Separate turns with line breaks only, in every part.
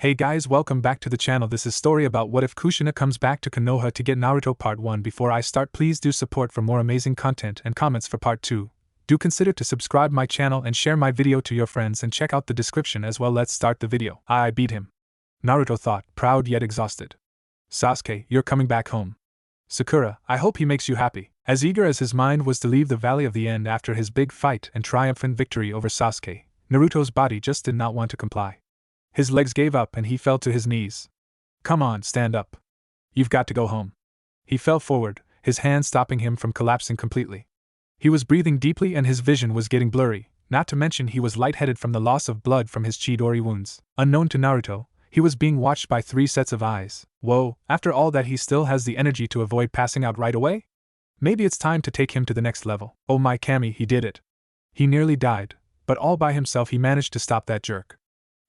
Hey guys, welcome back to the channel. This is story about what if Kushina comes back to Konoha to get Naruto part 1. Before I start, please do support for more amazing content and comments for part 2. Do consider to subscribe my channel and share my video to your friends and check out the description as well. Let's start the video. I beat him, Naruto thought, proud yet exhausted. Sasuke, you're coming back home. Sakura, I hope he makes you happy. As eager as his mind was to leave the Valley of the End after his big fight and triumphant victory over Sasuke, Naruto's body just did not want to comply. His legs gave up and he fell to his knees. Come on, stand up. You've got to go home. He fell forward, his hand stopping him from collapsing completely. He was breathing deeply and his vision was getting blurry, not to mention he was lightheaded from the loss of blood from his Chidori wounds. Unknown to Naruto, he was being watched by 3 sets of eyes. Whoa, after all that he still has the energy to avoid passing out right away? Maybe it's time to take him to the next level. Oh my Kami, he did it. He nearly died, but all by himself he managed to stop that jerk.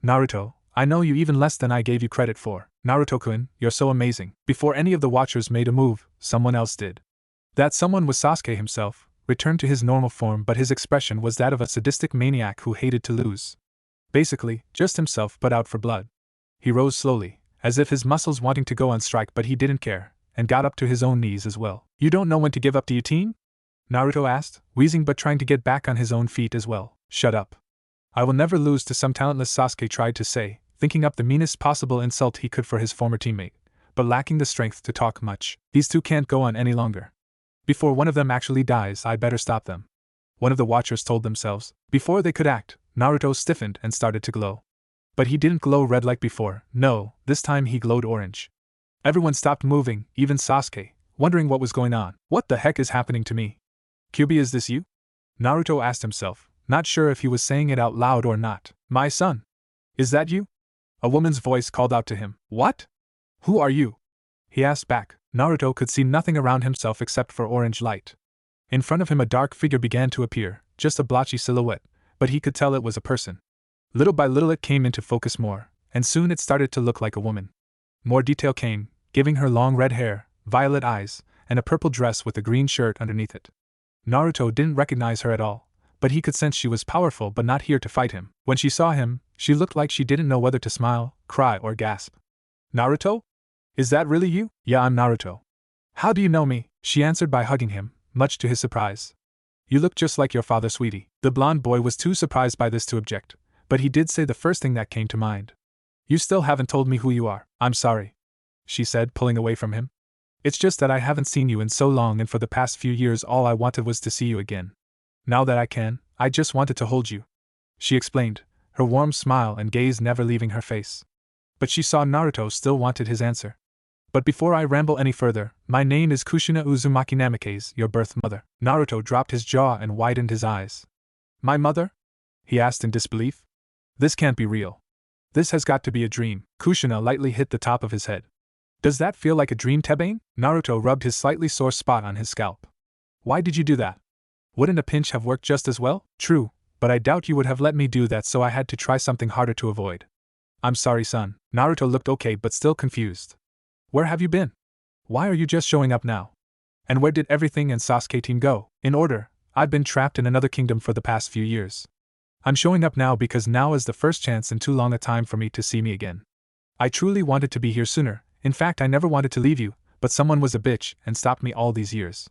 Naruto, I know you even less than I gave you credit for. Naruto-kun, you're so amazing. Before any of the watchers made a move, someone else did. That someone was Sasuke himself, returned to his normal form, but his expression was that of a sadistic maniac who hated to lose. Basically, just himself but out for blood. He rose slowly, as if his muscles wanting to go on strike, but he didn't care, and got up to his own knees as well. You don't know when to give up, do you, team? Naruto asked, wheezing but trying to get back on his own feet as well. Shut up. I will never lose to some talentless, Sasuke tried to say, thinking up the meanest possible insult he could for his former teammate, but lacking the strength to talk much. These two can't go on any longer. Before one of them actually dies, I better stop them. One of the watchers told themselves. Before they could act, Naruto stiffened and started to glow. But he didn't glow red like before, no, this time he glowed orange. Everyone stopped moving, even Sasuke, wondering what was going on. What the heck is happening to me? Kyuubi, is this you? Naruto asked himself, not sure if he was saying it out loud or not. My son. Is that you? A woman's voice called out to him. What? Who are you? He asked back. Naruto could see nothing around himself except for orange light. In front of him a dark figure began to appear, just a blotchy silhouette, but he could tell it was a person. Little by little it came into focus more, and soon it started to look like a woman. More detail came, giving her long red hair, violet eyes, and a purple dress with a green shirt underneath it. Naruto didn't recognize her at all, but he could sense she was powerful but not here to fight him. When she saw him, she looked like she didn't know whether to smile, cry, or gasp. Naruto? Is that really you? Yeah, I'm Naruto. How do you know me? She answered by hugging him, much to his surprise. You look just like your father, sweetie. The blonde boy was too surprised by this to object, but he did say the first thing that came to mind. You still haven't told me who you are. I'm sorry, she said, pulling away from him. It's just that I haven't seen you in so long, and for the past few years all I wanted was to see you again. Now that I can, I just wanted to hold you, she explained, her warm smile and gaze never leaving her face. But she saw Naruto still wanted his answer. But before I ramble any further, my name is Kushina Uzumaki Namikaze, your birth mother. Naruto dropped his jaw and widened his eyes. My mother? He asked in disbelief. This can't be real. This has got to be a dream. Kushina lightly hit the top of his head. Does that feel like a dream, Tebane? Naruto rubbed his slightly sore spot on his scalp. Why did you do that? Wouldn't a pinch have worked just as well? True, but I doubt you would have let me do that, so I had to try something harder to avoid. I'm sorry, son. Naruto looked okay but still confused. Where have you been? Why are you just showing up now? And where did everything and Sasuke team go? In order, I've been trapped in another kingdom for the past few years. I'm showing up now because now is the first chance in too long a time for me to see me again. I truly wanted to be here sooner. In fact, I never wanted to leave you, but someone was a bitch and stopped me all these years.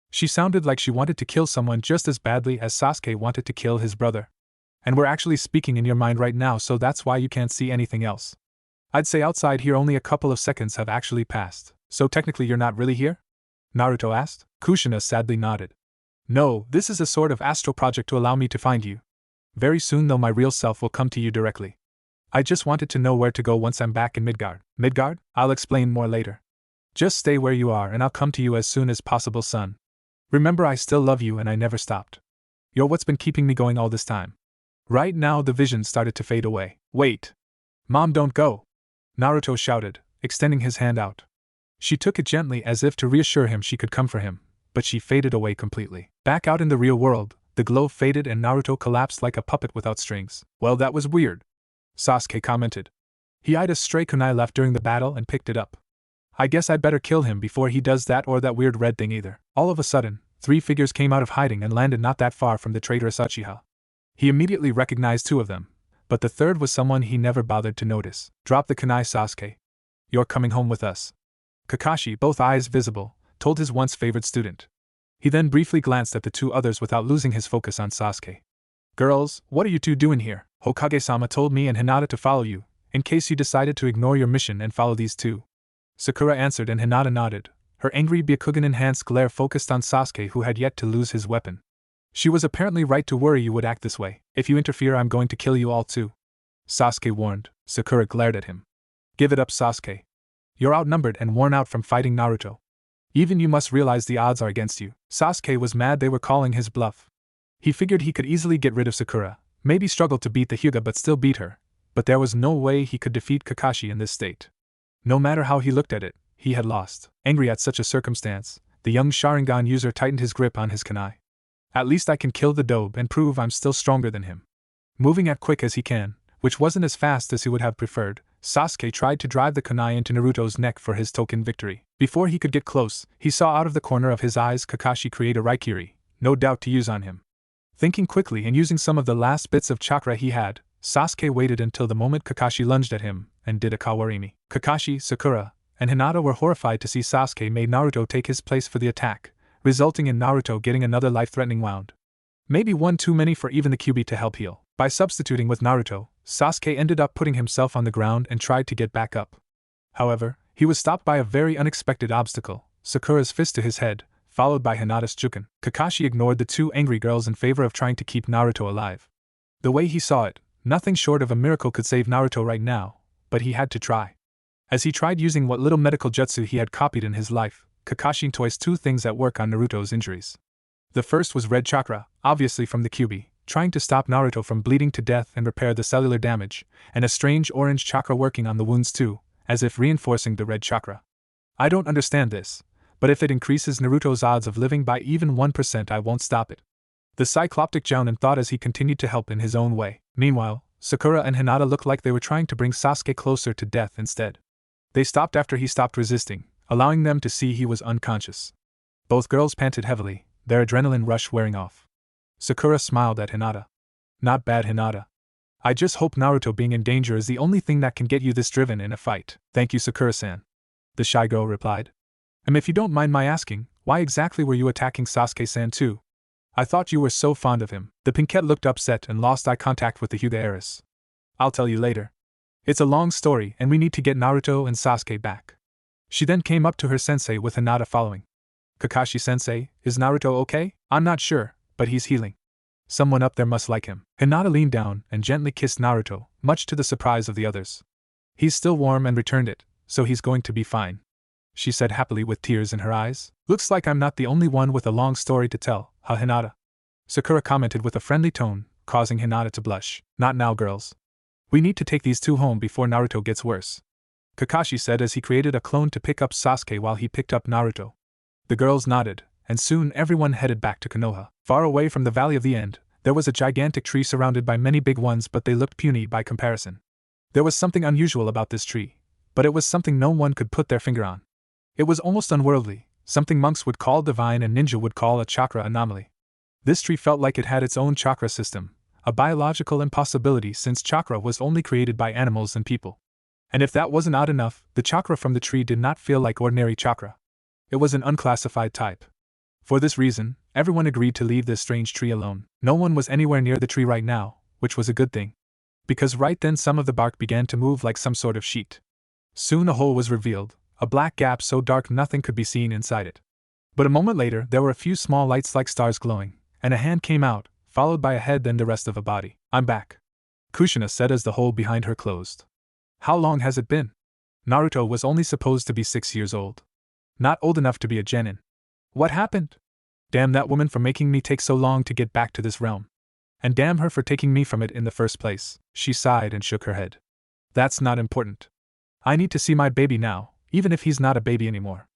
She sounded like she wanted to kill someone just as badly as Sasuke wanted to kill his brother. And we're actually speaking in your mind right now, so that's why you can't see anything else. I'd say outside here only a couple of seconds have actually passed, so technically you're not really here? Naruto asked. Kushina sadly nodded. No, this is a sort of astral project to allow me to find you. Very soon though my real self will come to you directly. I just wanted to know where to go once I'm back in Midgard. Midgard? I'll explain more later. Just stay where you are and I'll come to you as soon as possible, son. Remember, I still love you and I never stopped. You're what's been keeping me going all this time. Right now the vision started to fade away. Wait. Mom, don't go. Naruto shouted, extending his hand out. She took it gently as if to reassure him she could come for him, but she faded away completely. Back out in the real world, the glow faded and Naruto collapsed like a puppet without strings. Well, that was weird, Sasuke commented. He eyed a stray kunai left during the battle and picked it up. I guess I'd better kill him before he does that or that weird red thing either. All of a sudden, 3 figures came out of hiding and landed not that far from the traitorous Uchiha. He immediately recognized 2 of them, but the third was someone he never bothered to notice. Drop the kunai, Sasuke. You're coming home with us. Kakashi, both eyes visible, told his once favored student. He then briefly glanced at the two others without losing his focus on Sasuke. Girls, what are you two doing here? Hokage-sama told me and Hinata to follow you, in case you decided to ignore your mission and follow these two. Sakura answered and Hinata nodded, her angry Byakugan-enhanced glare focused on Sasuke, who had yet to lose his weapon. She was apparently right to worry you would act this way. If you interfere, I'm going to kill you all too. Sasuke warned. Sakura glared at him. Give it up, Sasuke. You're outnumbered and worn out from fighting Naruto. Even you must realize the odds are against you. Sasuke was mad they were calling his bluff. He figured he could easily get rid of Sakura, maybe struggle to beat the Hyuga but still beat her, but there was no way he could defeat Kakashi in this state. No matter how he looked at it, he had lost. Angry at such a circumstance, the young Sharingan user tightened his grip on his kunai. At least I can kill the dobe and prove I'm still stronger than him. Moving as quick as he can, which wasn't as fast as he would have preferred, Sasuke tried to drive the kunai into Naruto's neck for his token victory. Before he could get close, he saw out of the corner of his eyes Kakashi create a Raikiri, no doubt to use on him. Thinking quickly and using some of the last bits of chakra he had, Sasuke waited until the moment Kakashi lunged at him and did a Kawarimi. Kakashi, Sakura, and Hinata were horrified to see Sasuke made Naruto take his place for the attack, resulting in Naruto getting another life-threatening wound. Maybe one too many for even the Kyuubi to help heal. By substituting with Naruto, Sasuke ended up putting himself on the ground and tried to get back up. However, he was stopped by a very unexpected obstacle, Sakura's fist to his head, followed by Hinata's Juken. Kakashi ignored the two angry girls in favor of trying to keep Naruto alive. The way he saw it, nothing short of a miracle could save Naruto right now, but he had to try. As he tried using what little medical jutsu he had copied in his life, Kakashi toys two things at work on Naruto's injuries. The first was red chakra, obviously from the Kyuubi, trying to stop Naruto from bleeding to death and repair the cellular damage, and a strange orange chakra working on the wounds too, as if reinforcing the red chakra. I don't understand this, but if it increases Naruto's odds of living by even 1%, I won't stop it. The Cycloptic Jounin thought as he continued to help in his own way. Meanwhile, Sakura and Hinata looked like they were trying to bring Sasuke closer to death instead. They stopped after he stopped resisting, allowing them to see he was unconscious. Both girls panted heavily, their adrenaline rush wearing off. Sakura smiled at Hinata. Not bad, Hinata. I just hope Naruto being in danger is the only thing that can get you this driven in a fight. Thank you, Sakura-san. The shy girl replied. If you don't mind my asking, why exactly were you attacking Sasuke-san too? I thought you were so fond of him. The pinkette looked upset and lost eye contact with the Hyuga heiress. I'll tell you later. It's a long story and we need to get Naruto and Sasuke back. She then came up to her sensei with Hinata following. Kakashi-sensei, is Naruto okay? I'm not sure, but he's healing. Someone up there must like him. Hinata leaned down and gently kissed Naruto, much to the surprise of the others. He's still warm and returned it, so he's going to be fine, she said happily with tears in her eyes. Looks like I'm not the only one with a long story to tell, huh, Hinata? Sakura commented with a friendly tone, causing Hinata to blush. Not now, girls. We need to take these two home before Naruto gets worse, Kakashi said as he created a clone to pick up Sasuke while he picked up Naruto. The girls nodded, and soon everyone headed back to Konoha. Far away from the Valley of the End, there was a gigantic tree surrounded by many big ones, but they looked puny by comparison. There was something unusual about this tree, but it was something no one could put their finger on. It was almost unworldly, something monks would call divine and ninja would call a chakra anomaly. This tree felt like it had its own chakra system, a biological impossibility since chakra was only created by animals and people. And if that wasn't odd enough, the chakra from the tree did not feel like ordinary chakra. It was an unclassified type. For this reason, everyone agreed to leave this strange tree alone. No one was anywhere near the tree right now, which was a good thing. Because right then some of the bark began to move like some sort of sheet. Soon a hole was revealed, a black gap so dark nothing could be seen inside it. But a moment later there were a few small lights like stars glowing, and a hand came out, followed by a head then the rest of a body. I'm back, Kushina said as the hole behind her closed. How long has it been? Naruto was only supposed to be 6 years old. Not old enough to be a genin. What happened? Damn that woman for making me take so long to get back to this realm. And damn her for taking me from it in the first place, she sighed and shook her head. That's not important. I need to see my baby now, even if he's not a baby anymore.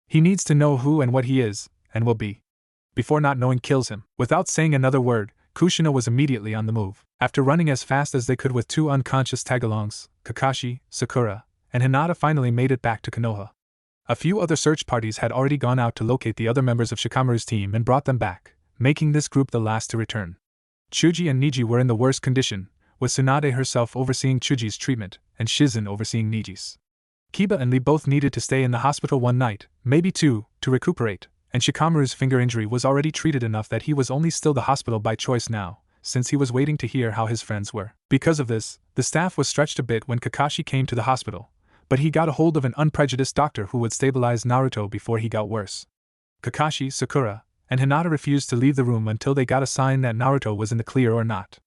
He needs to know who and what he is, and will be, before not knowing kills him. Without saying another word, Kushina was immediately on the move. After running as fast as they could with two unconscious tagalongs, Kakashi, Sakura, and Hinata finally made it back to Konoha. A few other search parties had already gone out to locate the other members of Shikamaru's team and brought them back, making this group the last to return. Chuji and Niji were in the worst condition, with Tsunade herself overseeing Chuji's treatment, and Shizen overseeing Niji's. Kiba and Lee both needed to stay in the hospital one night, maybe two, to recuperate, and Shikamaru's finger injury was already treated enough that he was only still the hospital by choice now, since he was waiting to hear how his friends were. Because of this, the staff was stretched a bit when Kakashi came to the hospital, but he got a hold of an unprejudiced doctor who would stabilize Naruto before he got worse. Kakashi, Sakura, and Hinata refused to leave the room until they got a sign that Naruto was in the clear or not.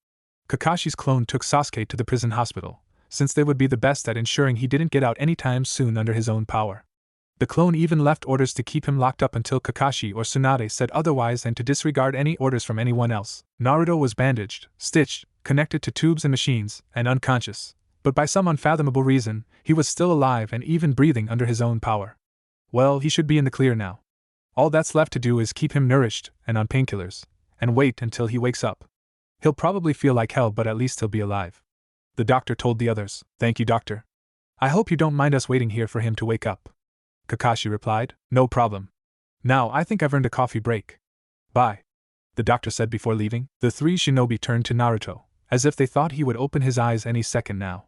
Kakashi's clone took Sasuke to the prison hospital, since they would be the best at ensuring he didn't get out anytime soon under his own power. The clone even left orders to keep him locked up until Kakashi or Tsunade said otherwise and to disregard any orders from anyone else. Naruto was bandaged, stitched, connected to tubes and machines, and unconscious, but by some unfathomable reason, he was still alive and even breathing under his own power. Well, he should be in the clear now. All that's left to do is keep him nourished and on painkillers, and wait until he wakes up. He'll probably feel like hell, but at least he'll be alive. The doctor told the others. Thank you, doctor. I hope you don't mind us waiting here for him to wake up. Kakashi replied. No problem. Now I think I've earned a coffee break. Bye. The doctor said before leaving. The three shinobi turned to Naruto, as if they thought he would open his eyes any second now.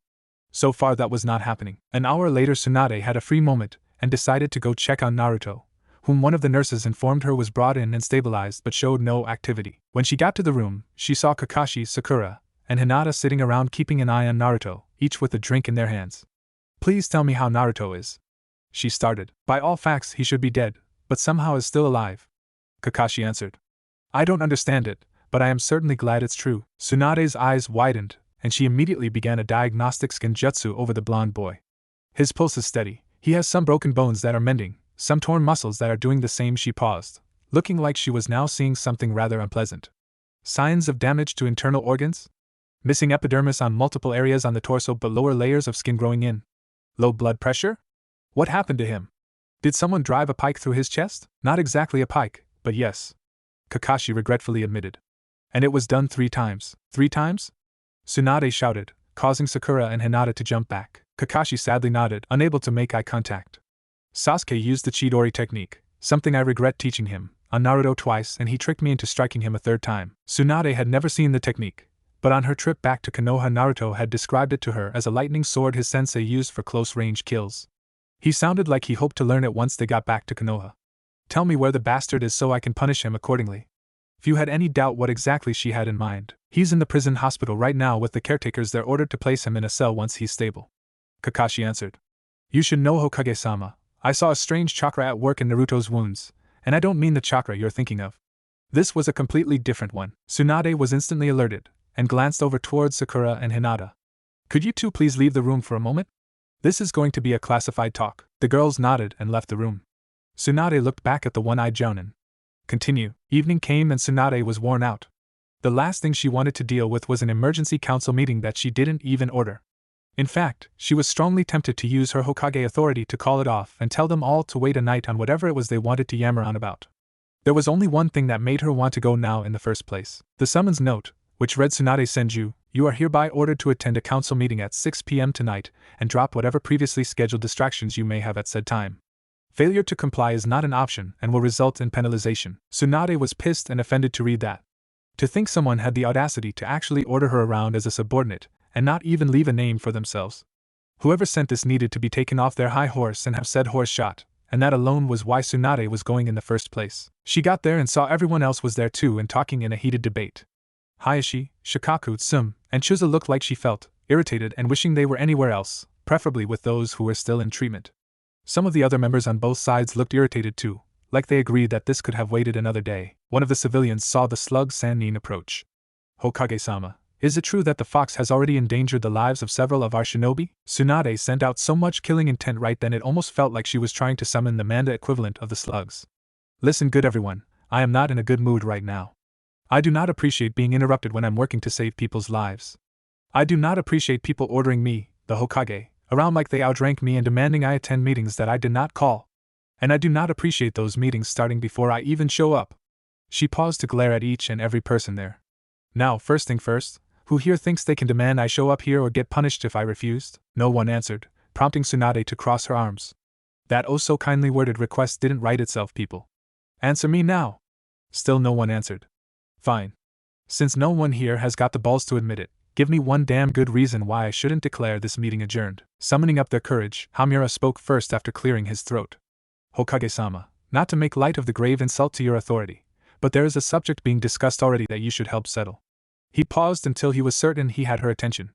So far that was not happening. An hour later Tsunade had a free moment, and decided to go check on Naruto, whom one of the nurses informed her was brought in and stabilized but showed no activity. When she got to the room, she saw Kakashi, Sakura, and Hinata sitting around keeping an eye on Naruto, each with a drink in their hands. Please tell me how Naruto is. She started. By all facts he should be dead, but somehow is still alive. Kakashi answered. I don't understand it, but I am certainly glad it's true. Tsunade's eyes widened, and she immediately began a diagnostic skinjutsu over the blonde boy. His pulse is steady, he has some broken bones that are mending, some torn muscles that are doing the same. She paused, looking like she was now seeing something rather unpleasant. Signs of damage to internal organs? Missing epidermis on multiple areas on the torso but lower layers of skin growing in. Low blood pressure? What happened to him? Did someone drive a pike through his chest? Not exactly a pike, but yes. Kakashi regretfully admitted. And it was done 3 times. 3 times? Tsunade shouted, causing Sakura and Hinata to jump back. Kakashi sadly nodded, unable to make eye contact. Sasuke used the Chidori technique, something I regret teaching him, on Naruto twice, and he tricked me into striking him a 3rd time. Tsunade had never seen the technique, but on her trip back to Konoha Naruto had described it to her as a lightning sword his sensei used for close-range kills. He sounded like he hoped to learn it once they got back to Konoha. Tell me where the bastard is so I can punish him accordingly. If you had any doubt what exactly she had in mind, he's in the prison hospital right now with the caretakers. They're ordered to place him in a cell once he's stable. Kakashi answered. You should know, Hokage-sama. I saw a strange chakra at work in Naruto's wounds, and I don't mean the chakra you're thinking of. This was a completely different one. Tsunade was instantly alerted, and glanced over towards Sakura and Hinata. Could you two please leave the room for a moment? This is going to be a classified talk. The girls nodded and left the room. Tsunade looked back at the one-eyed jounin. Continue. Evening came and Tsunade was worn out. The last thing she wanted to deal with was an emergency council meeting that she didn't even order. In fact, she was strongly tempted to use her Hokage authority to call it off and tell them all to wait a night on whatever it was they wanted to yammer on about. There was only one thing that made her want to go now in the first place. The summons note, which read Tsunade Senju, you are hereby ordered to attend a council meeting at 6 p.m. tonight and drop whatever previously scheduled distractions you may have at said time. Failure to comply is not an option and will result in penalization. Tsunade was pissed and offended to read that. To think someone had the audacity to actually order her around as a subordinate, and not even leave a name for themselves. Whoever sent this needed to be taken off their high horse and have said horse shot, and that alone was why Tsunade was going in the first place. She got there and saw everyone else was there too and talking in a heated debate. Hayashi, Shikaku, Tsum, and Chuza looked like she felt irritated and wishing they were anywhere else, preferably with those who were still in treatment. Some of the other members on both sides looked irritated too, like they agreed that this could have waited another day. One of the civilians saw the slug Sannin approach. Hokage-sama, is it true that the fox has already endangered the lives of several of our shinobi? Tsunade sent out so much killing intent right then it almost felt like she was trying to summon the Manda equivalent of the slugs. Listen good everyone, I am not in a good mood right now. I do not appreciate being interrupted when I'm working to save people's lives. I do not appreciate people ordering me, the Hokage, around like they outrank me and demanding I attend meetings that I did not call. And I do not appreciate those meetings starting before I even show up. She paused to glare at each and every person there. Now, first thing first, who here thinks they can demand I show up here or get punished if I refused? No one answered, prompting Tsunade to cross her arms. That oh so kindly worded request didn't write itself, people. Answer me now. Still no one answered. Fine. Since no one here has got the balls to admit it, Give me one damn good reason why I shouldn't declare this meeting adjourned. Summoning up their courage, Hamura spoke first after clearing his throat. Hokage-sama, not to make light of the grave insult to your authority, but there is a subject being discussed already that you should help settle. He paused until he was certain he had her attention.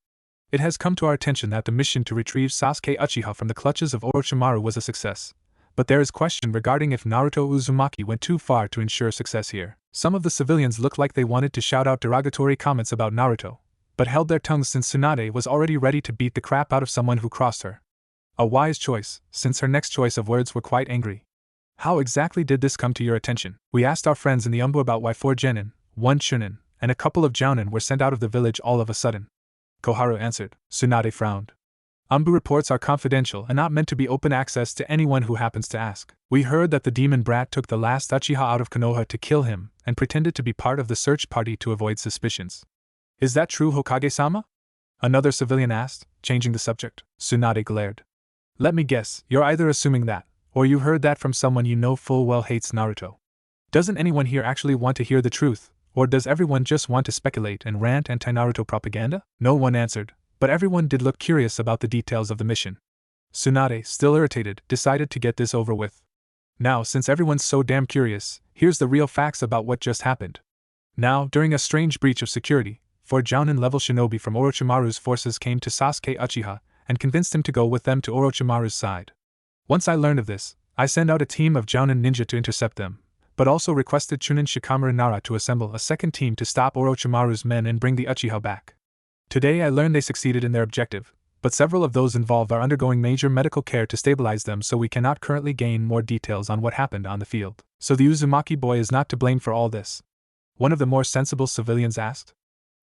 It has come to our attention that the mission to retrieve Sasuke Uchiha from the clutches of Orochimaru was a success, but there is question regarding if Naruto Uzumaki went too far to ensure success here. Some of the civilians looked like they wanted to shout out derogatory comments about Naruto, but held their tongues since Tsunade was already ready to beat the crap out of someone who crossed her. A wise choice, since her next choice of words were quite angry. How exactly did this come to your attention? We asked our friends in the Umbu about why 4 genin, 1 chunin, and a couple of jounin were sent out of the village all of a sudden. Koharu answered. Tsunade frowned. Umbu reports are confidential and not meant to be open access to anyone who happens to ask. We heard that the demon brat took the last Uchiha out of Konoha to kill him and pretended to be part of the search party to avoid suspicions. Is that true, Hokage-sama? Another civilian asked, changing the subject. Tsunade glared. Let me guess, you're either assuming that, or you heard that from someone you know full well hates Naruto. Doesn't anyone here actually want to hear the truth, or does everyone just want to speculate and rant anti-Naruto propaganda? No one answered, but everyone did look curious about the details of the mission. Tsunade, still irritated, decided to get this over with. Now, since everyone's so damn curious, here's the real facts about what just happened. Now, during a strange breach of security, 4 Jounin-level shinobi from Orochimaru's forces came to Sasuke Uchiha and convinced him to go with them to Orochimaru's side. Once I learned of this, I sent out a team of Jounin ninja to intercept them, but also requested Chunin Shikamaru Nara to assemble a second team to stop Orochimaru's men and bring the Uchiha back. Today I learned they succeeded in their objective, but several of those involved are undergoing major medical care to stabilize them, so we cannot currently gain more details on what happened on the field. So the Uzumaki boy is not to blame for all this? One of the more sensible civilians asked.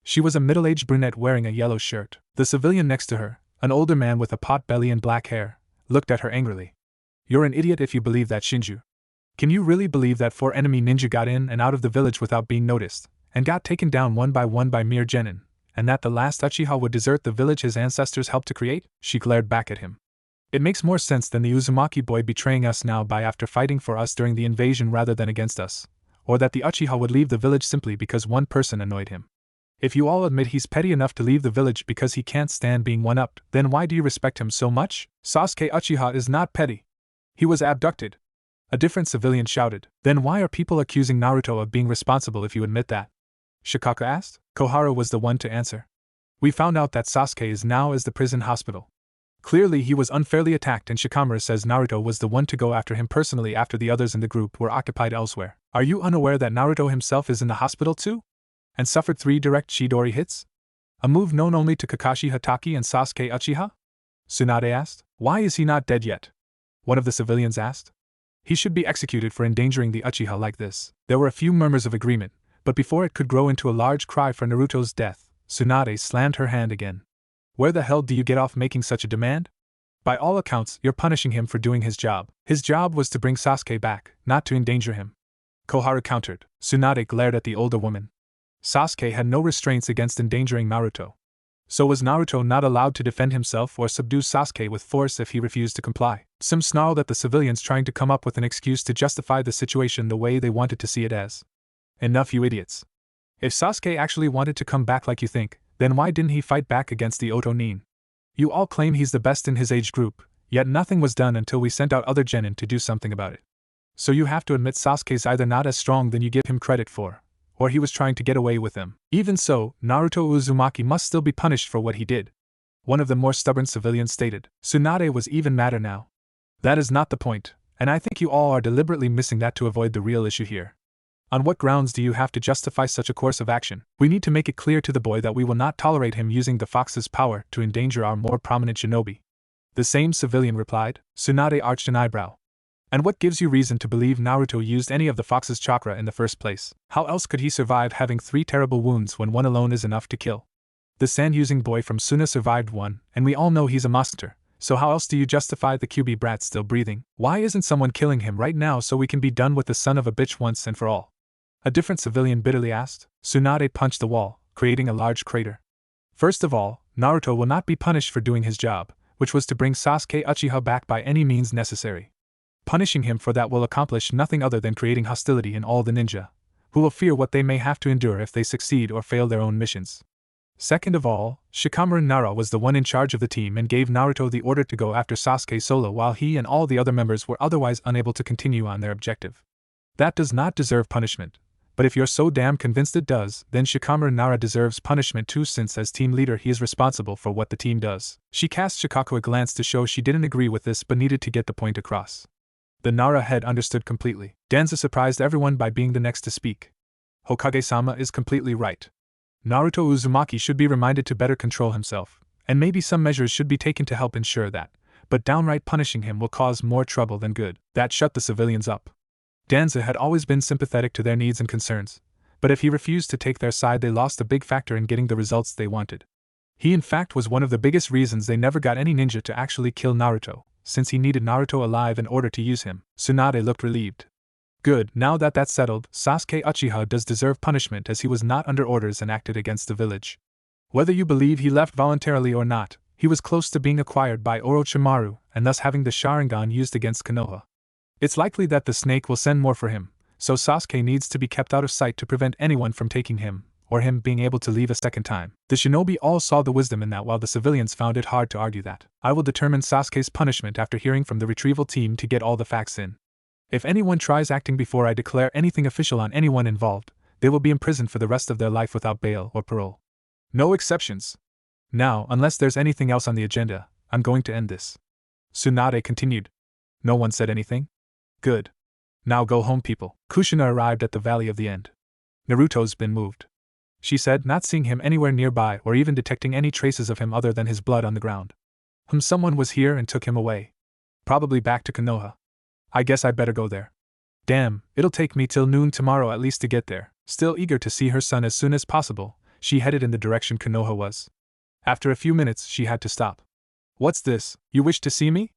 She was a middle-aged brunette wearing a yellow shirt. The civilian next to her, an older man with a pot belly and black hair, looked at her angrily. You're an idiot if you believe that, Shinju. Can you really believe that 4 enemy ninja got in and out of the village without being noticed, and got taken down one by mere genin, and that the last Uchiha would desert the village his ancestors helped to create? She glared back at him. It makes more sense than the Uzumaki boy betraying us now by after fighting for us during the invasion rather than against us, or that the Uchiha would leave the village simply because one person annoyed him. If you all admit he's petty enough to leave the village because he can't stand being one-upped, then why do you respect him so much? Sasuke Uchiha is not petty. He was abducted. A different civilian shouted. Then why are people accusing Naruto of being responsible if you admit that? Shikaka asked. Koharu was the one to answer. We found out that Sasuke is now at the prison hospital. Clearly he was unfairly attacked, and Shikamaru says Naruto was the one to go after him personally after the others in the group were occupied elsewhere. Are you unaware that Naruto himself is in the hospital too? And suffered 3 direct Chidori hits? A move known only to Kakashi Hatake and Sasuke Uchiha? Tsunade asked. Why is he not dead yet? One of the civilians asked. He should be executed for endangering the Uchiha like this. There were a few murmurs of agreement, but before it could grow into a large cry for Naruto's death, Tsunade slammed her hand again. Where the hell do you get off making such a demand? By all accounts, you're punishing him for doing his job. His job was to bring Sasuke back, not to endanger him. Koharu countered. Tsunade glared at the older woman. Sasuke had no restraints against endangering Naruto. So was Naruto not allowed to defend himself or subdue Sasuke with force if he refused to comply? Some snarled at the civilians trying to come up with an excuse to justify the situation the way they wanted to see it as. Enough, you idiots. If Sasuke actually wanted to come back like you think, then why didn't he fight back against the Otonin? You all claim he's the best in his age group, yet nothing was done until we sent out other genin to do something about it. So you have to admit Sasuke's either not as strong than you give him credit for, or he was trying to get away with them. Even so, Naruto Uzumaki must still be punished for what he did. One of the more stubborn civilians stated. Tsunade was even madder now. That is not the point, and I think you all are deliberately missing that to avoid the real issue here. On what grounds do you have to justify such a course of action? We need to make it clear to the boy that we will not tolerate him using the fox's power to endanger our more prominent shinobi. The same civilian replied. Tsunade arched an eyebrow. And what gives you reason to believe Naruto used any of the fox's chakra in the first place? How else could he survive having 3 terrible wounds when one alone is enough to kill? The sand-using boy from Suna survived one, and we all know he's a monster, so how else do you justify the QB brat still breathing? Why isn't someone killing him right now so we can be done with the son of a bitch once and for all? A different civilian bitterly asked. Tsunade punched the wall, creating a large crater. First of all, Naruto will not be punished for doing his job, which was to bring Sasuke Uchiha back by any means necessary. Punishing him for that will accomplish nothing other than creating hostility in all the ninja, who will fear what they may have to endure if they succeed or fail their own missions. Second of all, Shikamaru Nara was the one in charge of the team and gave Naruto the order to go after Sasuke solo while he and all the other members were otherwise unable to continue on their objective. That does not deserve punishment, but if you're so damn convinced it does, then Shikamaru Nara deserves punishment too, since as team leader he is responsible for what the team does. She cast Shikaku a glance to show she didn't agree with this but needed to get the point across. The Nara head understood completely. Danza surprised everyone by being the next to speak. Hokage-sama is completely right. Naruto Uzumaki should be reminded to better control himself, and maybe some measures should be taken to help ensure that, but downright punishing him will cause more trouble than good. That shut the civilians up. Danza had always been sympathetic to their needs and concerns, but if he refused to take their side they lost a big factor in getting the results they wanted. He in fact was one of the biggest reasons they never got any ninja to actually kill Naruto, since he needed Naruto alive in order to use him. Tsunade looked relieved. Good, now that that's settled, Sasuke Uchiha does deserve punishment as he was not under orders and acted against the village. Whether you believe he left voluntarily or not, he was close to being acquired by Orochimaru and thus having the Sharingan used against Konoha. It's likely that the snake will send more for him, so Sasuke needs to be kept out of sight to prevent anyone from taking him, or him being able to leave a second time. The shinobi all saw the wisdom in that while the civilians found it hard to argue that. I will determine Sasuke's punishment after hearing from the retrieval team to get all the facts in. If anyone tries acting before I declare anything official on anyone involved, they will be imprisoned for the rest of their life without bail or parole. No exceptions. Now, unless there's anything else on the agenda, I'm going to end this. Tsunade continued. No one said anything? Good. Now go home, people. Kushina arrived at the Valley of the End. Naruto's been moved, she said, not seeing him anywhere nearby or even detecting any traces of him other than his blood on the ground. Someone was here and took him away. Probably back to Konoha. I guess I better go there. Damn, it'll take me till noon tomorrow at least to get there. Still eager to see her son as soon as possible, she headed in the direction Konoha was. After a few minutes, she had to stop. What's this, you wish to see me?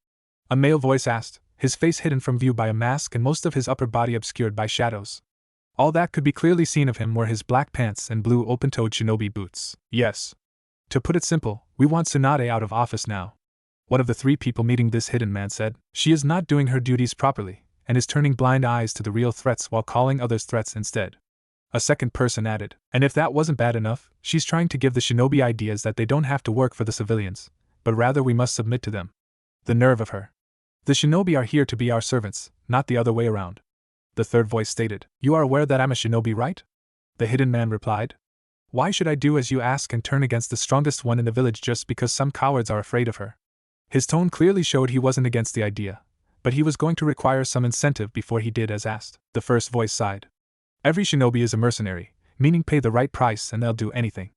A male voice asked, his face hidden from view by a mask and most of his upper body obscured by shadows. All that could be clearly seen of him were his black pants and blue open-toed shinobi boots. Yes. To put it simple, we want Tsunade out of office now. One of the three people meeting this hidden man said. She is not doing her duties properly, and is turning blind eyes to the real threats while calling others threats instead. A second person added. And if that wasn't bad enough, she's trying to give the shinobi ideas that they don't have to work for the civilians, but rather we must submit to them. The nerve of her. The shinobi are here to be our servants, not the other way around. The third voice stated. You are aware that I'm a shinobi, right? The hidden man replied. Why should I do as you ask and turn against the strongest one in the village just because some cowards are afraid of her? His tone clearly showed he wasn't against the idea, but he was going to require some incentive before he did as asked. The first voice sighed. Every shinobi is a mercenary, meaning pay the right price and they'll do anything.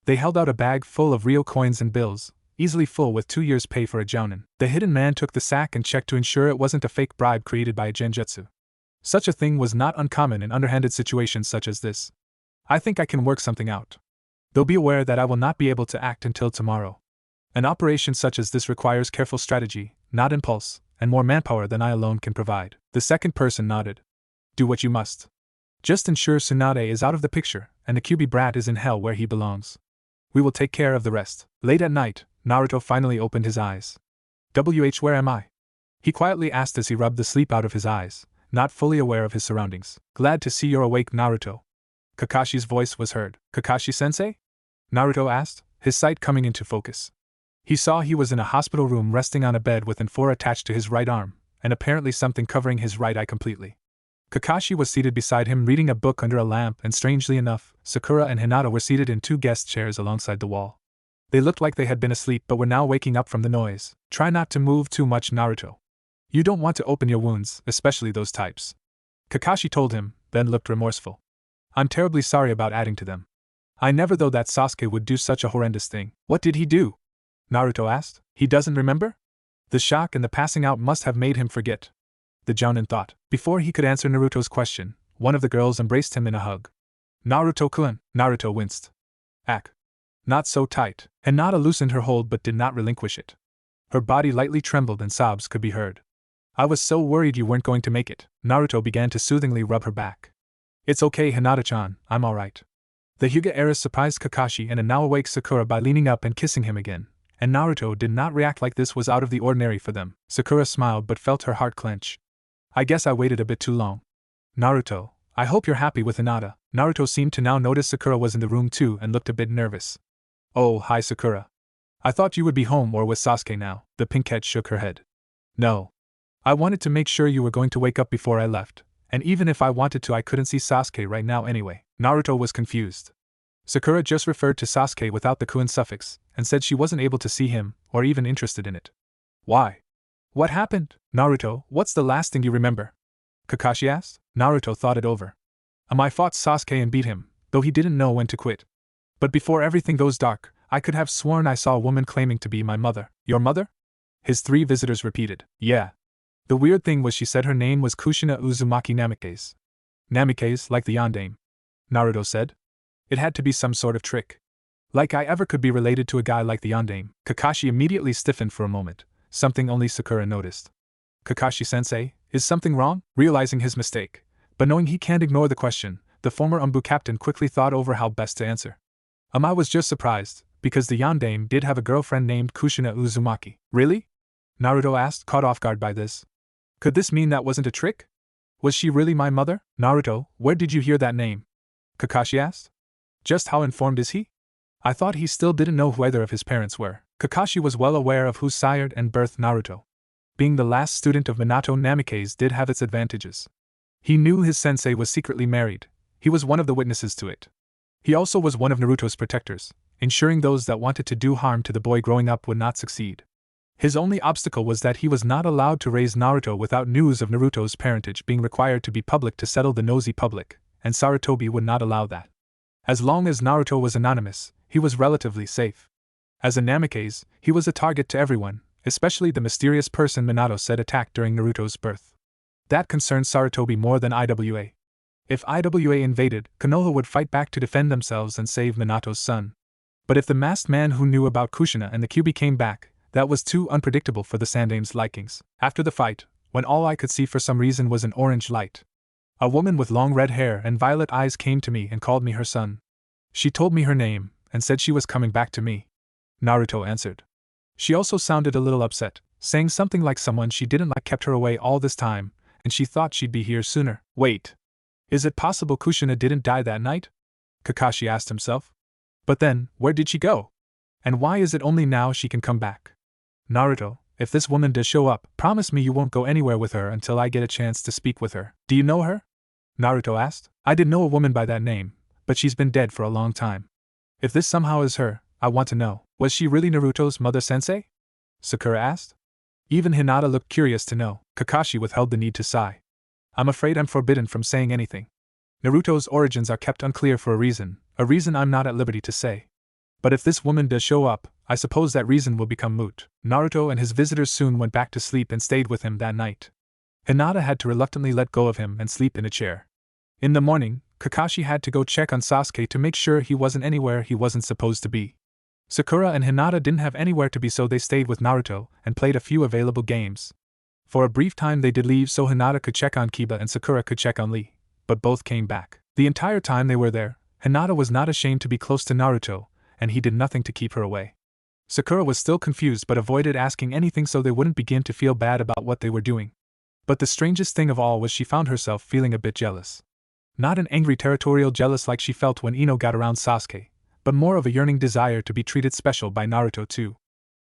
They held out a bag full of real coins and bills, easily full with 2 years' pay for a jounin. The hidden man took the sack and checked to ensure it wasn't a fake bribe created by a genjutsu. Such a thing was not uncommon in underhanded situations such as this. I think I can work something out. Though be aware that I will not be able to act until tomorrow. An operation such as this requires careful strategy, not impulse, and more manpower than I alone can provide. The second person nodded. Do what you must. Just ensure Tsunade is out of the picture, and the Kyuubi brat is in hell where he belongs. We will take care of the rest. Late at night, Naruto finally opened his eyes. Where am I? He quietly asked as he rubbed the sleep out of his eyes, not fully aware of his surroundings. Glad to see you're awake, Naruto. Kakashi's voice was heard. Kakashi-sensei? Naruto asked, his sight coming into focus. He saw he was in a hospital room resting on a bed with an N4 attached to his right arm, and apparently something covering his right eye completely. Kakashi was seated beside him reading a book under a lamp, and strangely enough, Sakura and Hinata were seated in 2 guest chairs alongside the wall. They looked like they had been asleep but were now waking up from the noise. Try not to move too much, Naruto. You don't want to open your wounds, especially those types. Kakashi told him, then looked remorseful. I'm terribly sorry about adding to them. I never thought that Sasuke would do such a horrendous thing. What did he do? Naruto asked. He doesn't remember? The shock and the passing out must have made him forget. The jounin thought. Before he could answer Naruto's question, one of the girls embraced him in a hug. Naruto-kun. Naruto winced. Ack. Not so tight. Hinata loosened her hold but did not relinquish it. Her body lightly trembled and sobs could be heard. I was so worried you weren't going to make it. Naruto began to soothingly rub her back. It's okay, Hinata-chan, I'm alright. The Hyuga heiress surprised Kakashi and a now awake Sakura by leaning up and kissing him again. And Naruto did not react like this was out of the ordinary for them. Sakura smiled but felt her heart clench. I guess I waited a bit too long. Naruto, I hope you're happy with Hinata. Naruto seemed to now notice Sakura was in the room too and looked a bit nervous. Oh, hi Sakura. I thought you would be home or with Sasuke now. The pinkette shook her head. No. I wanted to make sure you were going to wake up before I left, and even if I wanted to I couldn't see Sasuke right now anyway. Naruto was confused. Sakura just referred to Sasuke without the kun suffix, and said she wasn't able to see him, or even interested in it. Why? What happened? Naruto, what's the last thing you remember? Kakashi asked. Naruto thought it over. I fought Sasuke and beat him, though he didn't know when to quit. But before everything goes dark, I could have sworn I saw a woman claiming to be my mother. Your mother? His three visitors repeated. Yeah. The weird thing was she said her name was Kushina Uzumaki Namikaze. Namikaze, like the yondaime. Naruto said. It had to be some sort of trick. Like I ever could be related to a guy like the yondaime. Kakashi immediately stiffened for a moment, something only Sakura noticed. Kakashi-sensei, is something wrong? Realizing his mistake, but knowing he can't ignore the question, the former Umbu captain quickly thought over how best to answer. I was just surprised, because the yondaime did have a girlfriend named Kushina Uzumaki. Really? Naruto asked, caught off guard by this. Could this mean that wasn't a trick? Was she really my mother? Naruto, where did you hear that name? Kakashi asked. Just how informed is he? I thought he still didn't know who either of his parents were. Kakashi was well aware of who sired and birthed Naruto. Being the last student of Minato Namikaze did have its advantages. He knew his sensei was secretly married. He was one of the witnesses to it. He also was one of Naruto's protectors, ensuring those that wanted to do harm to the boy growing up would not succeed. His only obstacle was that he was not allowed to raise Naruto without news of Naruto's parentage being required to be public to settle the nosy public, and Sarutobi would not allow that. As long as Naruto was anonymous, he was relatively safe. As a Namikaze, he was a target to everyone, especially the mysterious person Minato said attacked during Naruto's birth. That concerned Sarutobi more than IWA. If IWA invaded, Konoha would fight back to defend themselves and save Minato's son. But if the masked man who knew about Kushina and the Kyuubi came back, that was too unpredictable for the Sandaime's likings. After the fight, when all I could see for some reason was an orange light, a woman with long red hair and violet eyes came to me and called me her son. She told me her name, and said she was coming back to me. Naruto answered. She also sounded a little upset, saying something like someone she didn't like kept her away all this time, and she thought she'd be here sooner. Wait. Is it possible Kushina didn't die that night? Kakashi asked himself. But then, where did she go? And why is it only now she can come back? Naruto, if this woman does show up, promise me you won't go anywhere with her until I get a chance to speak with her. Do you know her? Naruto asked. I did know a woman by that name, but she's been dead for a long time. If this somehow is her, I want to know, was she really Naruto's mother-sensei? Sakura asked. Even Hinata looked curious to know. Kakashi withheld the need to sigh. I'm afraid I'm forbidden from saying anything. Naruto's origins are kept unclear for a reason I'm not at liberty to say. But if this woman does show up, I suppose that reason will become moot. Naruto and his visitors soon went back to sleep and stayed with him that night. Hinata had to reluctantly let go of him and sleep in a chair. In the morning, Kakashi had to go check on Sasuke to make sure he wasn't anywhere he wasn't supposed to be. Sakura and Hinata didn't have anywhere to be, so they stayed with Naruto and played a few available games. For a brief time they did leave so Hinata could check on Kiba and Sakura could check on Lee, but both came back. The entire time they were there, Hinata was not ashamed to be close to Naruto, and he did nothing to keep her away. Sakura was still confused but avoided asking anything so they wouldn't begin to feel bad about what they were doing. But the strangest thing of all was she found herself feeling a bit jealous. Not an angry territorial jealous like she felt when Ino got around Sasuke, but more of a yearning desire to be treated special by Naruto too.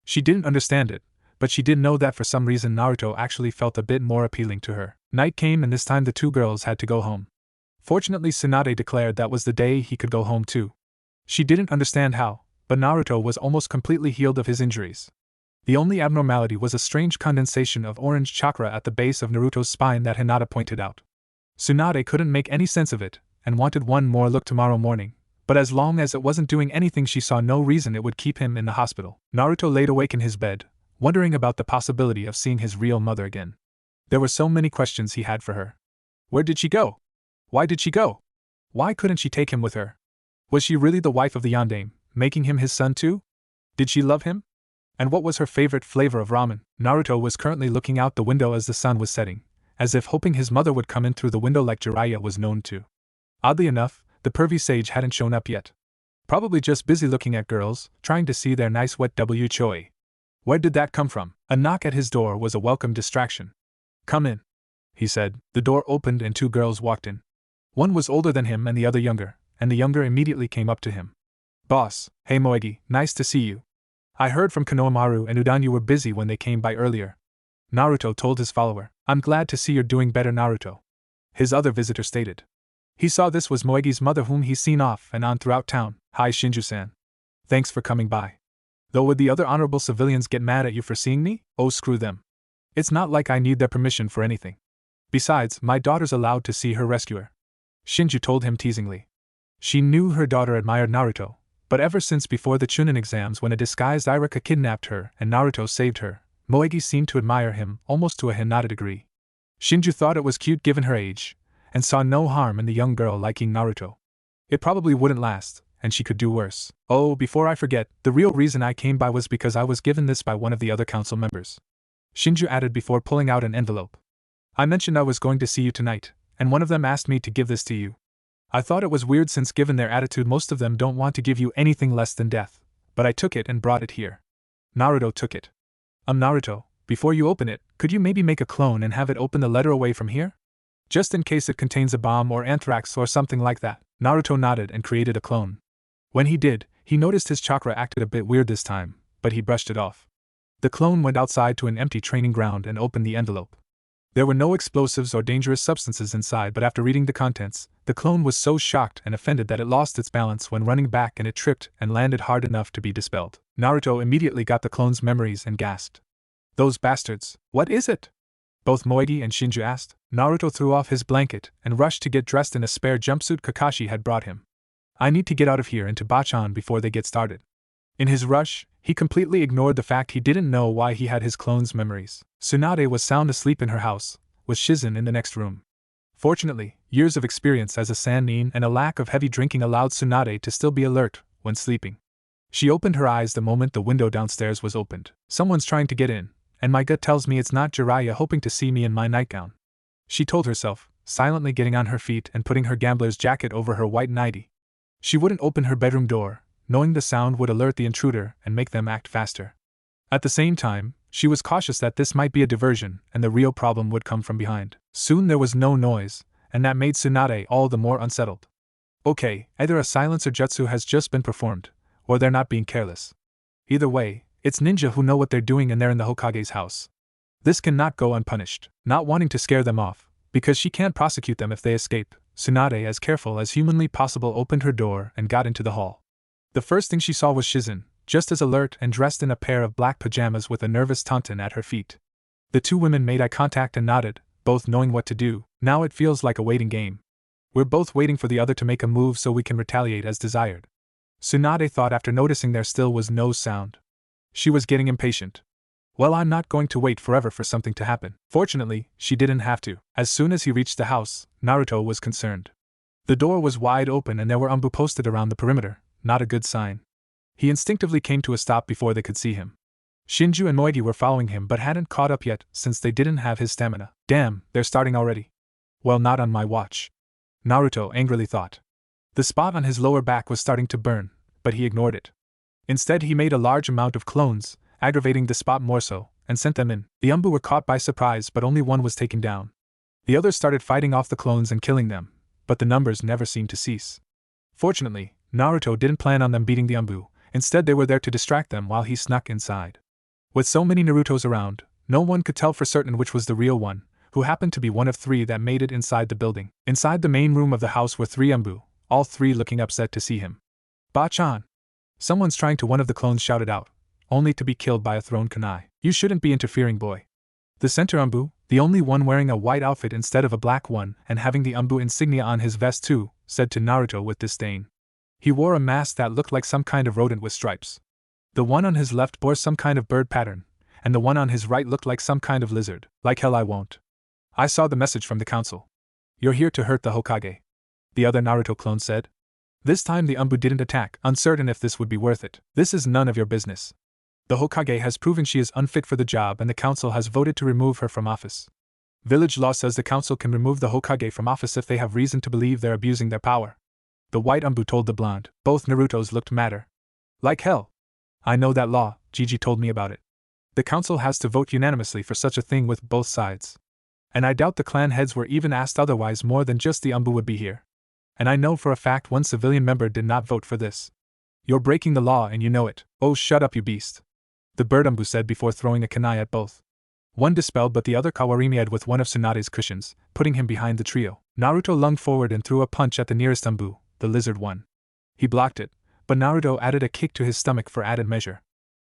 She didn't understand it, but she did know that for some reason Naruto actually felt a bit more appealing to her. Night came and this time the two girls had to go home. Fortunately Tsunade declared that was the day he could go home too. She didn't understand how, but Naruto was almost completely healed of his injuries. The only abnormality was a strange condensation of orange chakra at the base of Naruto's spine that Hinata pointed out. Tsunade couldn't make any sense of it, and wanted one more look tomorrow morning, but as long as it wasn't doing anything she saw no reason it would keep him in the hospital. Naruto laid awake in his bed, wondering about the possibility of seeing his real mother again. There were so many questions he had for her. Where did she go? Why did she go? Why couldn't she take him with her? Was she really the wife of the yondaime, making him his son too? Did she love him? And what was her favorite flavor of ramen? Naruto was currently looking out the window as the sun was setting, as if hoping his mother would come in through the window like Jiraiya was known to. Oddly enough, the pervy sage hadn't shown up yet. Probably just busy looking at girls, trying to see their nice wet choi. Where did that come from? A knock at his door was a welcome distraction. Come in, he said. The door opened and two girls walked in. One was older than him and the other younger, and the younger immediately came up to him. Boss, hey Moegi, nice to see you. I heard from Konohamaru and Udan you were busy when they came by earlier. Naruto told his follower. I'm glad to see you're doing better, Naruto. His other visitor stated. He saw this was Moegi's mother whom he's seen off and on throughout town. Hi Shinju-san. Thanks for coming by. Though would the other honorable civilians get mad at you for seeing me? Oh screw them. It's not like I need their permission for anything. Besides, my daughter's allowed to see her rescuer. Shinju told him teasingly. She knew her daughter admired Naruto, but ever since before the Chunin exams when a disguised Irika kidnapped her and Naruto saved her, Moegi seemed to admire him almost to a Hinata degree. Shinju thought it was cute given her age, and saw no harm in the young girl liking Naruto. It probably wouldn't last, and she could do worse. Oh, before I forget, the real reason I came by was because I was given this by one of the other council members. Shinju added before pulling out an envelope. I mentioned I was going to see you tonight, and one of them asked me to give this to you. I thought it was weird since given their attitude most of them don't want to give you anything less than death, but I took it and brought it here. Naruto took it. Naruto, before you open it, could you maybe make a clone and have it open the letter away from here? Just in case it contains a bomb or anthrax or something like that. Naruto nodded and created a clone. When he did, he noticed his chakra acted a bit weird this time, but he brushed it off. The clone went outside to an empty training ground and opened the envelope. There were no explosives or dangerous substances inside, but after reading the contents, the clone was so shocked and offended that it lost its balance when running back and it tripped and landed hard enough to be dispelled. Naruto immediately got the clone's memories and gasped. Those bastards, what is it? Both Moegi and Shinju asked. Naruto threw off his blanket and rushed to get dressed in a spare jumpsuit Kakashi had brought him. I need to get out of here and to Bachan before they get started. In his rush, he completely ignored the fact he didn't know why he had his clone's memories. Tsunade was sound asleep in her house, with Shizen in the next room. Fortunately, years of experience as a Sannin and a lack of heavy drinking allowed Tsunade to still be alert when sleeping. She opened her eyes the moment the window downstairs was opened. Someone's trying to get in, and my gut tells me it's not Jiraiya hoping to see me in my nightgown. She told herself, silently getting on her feet and putting her gambler's jacket over her white nightie. She wouldn't open her bedroom door, knowing the sound would alert the intruder and make them act faster. At the same time, she was cautious that this might be a diversion and the real problem would come from behind. Soon there was no noise, and that made Tsunade all the more unsettled. Okay, either a silencer jutsu has just been performed, or they're not being careless. Either way, it's ninja who know what they're doing and they're in the Hokage's house. This cannot go unpunished. Not wanting to scare them off, because she can't prosecute them if they escape, Tsunade, as careful as humanly possible, opened her door and got into the hall. The first thing she saw was Shizen, just as alert and dressed in a pair of black pajamas with a nervous Tonton at her feet. The two women made eye contact and nodded, both knowing what to do. Now it feels like a waiting game. We're both waiting for the other to make a move so we can retaliate as desired. Tsunade thought after noticing there still was no sound. She was getting impatient. Well, I'm not going to wait forever for something to happen. Fortunately, she didn't have to. As soon as he reached the house, Naruto was concerned. The door was wide open and there were umbu posted around the perimeter, not a good sign. He instinctively came to a stop before they could see him. Shinju and Moegi were following him but hadn't caught up yet since they didn't have his stamina. Damn, they're starting already. Well, not on my watch. Naruto angrily thought. The spot on his lower back was starting to burn, but he ignored it. Instead he made a large amount of clones, aggravating the spot more so, and sent them in. The umbu were caught by surprise but only one was taken down. The others started fighting off the clones and killing them, but the numbers never seemed to cease. Fortunately, Naruto didn't plan on them beating the umbu. Instead they were there to distract them while he snuck inside. With so many Narutos around, no one could tell for certain which was the real one, who happened to be one of three that made it inside the building. Inside the main room of the house were three umbu, all three looking upset to see him. Bachan! Someone's trying to, one of the clones shouted out, only to be killed by a thrown kunai. You shouldn't be interfering, boy. The center umbu, the only one wearing a white outfit instead of a black one and having the umbu insignia on his vest too, said to Naruto with disdain. He wore a mask that looked like some kind of rodent with stripes. The one on his left bore some kind of bird pattern, and the one on his right looked like some kind of lizard. Like hell I won't. I saw the message from the council. You're here to hurt the Hokage. The other Naruto clone said. This time the umbu didn't attack, uncertain if this would be worth it. This is none of your business. The Hokage has proven she is unfit for the job and the council has voted to remove her from office. Village law says the council can remove the Hokage from office if they have reason to believe they're abusing their power. The white umbu told the blonde. Both Narutos looked madder. Like hell. I know that law, Gigi told me about it. The council has to vote unanimously for such a thing with both sides. And I doubt the clan heads were even asked otherwise, more than just the umbu would be here. And I know for a fact one civilian member did not vote for this. You're breaking the law and you know it. Oh, shut up, you beast. The bird Umbu said before throwing a kunai at both. One dispelled but the other kawarimied with one of Tsunade's cushions, putting him behind the trio. Naruto lunged forward and threw a punch at the nearest Umbu, the lizard one. He blocked it, but Naruto added a kick to his stomach for added measure.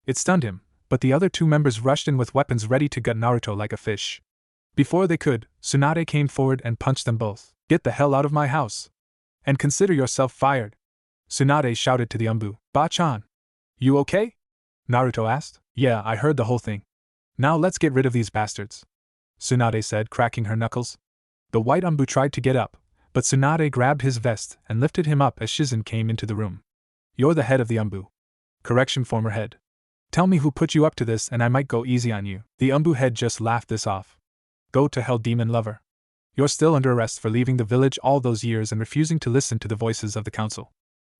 It stunned him, but the other two members rushed in with weapons ready to gut Naruto like a fish. Before they could, Tsunade came forward and punched them both. Get the hell out of my house! And consider yourself fired! Tsunade shouted to the Umbu. Ba-chan! You okay? Naruto asked. Yeah, I heard the whole thing. Now let's get rid of these bastards, Tsunade said, cracking her knuckles. The white Umbu tried to get up, but Tsunade grabbed his vest and lifted him up as Shizen came into the room. You're the head of the Umbu. Correction, former head. Tell me who put you up to this and I might go easy on you. The Umbu head just laughed this off. Go to hell, demon lover. You're still under arrest for leaving the village all those years and refusing to listen to the voices of the council.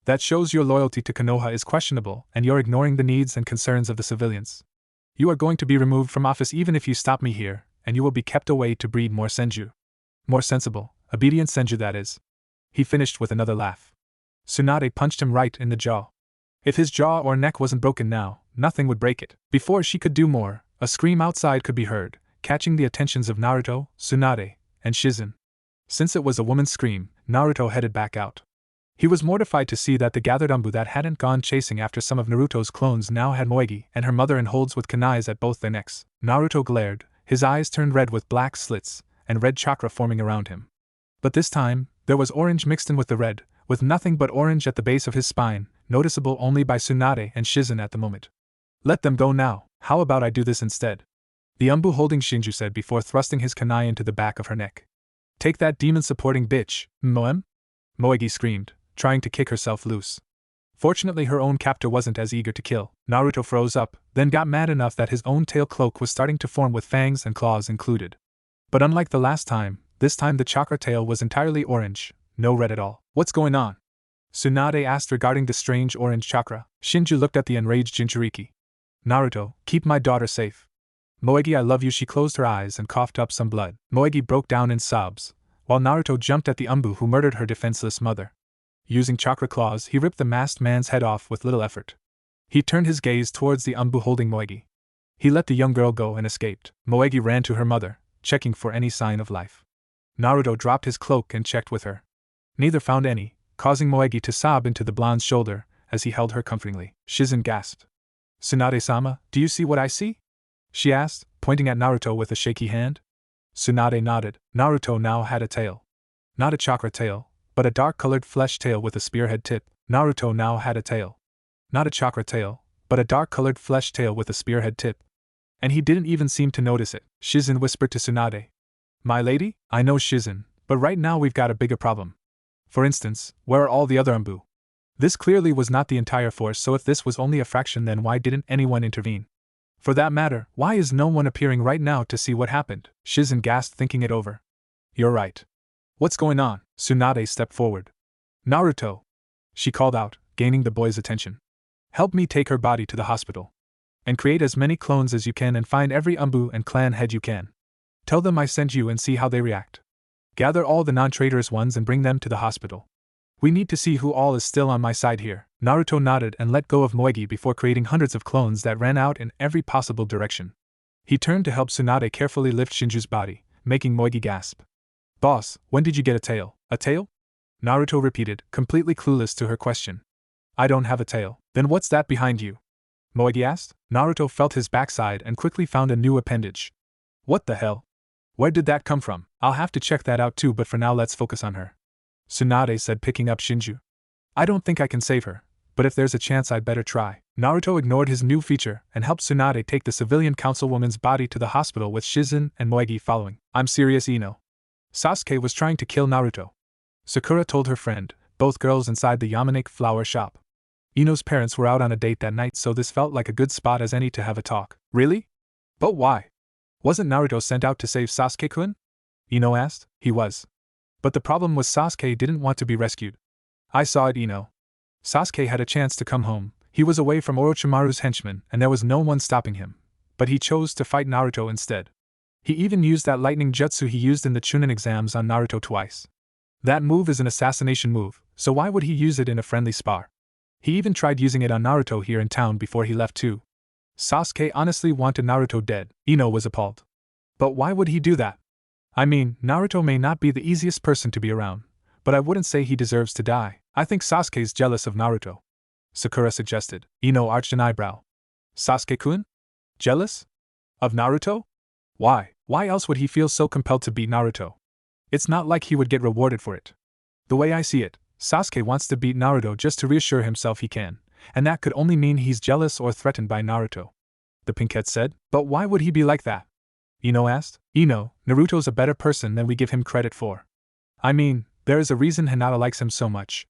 That shows your loyalty to Konoha is questionable and you're ignoring the needs and concerns of the civilians. You are going to be removed from office even if you stop me here, and you will be kept away to breed more senju. More sensible, obedient senju, that is. He finished with another laugh. Tsunade punched him right in the jaw. If his jaw or neck wasn't broken now, nothing would break it. Before she could do more, a scream outside could be heard, catching the attentions of Naruto, Tsunade, and Shizen. Since it was a woman's scream, Naruto headed back out. He was mortified to see that the gathered Umbu that hadn't gone chasing after some of Naruto's clones now had Moegi and her mother in holds with kunais at both their necks. Naruto glared, his eyes turned red with black slits, and red chakra forming around him. But this time, there was orange mixed in with the red, with nothing but orange at the base of his spine, noticeable only by Tsunade and Shizen at the moment. Let them go now, how about I do this instead? The Umbu holding Shinju said before thrusting his kunai into the back of her neck. Take that demon-supporting bitch, Moem? Moegi screamed, trying to kick herself loose. Fortunately, her own captor wasn't as eager to kill. Naruto froze up, then got mad enough that his own tail cloak was starting to form with fangs and claws included. But unlike the last time, this time the chakra tail was entirely orange, no red at all. What's going on? Tsunade asked regarding the strange orange chakra. Shinju looked at the enraged jinchuriki. Naruto, keep my daughter safe. Moegi, I love you. She closed her eyes and coughed up some blood. Moegi broke down in sobs, while Naruto jumped at the Umbu who murdered her defenseless mother. Using chakra claws, he ripped the masked man's head off with little effort. He turned his gaze towards the Umbu holding Moegi. He let the young girl go and escaped. Moegi ran to her mother, checking for any sign of life. Naruto dropped his cloak and checked with her. Neither found any, causing Moegi to sob into the blonde's shoulder as he held her comfortingly. Shizen gasped. Tsunade-sama, do you see what I see? She asked, pointing at Naruto with a shaky hand. Tsunade nodded. Naruto now had a tail. Not a chakra tail, but a dark-colored flesh tail with a spearhead tip. Naruto now had a tail. Not a chakra tail, but a dark-colored flesh tail with a spearhead tip. And he didn't even seem to notice it. Shizen whispered to Tsunade. My lady? I know, Shizen, but right now we've got a bigger problem. For instance, where are all the other Umbu? This clearly was not the entire force, so if this was only a fraction, then why didn't anyone intervene? For that matter, why is no one appearing right now to see what happened? Shizen gasped, thinking it over. You're right. What's going on? Tsunade stepped forward. Naruto! She called out, gaining the boy's attention. Help me take her body to the hospital. And create as many clones as you can and find every Umbu and clan head you can. Tell them I sent you and see how they react. Gather all the non-traitorous ones and bring them to the hospital. We need to see who all is still on my side here. Naruto nodded and let go of Moegi before creating hundreds of clones that ran out in every possible direction. He turned to help Tsunade carefully lift Shinju's body, making Moegi gasp. Boss, when did you get a tail? A tail? Naruto repeated, completely clueless to her question. I don't have a tail. Then what's that behind you? Moegi asked. Naruto felt his backside and quickly found a new appendage. What the hell? Where did that come from? I'll have to check that out too, but for now let's focus on her. Tsunade said, picking up Shinju. I don't think I can save her, but if there's a chance I'd better try. Naruto ignored his new feature and helped Tsunade take the civilian councilwoman's body to the hospital with Shizen and Moegi following. I'm serious, Ino. Sasuke was trying to kill Naruto. Sakura told her friend, both girls inside the Yamanake flower shop. Ino's parents were out on a date that night, so this felt like a good spot as any to have a talk. Really? But why? Wasn't Naruto sent out to save Sasuke-kun? Ino asked. He was. But the problem was Sasuke didn't want to be rescued. I saw it, Ino. Sasuke had a chance to come home. He was away from Orochimaru's henchmen and there was no one stopping him. But he chose to fight Naruto instead. He even used that lightning jutsu he used in the Chunin exams on Naruto twice. That move is an assassination move, so why would he use it in a friendly spar? He even tried using it on Naruto here in town before he left too. Sasuke honestly wanted Naruto dead, Ino was appalled. But why would he do that? I mean, Naruto may not be the easiest person to be around, but I wouldn't say he deserves to die. I think Sasuke's jealous of Naruto, Sakura suggested. Ino arched an eyebrow. Sasuke-kun? Jealous? Of Naruto? Why? Why else would he feel so compelled to beat Naruto? It's not like he would get rewarded for it. The way I see it, Sasuke wants to beat Naruto just to reassure himself he can, and that could only mean he's jealous or threatened by Naruto. The pinkette said. But why would he be like that? Ino asked. Ino, Naruto's a better person than we give him credit for. I mean, there is a reason Hinata likes him so much.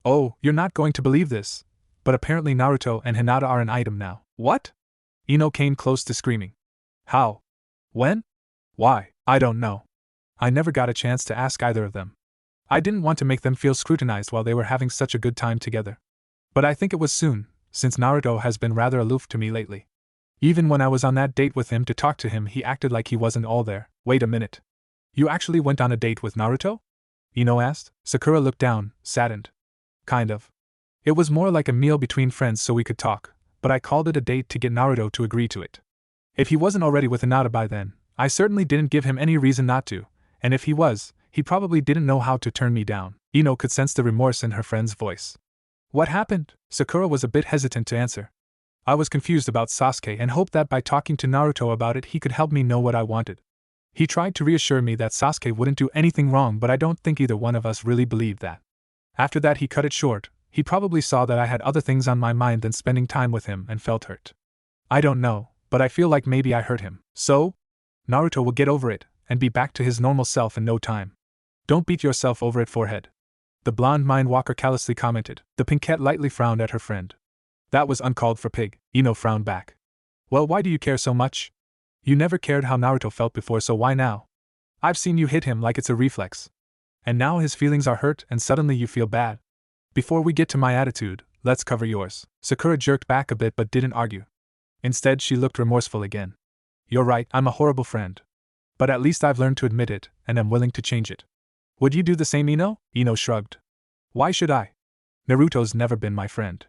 Oh, you're not going to believe this, but apparently Naruto and Hinata are an item now. What? Ino came close to screaming. How? When? Why? I don't know. I never got a chance to ask either of them. I didn't want to make them feel scrutinized while they were having such a good time together. But I think it was soon, since Naruto has been rather aloof to me lately. Even when I was on that date with him to talk to him, he acted like he wasn't all there. Wait a minute. You actually went on a date with Naruto? Ino asked. Sakura looked down, saddened. Kind of. It was more like a meal between friends so we could talk, but I called it a date to get Naruto to agree to it. If he wasn't already with Hinata by then, I certainly didn't give him any reason not to, and if he was, he probably didn't know how to turn me down. Ino could sense the remorse in her friend's voice. What happened? Sakura was a bit hesitant to answer. I was confused about Sasuke and hoped that by talking to Naruto about it he could help me know what I wanted. He tried to reassure me that Sasuke wouldn't do anything wrong, but I don't think either one of us really believed that. After that he cut it short. He probably saw that I had other things on my mind than spending time with him and felt hurt. I don't know, but I feel like maybe I hurt him. So? Naruto will get over it, and be back to his normal self in no time. Don't beat yourself over it, forehead. The blonde mind walker callously commented. The pinkette lightly frowned at her friend. That was uncalled for, pig. Ino frowned back. Well, why do you care so much? You never cared how Naruto felt before, so why now? I've seen you hit him like it's a reflex. And now his feelings are hurt and suddenly you feel bad. Before we get to my attitude, let's cover yours. Sakura jerked back a bit but didn't argue. Instead, she looked remorseful again. You're right, I'm a horrible friend. But at least I've learned to admit it, and am willing to change it. Would you do the same, Ino? Ino shrugged. Why should I? Naruto's never been my friend.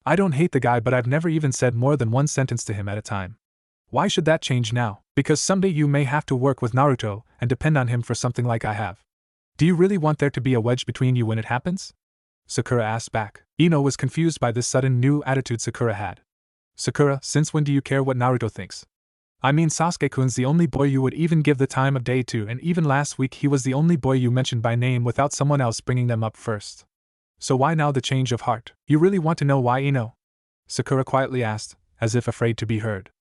I don't hate the guy, but I've never even said more than one sentence to him at a time. Why should that change now? Because someday you may have to work with Naruto and depend on him for something like I have. Do you really want there to be a wedge between you when it happens? Sakura asked back. Ino was confused by this sudden new attitude Sakura had. Sakura, since when do you care what Naruto thinks? I mean, Sasuke-kun's the only boy you would even give the time of day to, and even last week he was the only boy you mentioned by name without someone else bringing them up first. So why now the change of heart? You really want to know why, Ino? Sakura quietly asked, as if afraid to be heard.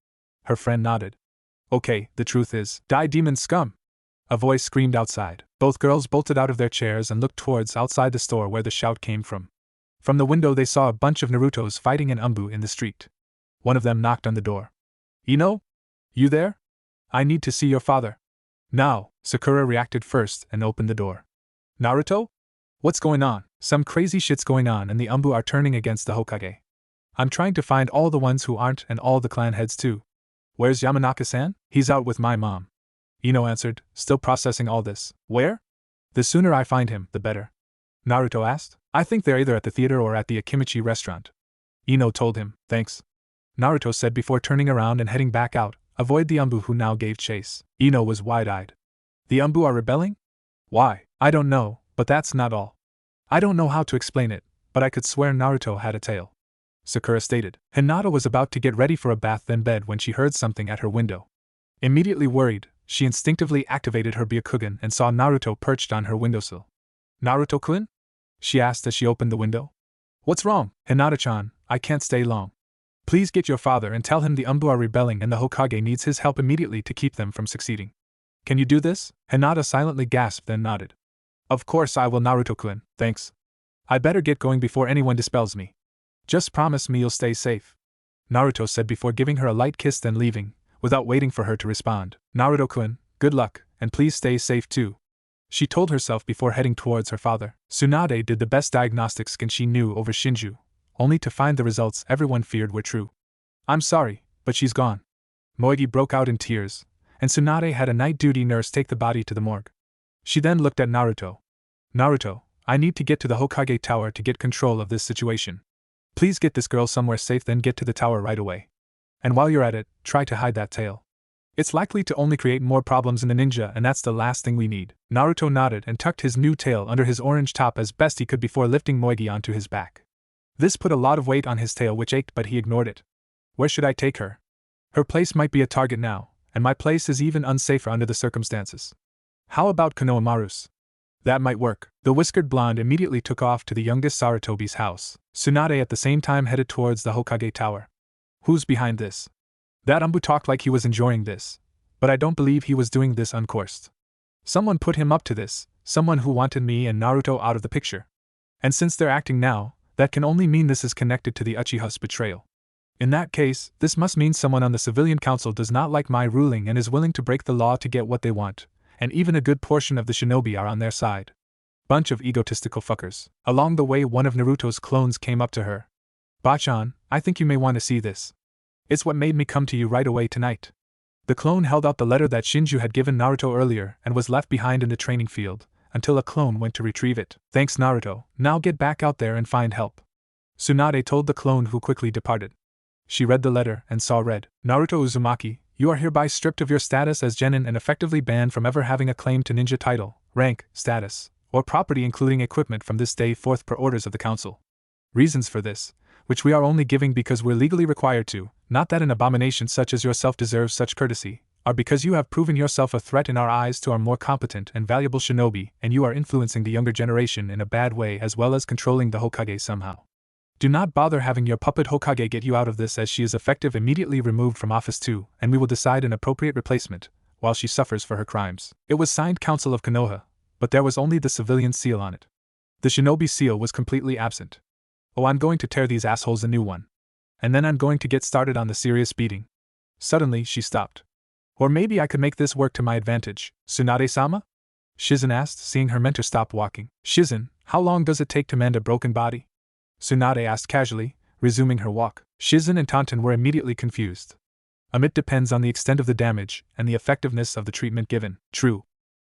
Her friend nodded. Okay, the truth is, die demon scum! A voice screamed outside. Both girls bolted out of their chairs and looked towards outside the store where the shout came from. From the window they saw a bunch of Narutos fighting an Umbu in the street. One of them knocked on the door. Ino? You there? I need to see your father. Now, Sakura reacted first and opened the door. Naruto? What's going on? Some crazy shit's going on and the Umbu are turning against the Hokage. I'm trying to find all the ones who aren't and all the clan heads too. Where's Yamanaka-san? He's out with my mom. Ino answered, still processing all this. Where? The sooner I find him, the better. Naruto asked. I think they're either at the theater or at the Akimichi restaurant. Ino told him, thanks. Naruto said before turning around and heading back out, avoid the Umbu who now gave chase. Ino was wide-eyed. The Umbu are rebelling? Why? I don't know, but that's not all. I don't know how to explain it, but I could swear Naruto had a tail. Sakura stated. Hinata was about to get ready for a bath then bed when she heard something at her window. Immediately worried, she instinctively activated her Byakugan and saw Naruto perched on her windowsill. Naruto-kun? She asked as she opened the window. What's wrong? Hinata-chan, I can't stay long. Please get your father and tell him the Umbu are rebelling and the Hokage needs his help immediately to keep them from succeeding. Can you do this? Hinata silently gasped then nodded. Of course I will, Naruto-kun, thanks. I better get going before anyone dispels me. Just promise me you'll stay safe. Naruto said before giving her a light kiss then leaving, without waiting for her to respond. Naruto-kun, good luck, and please stay safe too. She told herself before heading towards her father. Tsunade did the best diagnostic skin she knew over Shinju, only to find the results everyone feared were true. I'm sorry, but she's gone. Moegi broke out in tears, and Tsunade had a night duty nurse take the body to the morgue. She then looked at Naruto. Naruto, I need to get to the Hokage Tower to get control of this situation. Please get this girl somewhere safe, then get to the tower right away. And while you're at it, try to hide that tail. It's likely to only create more problems in a ninja, and that's the last thing we need." Naruto nodded and tucked his new tail under his orange top as best he could before lifting Moegi onto his back. This put a lot of weight on his tail, which ached, but he ignored it. "Where should I take her? Her place might be a target now, and my place is even unsafer under the circumstances. How about Konohamaru's?" "That might work." The whiskered blonde immediately took off to the youngest Sarutobi's house. Tsunade at the same time headed towards the Hokage tower. "Who's behind this?" That Umbu talked like he was enjoying this, but I don't believe he was doing this uncoerced. Someone put him up to this, someone who wanted me and Naruto out of the picture. And since they're acting now, that can only mean this is connected to the Uchiha's betrayal. In that case, this must mean someone on the civilian council does not like my ruling and is willing to break the law to get what they want, and even a good portion of the shinobi are on their side. Bunch of egotistical fuckers. Along the way, one of Naruto's clones came up to her. "Bachan, I think you may want to see this. It's what made me come to you right away tonight." The clone held out the letter that Shinju had given Naruto earlier and was left behind in the training field, until a clone went to retrieve it. "Thanks, Naruto, now get back out there and find help," Tsunade told the clone, who quickly departed. She read the letter and saw read, "Naruto Uzumaki, you are hereby stripped of your status as genin and effectively banned from ever having a claim to ninja title, rank, status, or property including equipment from this day forth per orders of the council. Reasons for this, which we are only giving because we're legally required to, not that an abomination such as yourself deserves such courtesy, are because you have proven yourself a threat in our eyes to our more competent and valuable shinobi, and you are influencing the younger generation in a bad way as well as controlling the Hokage somehow. Do not bother having your puppet Hokage get you out of this, as she is effective immediately removed from office too, and we will decide an appropriate replacement, while she suffers for her crimes." It was signed Council of Konoha, but there was only the civilian seal on it. The shinobi seal was completely absent. "Oh, I'm going to tear these assholes a new one. And then I'm going to get started on the serious beating." Suddenly, she stopped. "Or maybe I could make this work to my advantage, Tsunade-sama?" Shizen asked, seeing her mentor stop walking. "Shizen, how long does it take to mend a broken body?" Tsunade asked casually, resuming her walk. Shizen and Taunton were immediately confused. "It depends on the extent of the damage and the effectiveness of the treatment given." "True.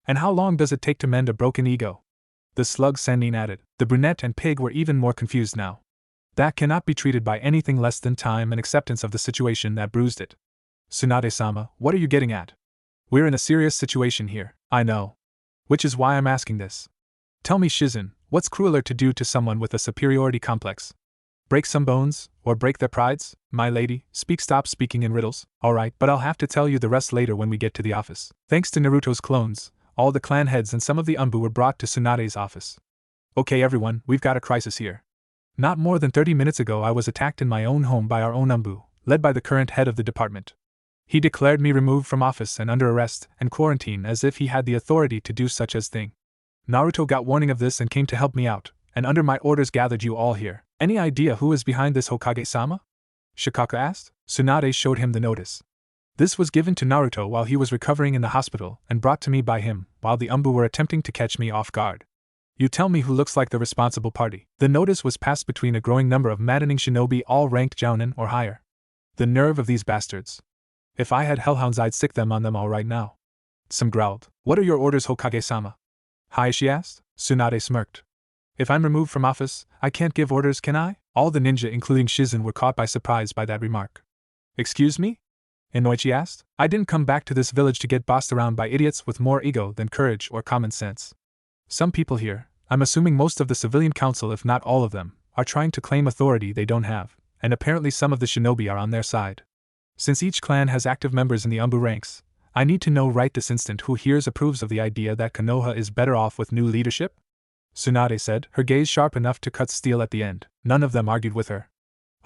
And how long does it take to mend a broken ego?" The slug Sennin added. The brunette and Pig were even more confused now. "That cannot be treated by anything less than time and acceptance of the situation that bruised it." "Tsunade-sama, what are you getting at? We're in a serious situation here." "I know. Which is why I'm asking this. Tell me, Shizen, what's crueler to do to someone with a superiority complex? Break some bones, or break their prides? My lady, stop speaking in riddles." "Alright, but I'll have to tell you the rest later when we get to the office." Thanks to Naruto's clones, all the clan heads and some of the Umbu were brought to Tsunade's office. "Okay everyone, we've got a crisis here. Not more than 30 minutes ago I was attacked in my own home by our own Umbu, led by the current head of the department. He declared me removed from office and under arrest and quarantine as if he had the authority to do such as thing. Naruto got warning of this and came to help me out, and under my orders gathered you all here. Any idea who is behind this, Hokage-sama?" Shikaka asked. Tsunade showed him the notice. This was given to Naruto while he was recovering in the hospital and brought to me by him while the Umbu were attempting to catch me off guard. "You tell me who looks like the responsible party." The notice was passed between a growing number of maddening shinobi, all ranked jounin or higher. The nerve of these bastards. If I had hellhounds I'd sick them on them all right now. Some growled. "What are your orders, Hokage-sama?" Hayashi asked. Tsunade smirked. "If I'm removed from office, I can't give orders, can I?" All the ninja, including Shizen, were caught by surprise by that remark. "Excuse me?" Inoichi asked. "I didn't come back to this village to get bossed around by idiots with more ego than courage or common sense. Some people here, I'm assuming most of the civilian council if not all of them, are trying to claim authority they don't have, and apparently some of the shinobi are on their side. Since each clan has active members in the Umbu ranks, I need to know right this instant who here approves of the idea that Konoha is better off with new leadership?" Tsunade said, her gaze sharp enough to cut steel at the end. None of them argued with her.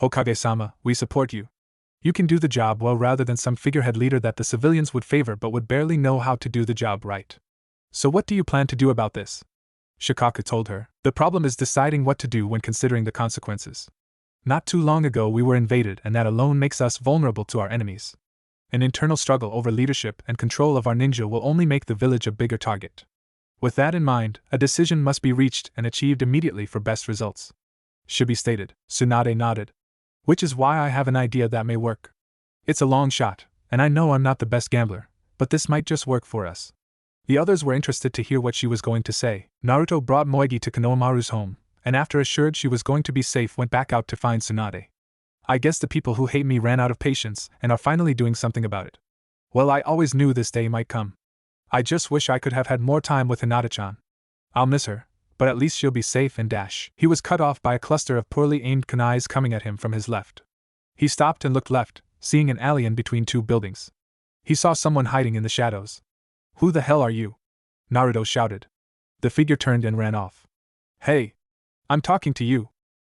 "Hokage-sama, we support you. You can do the job well rather than some figurehead leader that the civilians would favor but would barely know how to do the job right. So what do you plan to do about this?" Shikaka told her. "The problem is deciding what to do when considering the consequences. Not too long ago we were invaded, and that alone makes us vulnerable to our enemies. An internal struggle over leadership and control of our ninja will only make the village a bigger target. With that in mind, a decision must be reached and achieved immediately for best results." Shibi stated. Tsunade nodded. "Which is why I have an idea that may work. It's a long shot, and I know I'm not the best gambler, but this might just work for us." The others were interested to hear what she was going to say. Naruto brought Moegi to Konohamaru's home, and after assured she was going to be safe went back out to find Tsunade. I guess the people who hate me ran out of patience and are finally doing something about it. Well, I always knew this day might come. I just wish I could have had more time with Hinata-chan. I'll miss her, but at least she'll be safe and dash. He was cut off by a cluster of poorly aimed kunais coming at him from his left. He stopped and looked left, seeing an alley in between two buildings. He saw someone hiding in the shadows. Who the hell are you? Naruto shouted. The figure turned and ran off. Hey! I'm talking to you!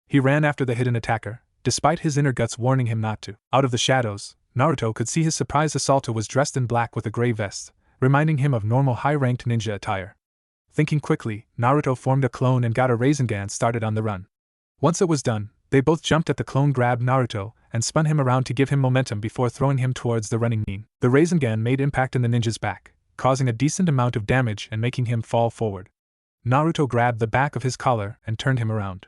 He ran after the hidden attacker, despite his inner guts warning him not to. Out of the shadows, Naruto could see his surprised assaulter was dressed in black with a gray vest, reminding him of normal high-ranked ninja attire. Thinking quickly, Naruto formed a clone and got a Rasengan started on the run. Once it was done, they both jumped at the clone, grabbed Naruto, and spun him around to give him momentum before throwing him towards the running nin. The Rasengan made impact in the ninja's back, causing a decent amount of damage and making him fall forward. Naruto grabbed the back of his collar and turned him around.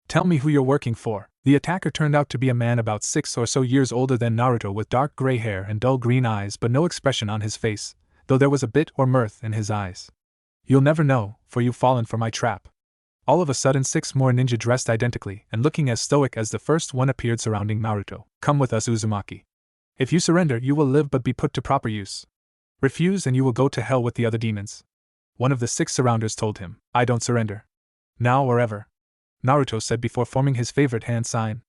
Tell me who you're working for. The attacker turned out to be a man about 6 or so years older than Naruto with dark gray hair and dull green eyes but no expression on his face, though there was a bit or mirth in his eyes. You'll never know, for you've fallen for my trap. All of a sudden 6 more ninja dressed identically and looking as stoic as the first one appeared surrounding Naruto. Come with us, Uzumaki. If you surrender you will live but be put to proper use. Refuse and you will go to hell with the other demons. One of the 6 surrounders told him. I don't surrender. Now or ever. Naruto said before forming his favorite hand sign.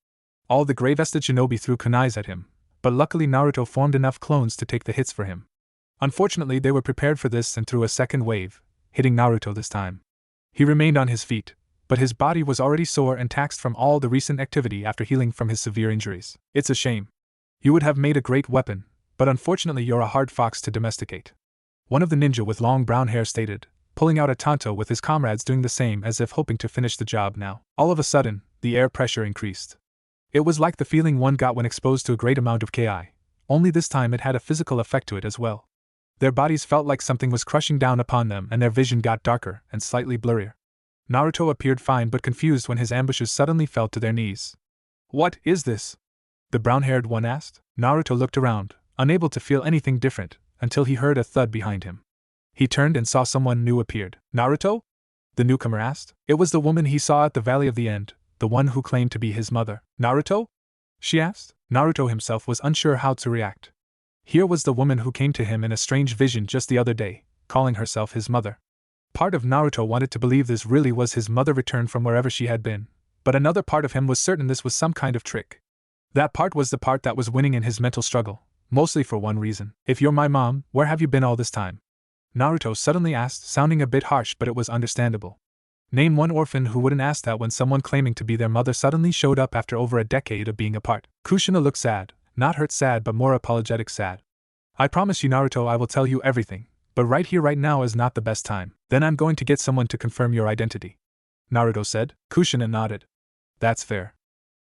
All the gray-vested shinobi threw kunais at him, but luckily Naruto formed enough clones to take the hits for him. Unfortunately they were prepared for this and threw a second wave, hitting Naruto this time. He remained on his feet, but his body was already sore and taxed from all the recent activity after healing from his severe injuries. It's a shame. You would have made a great weapon, but unfortunately you're a hard fox to domesticate. One of the ninja with long brown hair stated, pulling out a tanto with his comrades doing the same as if hoping to finish the job now. All of a sudden, the air pressure increased. It was like the feeling one got when exposed to a great amount of Ki, only this time it had a physical effect to it as well. Their bodies felt like something was crushing down upon them and their vision got darker and slightly blurrier. Naruto appeared fine but confused when his ambushers suddenly fell to their knees. What is this? The brown-haired one asked. Naruto looked around, unable to feel anything different, until he heard a thud behind him. He turned and saw someone new appeared. Naruto? The newcomer asked. It was the woman he saw at the Valley of the End, the one who claimed to be his mother. Naruto? She asked. Naruto himself was unsure how to react. Here was the woman who came to him in a strange vision just the other day, calling herself his mother. Part of Naruto wanted to believe this really was his mother returned from wherever she had been, but another part of him was certain this was some kind of trick. That part was the part that was winning in his mental struggle, mostly for one reason. If you're my mom, where have you been all this time? Naruto suddenly asked, sounding a bit harsh but it was understandable. Name one orphan who wouldn't ask that when someone claiming to be their mother suddenly showed up after over a decade of being apart. Kushina looked sad, not hurt sad but more apologetic sad. I promise you Naruto I will tell you everything, but right here right now is not the best time. Then I'm going to get someone to confirm your identity. Naruto said. Kushina nodded. That's fair.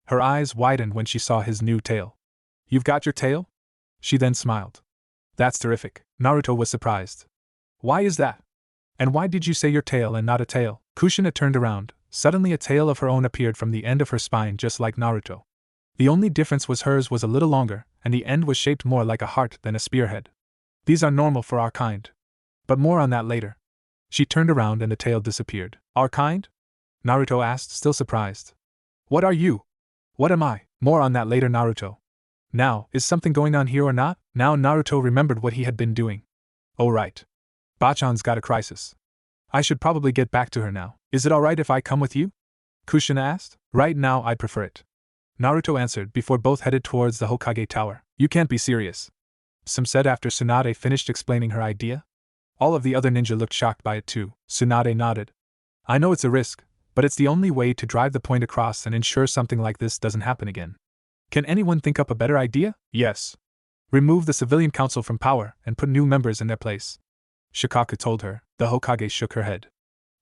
Her eyes widened when she saw his new tail. You've got your tail? She then smiled. That's terrific. Naruto was surprised. Why is that? And why did you say your tail and not a tail? Kushina turned around. Suddenly a tail of her own appeared from the end of her spine just like Naruto. The only difference was hers was a little longer, and the end was shaped more like a heart than a spearhead. These are normal for our kind. But more on that later. She turned around and the tail disappeared. Our kind? Naruto asked, still surprised. What are you? What am I? More on that later, Naruto. Now, is something going on here or not? Now Naruto remembered what he had been doing. Oh right. Bachan's got a crisis. I should probably get back to her now. Is it alright if I come with you? Kushina asked. Right now I'd prefer it. Naruto answered before both headed towards the Hokage tower. You can't be serious. Some said after Tsunade finished explaining her idea. All of the other ninja looked shocked by it too. Tsunade nodded. I know it's a risk, but it's the only way to drive the point across and ensure something like this doesn't happen again. Can anyone think up a better idea? Yes. Remove the civilian council from power and put new members in their place. Shikaku told her. The Hokage shook her head.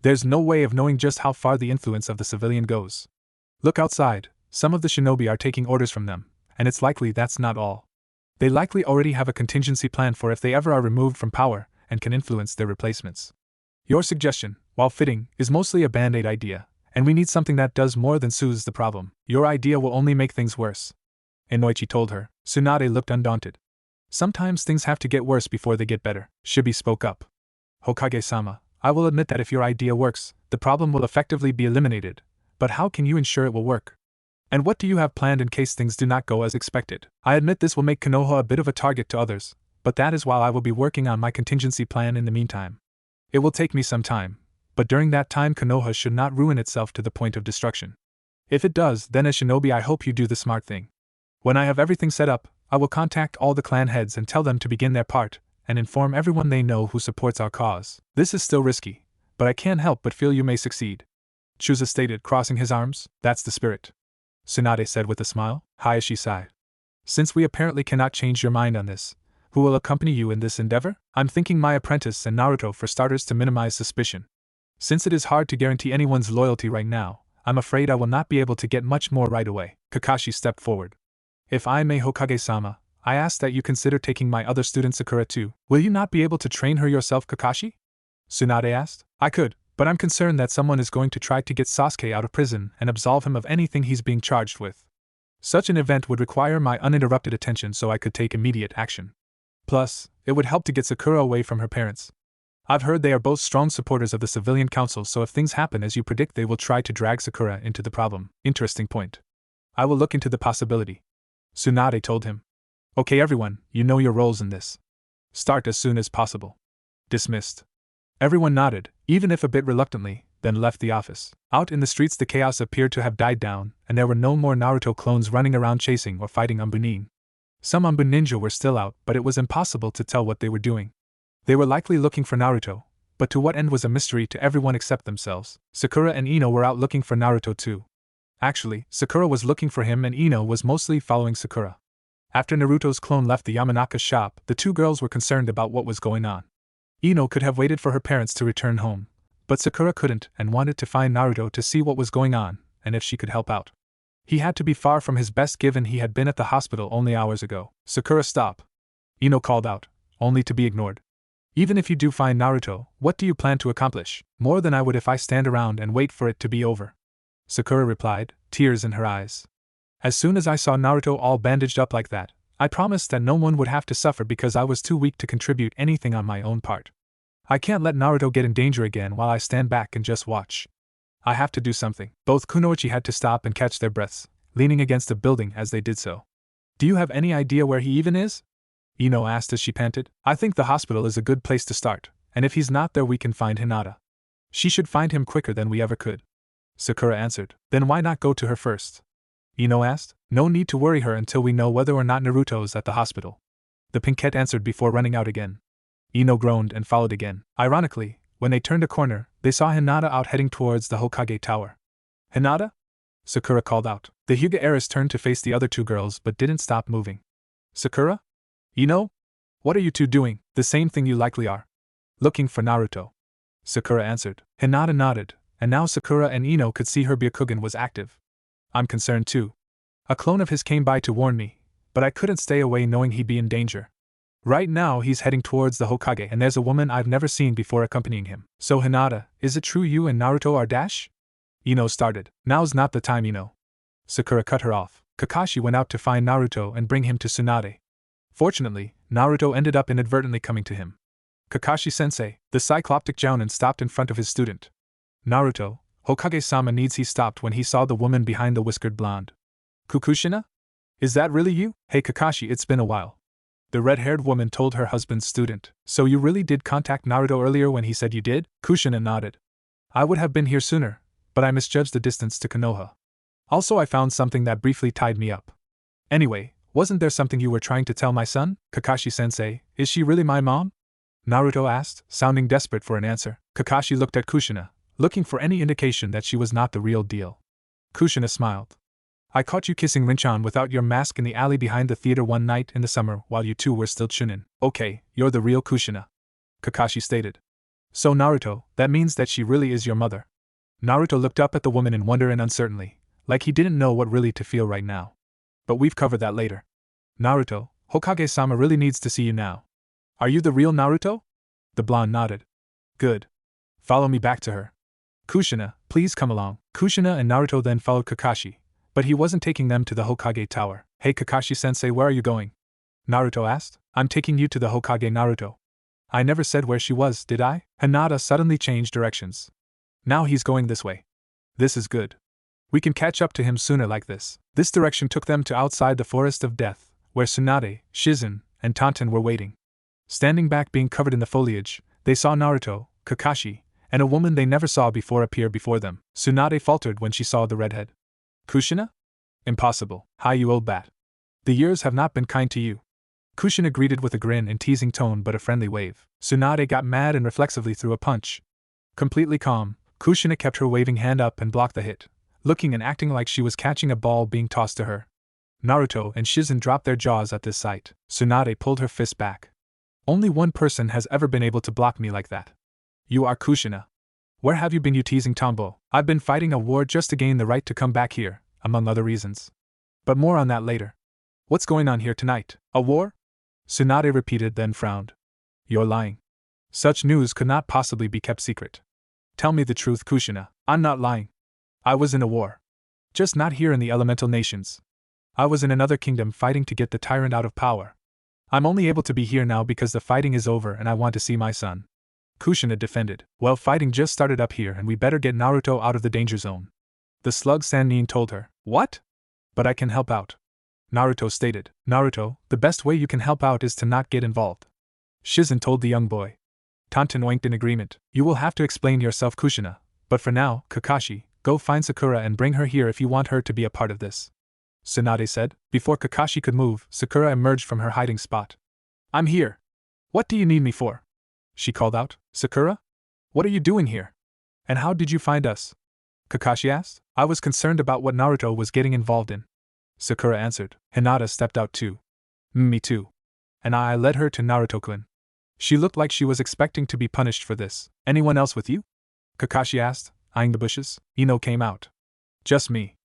There's no way of knowing just how far the influence of the civilian goes. Look outside, some of the shinobi are taking orders from them, and it's likely that's not all. They likely already have a contingency plan for if they ever are removed from power, and can influence their replacements. Your suggestion, while fitting, is mostly a band-aid idea, and we need something that does more than soothes the problem. Your idea will only make things worse. Inoichi told her. Tsunade looked undaunted. Sometimes things have to get worse before they get better. Shibi spoke up. Hokage-sama, I will admit that if your idea works, the problem will effectively be eliminated, But how can you ensure it will work? And what do you have planned in case things do not go as expected? I admit this will make Konoha a bit of a target to others, but that is while I will be working on my contingency plan in the meantime. It will take me some time, but during that time Konoha should not ruin itself to the point of destruction. If it does, then as shinobi I hope you do the smart thing. When I have everything set up, I will contact all the clan heads and tell them to begin their part, and inform everyone they know who supports our cause. This is still risky, but I can't help but feel you may succeed. Chusa stated, crossing his arms. That's the spirit. Tsunade said with a smile. Hayashi sighed. Since we apparently cannot change your mind on this, who will accompany you in this endeavor? I'm thinking my apprentice and Naruto for starters to minimize suspicion. Since it is hard to guarantee anyone's loyalty right now, I'm afraid I will not be able to get much more right away. Kakashi stepped forward. If I may, Hokage-sama, I ask that you consider taking my other student Sakura too. Will you not be able to train her yourself, Kakashi? Tsunade asked. I could, but I'm concerned that someone is going to try to get Sasuke out of prison and absolve him of anything he's being charged with. Such an event would require my uninterrupted attention so I could take immediate action. Plus, it would help to get Sakura away from her parents. I've heard they are both strong supporters of the civilian council, so if things happen as you predict, they will try to drag Sakura into the problem. Interesting point. I will look into the possibility. Tsunade told him. Okay everyone, you know your roles in this. Start as soon as possible. Dismissed. Everyone nodded, even if a bit reluctantly, then left the office. Out in the streets the chaos appeared to have died down, and there were no more Naruto clones running around chasing or fighting Ambunin. Some Ambu ninja were still out, but it was impossible to tell what they were doing. They were likely looking for Naruto, but to what end was a mystery to everyone except themselves. Sakura and Ino were out looking for Naruto too. Actually, Sakura was looking for him and Ino was mostly following Sakura. After Naruto's clone left the Yamanaka shop, the two girls were concerned about what was going on. Ino could have waited for her parents to return home, but Sakura couldn't and wanted to find Naruto to see what was going on, and if she could help out. He had to be far from his best given he had been at the hospital only hours ago. Sakura, stop! Ino called out, only to be ignored. Even if you do find Naruto, what do you plan to accomplish? More than I would if I stand around and wait for it to be over. Sakura replied, tears in her eyes. As soon as I saw Naruto all bandaged up like that, I promised that no one would have to suffer because I was too weak to contribute anything on my own part. I can't let Naruto get in danger again while I stand back and just watch. I have to do something. Both Kunoichi had to stop and catch their breaths, leaning against a building as they did so. Do you have any idea where he even is? Ino asked as she panted. I think the hospital is a good place to start, and if he's not there we can find Hinata. She should find him quicker than we ever could. Sakura answered. Then why not go to her first? Ino asked. No need to worry her until we know whether or not Naruto's at the hospital. The Pinkette answered before running out again. Ino groaned and followed again. Ironically, when they turned a corner, they saw Hinata out heading towards the Hokage tower. Hinata? Sakura called out. The Hyuga heiress turned to face the other two girls but didn't stop moving. Sakura? Ino? What are you two doing? The same thing you likely are. Looking for Naruto. Sakura answered. Hinata nodded, and now Sakura and Ino could see her Byakugan was active. I'm concerned too. A clone of his came by to warn me, but I couldn't stay away knowing he'd be in danger. Right now he's heading towards the Hokage and there's a woman I've never seen before accompanying him. So Hinata, is it true you and Naruto are dash? Ino started. Now's not the time, Ino. Sakura cut her off. Kakashi went out to find Naruto and bring him to Tsunade. Fortunately, Naruto ended up inadvertently coming to him. Kakashi-sensei, the cycloptic Jounin stopped in front of his student. Naruto, Hokage-sama needs. He stopped when he saw the woman behind the whiskered blonde. Kushina? Is that really you? Hey Kakashi, it's been a while. The red-haired woman told her husband's student. So you really did contact Naruto earlier when he said you did? Kushina nodded. I would have been here sooner, but I misjudged the distance to Konoha. Also I found something that briefly tied me up. Anyway, wasn't there something you were trying to tell my son? Kakashi-sensei, is she really my mom? Naruto asked, sounding desperate for an answer. Kakashi looked at Kushina, looking for any indication that she was not the real deal. Kushina smiled. I caught you kissing Rinchan without your mask in the alley behind the theater one night in the summer while you two were still chunin. Okay, you're the real Kushina. Kakashi stated. So Naruto, that means that she really is your mother. Naruto looked up at the woman in wonder and uncertainty, like he didn't know what really to feel right now. But we've covered that later. Naruto, Hokage-sama really needs to see you now. Are you the real Naruto? The blonde nodded. Good. Follow me back to her. Kushina, please come along. Kushina and Naruto then followed Kakashi, but he wasn't taking them to the Hokage tower. Hey Kakashi-sensei, where are you going? Naruto asked. I'm taking you to the Hokage, Naruto. I never said where she was, did I? Hinata suddenly changed directions. Now he's going this way. This is good. We can catch up to him sooner like this. This direction took them to outside the Forest of Death, where Tsunade, Shizen, and Tantan were waiting. Standing back being covered in the foliage, they saw Naruto, Kakashi, and a woman they never saw before appear before them. Tsunade faltered when she saw the redhead. Kushina? Impossible. Hi, you old bat. The years have not been kind to you. Kushina greeted with a grin and teasing tone but a friendly wave. Tsunade got mad and reflexively threw a punch. Completely calm, Kushina kept her waving hand up and blocked the hit, looking and acting like she was catching a ball being tossed to her. Naruto and Shizen dropped their jaws at this sight. Tsunade pulled her fist back. Only one person has ever been able to block me like that. You are Kushina. Where have you been, you teasing tomboy? I've been fighting a war just to gain the right to come back here, among other reasons. But more on that later. What's going on here tonight? A war? Tsunade repeated, then frowned. You're lying. Such news could not possibly be kept secret. Tell me the truth, Kushina. I'm not lying. I was in a war. Just not here in the elemental nations. I was in another kingdom fighting to get the tyrant out of power. I'm only able to be here now because the fighting is over and I want to see my son. Kushina defended. Well, fighting just started up here and we better get Naruto out of the danger zone. The slug Sannin told her. What? But I can help out. Naruto stated. Naruto, the best way you can help out is to not get involved. Shizen told the young boy. Tantan winked in agreement. You will have to explain yourself, Kushina. But for now, Kakashi, go find Sakura and bring her here if you want her to be a part of this. Tsunade said. Before Kakashi could move, Sakura emerged from her hiding spot. I'm here. What do you need me for? She called out. Sakura? What are you doing here? And how did you find us? Kakashi asked. I was concerned about what Naruto was getting involved in. Sakura answered. Hinata stepped out too. Me too. And I led her to Naruto-kun. She looked like she was expecting to be punished for this. Anyone else with you? Kakashi asked, eyeing the bushes. Ino came out. Just me.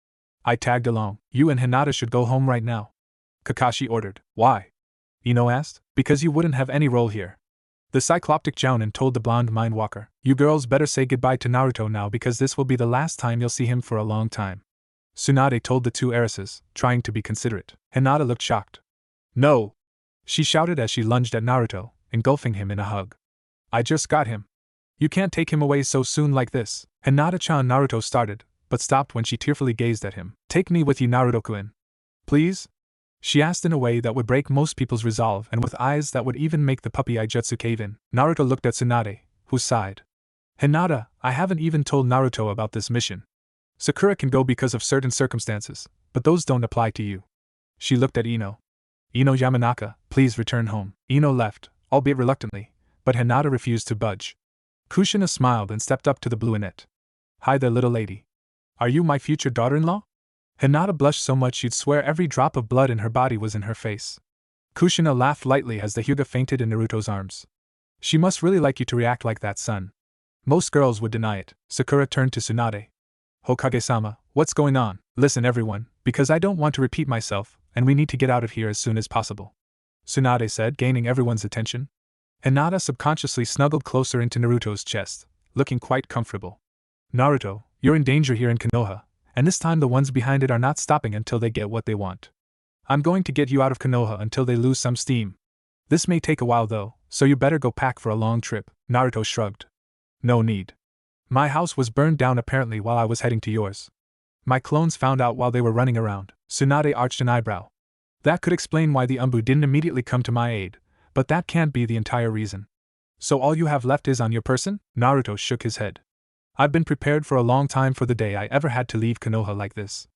I tagged along. You and Hinata should go home right now. Kakashi ordered. Why? Ino asked. Because you wouldn't have any role here. The cycloptic Jounin told the blonde mindwalker. You girls better say goodbye to Naruto now because this will be the last time you'll see him for a long time. Tsunade told the two heiresses, trying to be considerate. Hinata looked shocked. No! She shouted as she lunged at Naruto, engulfing him in a hug. I just got him. You can't take him away so soon like this. Hinata-chan. Naruto started, but stopped when she tearfully gazed at him. Take me with you, Naruto-kun. Please? She asked in a way that would break most people's resolve and with eyes that would even make the puppy Aijutsu cave in. Naruto looked at Tsunade, who sighed. Hinata, I haven't even told Naruto about this mission. Sakura can go because of certain circumstances, but those don't apply to you. She looked at Ino. Ino Yamanaka, please return home. Ino left, albeit reluctantly, but Hinata refused to budge. Kushina smiled and stepped up to the brunette. Hi there, little lady. Are you my future daughter-in-law? Hinata blushed so much you'd swear every drop of blood in her body was in her face. Kushina laughed lightly as the Hyuga fainted in Naruto's arms. She must really like you to react like that, son. Most girls would deny it. Sakura turned to Tsunade. Hokage-sama, what's going on? Listen everyone, because I don't want to repeat myself, and we need to get out of here as soon as possible. Tsunade said, gaining everyone's attention. Hinata subconsciously snuggled closer into Naruto's chest, looking quite comfortable. Naruto, you're in danger here in Konoha, and this time the ones behind it are not stopping until they get what they want. I'm going to get you out of Konoha until they lose some steam. This may take a while though, so you better go pack for a long trip. Naruto shrugged. No need. My house was burned down apparently while I was heading to yours. My clones found out while they were running around. Tsunade arched an eyebrow. That could explain why the Umbu didn't immediately come to my aid, but that can't be the entire reason. So all you have left is on your person? Naruto shook his head. I've been prepared for a long time for the day I ever had to leave Konoha like this.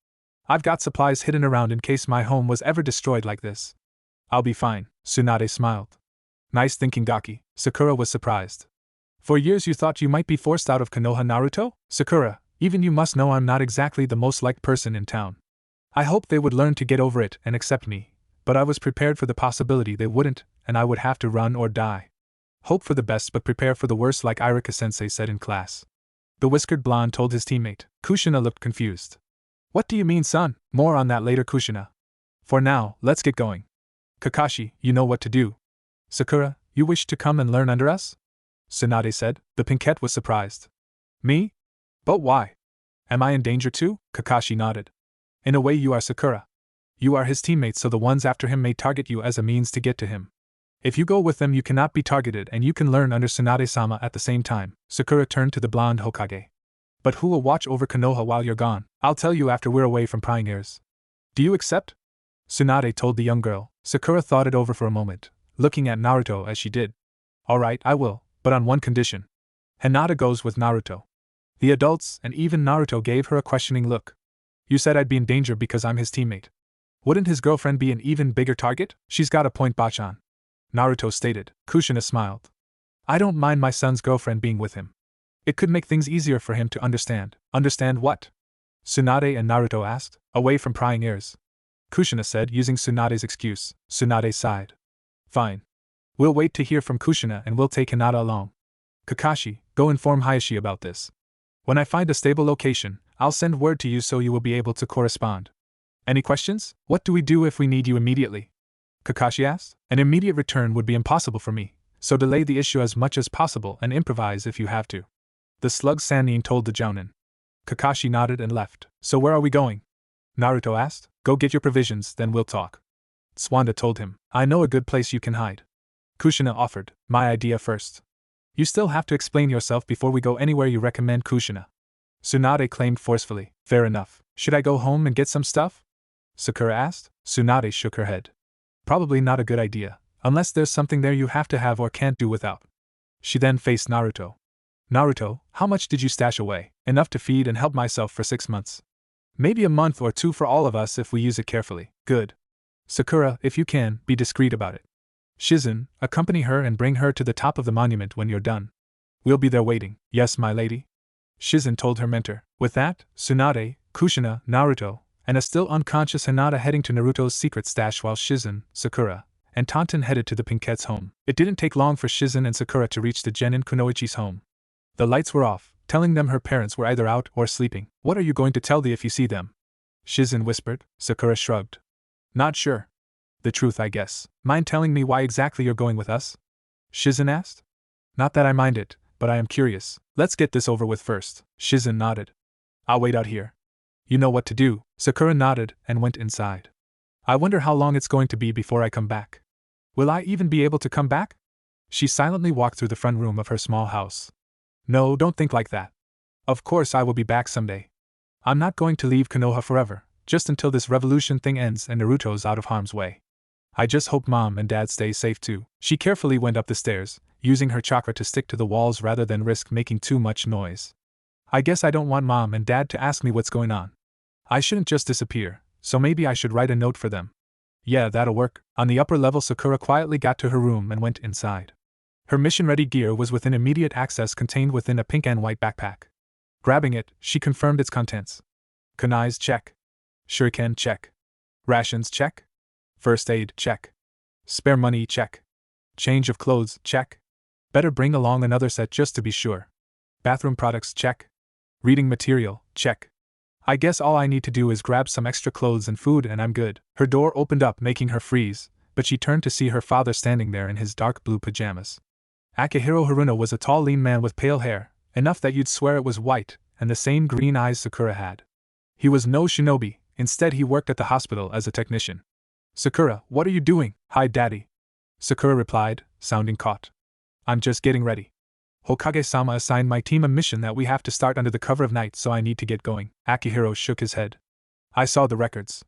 I've got supplies hidden around in case my home was ever destroyed like this. I'll be fine, Tsunade smiled. Nice thinking, Gaki. Sakura was surprised. For years you thought you might be forced out of Konoha, Naruto? Sakura, even you must know I'm not exactly the most liked person in town. I hoped they would learn to get over it and accept me, but I was prepared for the possibility they wouldn't, and I would have to run or die. Hope for the best but prepare for the worst, like Irika-sensei said in class. The whiskered blonde told his teammate. Kushina looked confused. What do you mean, son? More on that later, Kushina. For now, let's get going. Kakashi, you know what to do. Sakura, you wish to come and learn under us? Tsunade said. The pinkette was surprised. Me? But why? Am I in danger too? Kakashi nodded. In a way you are, Sakura. You are his teammate, so the ones after him may target you as a means to get to him. If you go with them you cannot be targeted and you can learn under Tsunade-sama at the same time. Sakura turned to the blonde Hokage. But who will watch over Konoha while you're gone? I'll tell you after we're away from prying ears. Do you accept? Tsunade told the young girl. Sakura thought it over for a moment, looking at Naruto as she did. Alright, I will, but on one condition. Hinata goes with Naruto. The adults, and even Naruto, gave her a questioning look. You said I'd be in danger because I'm his teammate. Wouldn't his girlfriend be an even bigger target? She's got a point, Bachan. Naruto stated. Kushina smiled. I don't mind my son's girlfriend being with him. It could make things easier for him to understand. Understand what? Tsunade and Naruto asked. Away from prying ears. Kushina said, using Tsunade's excuse. Tsunade sighed. Fine. We'll wait to hear from Kushina and we'll take Hinata along. Kakashi, go inform Hayashi about this. When I find a stable location, I'll send word to you so you will be able to correspond. Any questions? What do we do if we need you immediately? Kakashi asked. An immediate return would be impossible for me, so delay the issue as much as possible and improvise if you have to. The slug Sannin told the Jounin. Kakashi nodded and left. So where are we going? Naruto asked. Go get your provisions, then we'll talk. Tsuade told him. I know a good place you can hide. Kushina offered. My idea first. You still have to explain yourself before we go anywhere you recommend, Kushina. Tsunade claimed forcefully. Fair enough. Should I go home and get some stuff? Sakura asked. Tsunade shook her head. Probably not a good idea, unless there's something there you have to have or can't do without. She then faced Naruto. Naruto, how much did you stash away? Enough to feed and help myself for 6 months. Maybe a month or 2 for all of us if we use it carefully. Good. Sakura, if you can, be discreet about it. Shizen, accompany her and bring her to the top of the monument when you're done. We'll be there waiting. Yes, my lady. Shizen told her mentor. With that, Tsunade, Kushina, Naruto, and a still unconscious Hinata heading to Naruto's secret stash while Shizen, Sakura, and Tonton headed to the Pinkette's home. It didn't take long for Shizen and Sakura to reach the genin Kunoichi's home. The lights were off, telling them her parents were either out or sleeping. What are you going to tell them if you see them? Shizen whispered. Sakura shrugged. Not sure. The truth, I guess. Mind telling me why exactly you're going with us? Shizen asked. Not that I mind it, but I am curious. Let's get this over with first. Shizen nodded. I'll wait out here. You know what to do. Sakura nodded and went inside. I wonder how long it's going to be before I come back. Will I even be able to come back? She silently walked through the front room of her small house. No, don't think like that. Of course I will be back someday. I'm not going to leave Konoha forever, just until this revolution thing ends and Naruto's out of harm's way. I just hope Mom and Dad stay safe too. She carefully went up the stairs, using her chakra to stick to the walls rather than risk making too much noise. I guess I don't want Mom and Dad to ask me what's going on. I shouldn't just disappear, so maybe I should write a note for them. Yeah, that'll work. On the upper level, Sakura quietly got to her room and went inside. Her mission-ready gear was within immediate access, contained within a pink and white backpack. Grabbing it, she confirmed its contents. Kunais, check. Shuriken, check. Rations, check. First aid, check. Spare money, check. Change of clothes, check. Better bring along another set just to be sure. Bathroom products, check. Reading material, check. I guess all I need to do is grab some extra clothes and food and I'm good. Her door opened up, making her freeze, but she turned to see her father standing there in his dark blue pajamas. Akihiro Haruno was a tall, lean man with pale hair, enough that you'd swear it was white, and the same green eyes Sakura had. He was no shinobi, instead he worked at the hospital as a technician. Sakura, what are you doing? Hi, Daddy. Sakura replied, sounding caught. I'm just getting ready. Hokage-sama assigned my team a mission that we have to start under the cover of night, so I need to get going. Akihiro shook his head. I saw the records.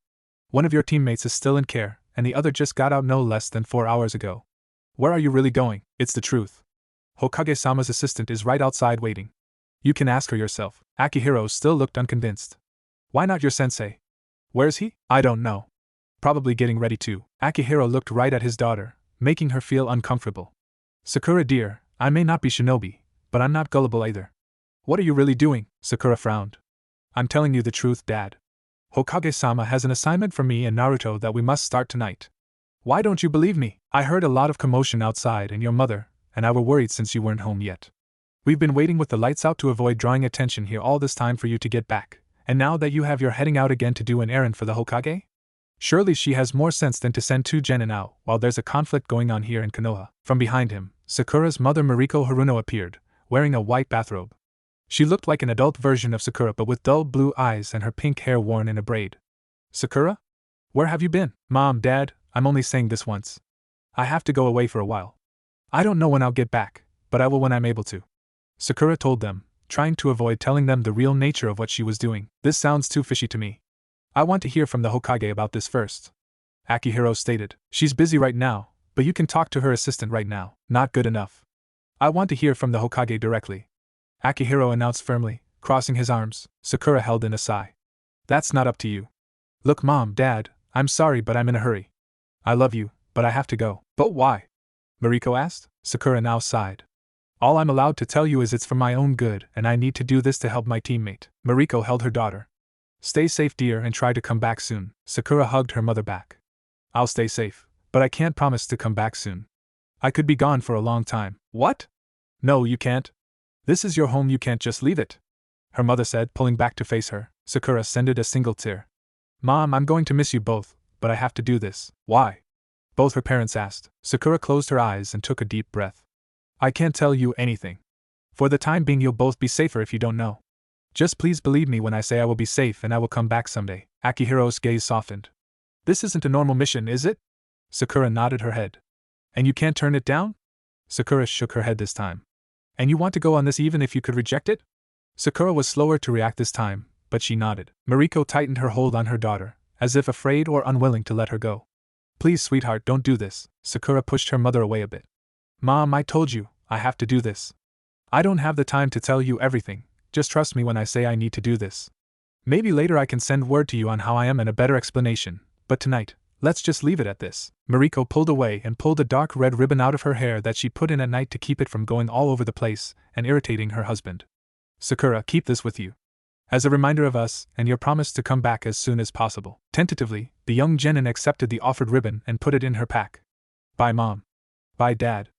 One of your teammates is still in care, and the other just got out no less than 4 hours ago. Where are you really going? It's the truth. Hokage-sama's assistant is right outside waiting. You can ask her yourself. Akihiro still looked unconvinced. Why not your sensei? Where's he? I don't know. Probably getting ready too. Akihiro looked right at his daughter, making her feel uncomfortable. Sakura dear, I may not be shinobi, but I'm not gullible either. What are you really doing? Sakura frowned. I'm telling you the truth, Dad. Hokage-sama has an assignment for me and Naruto that we must start tonight. Why don't you believe me? I heard a lot of commotion outside and your mother and I were worried since you weren't home yet. We've been waiting with the lights out to avoid drawing attention here all this time for you to get back, and now that you have you're heading out again to do an errand for the Hokage? Surely she has more sense than to send 2 genin out while there's a conflict going on here in Konoha. From behind him, Sakura's mother Mariko Haruno appeared, wearing a white bathrobe. She looked like an adult version of Sakura but with dull blue eyes and her pink hair worn in a braid. Sakura? Where have you been? Mom, Dad, I'm only saying this once. I have to go away for a while. I don't know when I'll get back, but I will when I'm able to. Sakura told them, trying to avoid telling them the real nature of what she was doing. This sounds too fishy to me. I want to hear from the Hokage about this first. Akihiro stated. She's busy right now, but you can talk to her assistant right now. Not good enough. I want to hear from the Hokage directly. Akihiro announced firmly, crossing his arms. Sakura held in a sigh. That's not up to you. Look, Mom, Dad, I'm sorry but I'm in a hurry. I love you, but I have to go. But why? Mariko asked. Sakura now sighed. All I'm allowed to tell you is it's for my own good and I need to do this to help my teammate. Mariko held her daughter. Stay safe, dear, and try to come back soon. Sakura hugged her mother back. I'll stay safe, but I can't promise to come back soon. I could be gone for a long time. What? No, you can't. This is your home, you can't just leave it. Her mother said, pulling back to face her. Sakura sended a single tear. Mom, I'm going to miss you both, but I have to do this. Why? Both her parents asked. Sakura closed her eyes and took a deep breath. I can't tell you anything. For the time being, you'll both be safer if you don't know. Just please believe me when I say I will be safe and I will come back someday. Akihiro's gaze softened. This isn't a normal mission, is it? Sakura nodded her head. And you can't turn it down? Sakura shook her head this time. And you want to go on this even if you could reject it? Sakura was slower to react this time, but she nodded. Mariko tightened her hold on her daughter, as if afraid or unwilling to let her go. Please, sweetheart, don't do this. Sakura pushed her mother away a bit. Mom, I told you, I have to do this. I don't have the time to tell you everything, just trust me when I say I need to do this. Maybe later I can send word to you on how I am and a better explanation, but tonight, let's just leave it at this. Mariko pulled away and pulled a dark red ribbon out of her hair that she put in at night to keep it from going all over the place and irritating her husband. Sakura, keep this with you. As a reminder of us and your promise to come back as soon as possible. Tentatively, the young genin accepted the offered ribbon and put it in her pack. Bye, Mom. Bye, Dad.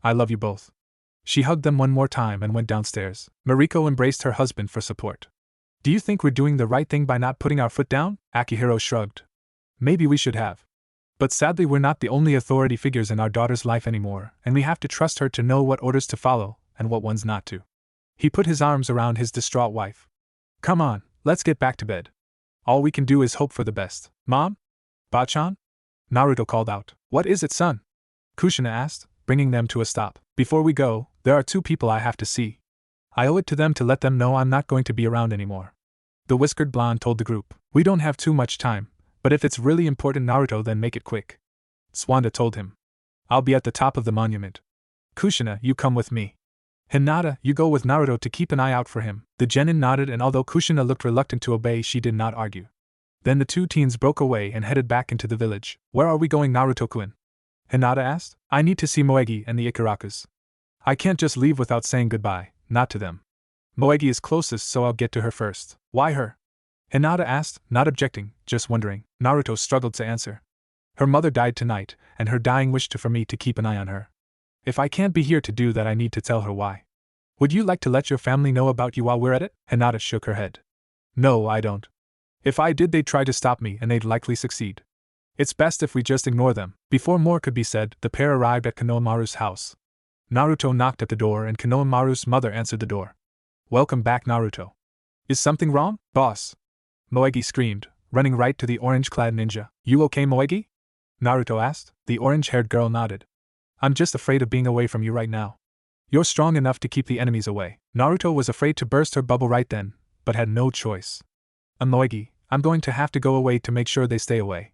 I love you both. She hugged them one more time and went downstairs. Mariko embraced her husband for support. Do you think we're doing the right thing by not putting our foot down? Akihiro shrugged. Maybe we should have. But sadly, we're not the only authority figures in our daughter's life anymore, and we have to trust her to know what orders to follow and what ones not to. He put his arms around his distraught wife. Come on, let's get back to bed. All we can do is hope for the best. Mom? Bachan? Naruto called out. What is it, son? Kushina asked, bringing them to a stop. Before we go, there are 2 people I have to see. I owe it to them to let them know I'm not going to be around anymore. The whiskered blonde told the group. We don't have too much time, but if it's really important, Naruto, then make it quick. Tsunade told him. I'll be at the top of the monument. Kushina, you come with me. Hinata, you go with Naruto to keep an eye out for him. The genin nodded, and although Kushina looked reluctant to obey, she did not argue. Then the 2 teens broke away and headed back into the village. Where are we going, Naruto-kun? Hinata asked. I need to see Moegi and the Ikarakas. I can't just leave without saying goodbye, not to them. Moegi is closest, so I'll get to her first. Why her? Hinata asked, not objecting, just wondering. Naruto struggled to answer. Her mother died tonight, and her dying wished for me to keep an eye on her. If I can't be here to do that, I need to tell her why. Would you like to let your family know about you while we're at it? Hinata shook her head. No, I don't. If I did, they'd try to stop me, and they'd likely succeed. It's best if we just ignore them. Before more could be said, the pair arrived at Konohamaru's house. Naruto knocked at the door and Konohamaru's mother answered the door. Welcome back, Naruto. Is something wrong, boss? Moegi screamed, running right to the orange-clad ninja. You okay, Moegi? Naruto asked. The orange-haired girl nodded. I'm just afraid of being away from you right now. You're strong enough to keep the enemies away. Naruto was afraid to burst her bubble right then, but had no choice. Moegi, I'm going to have to go away to make sure they stay away.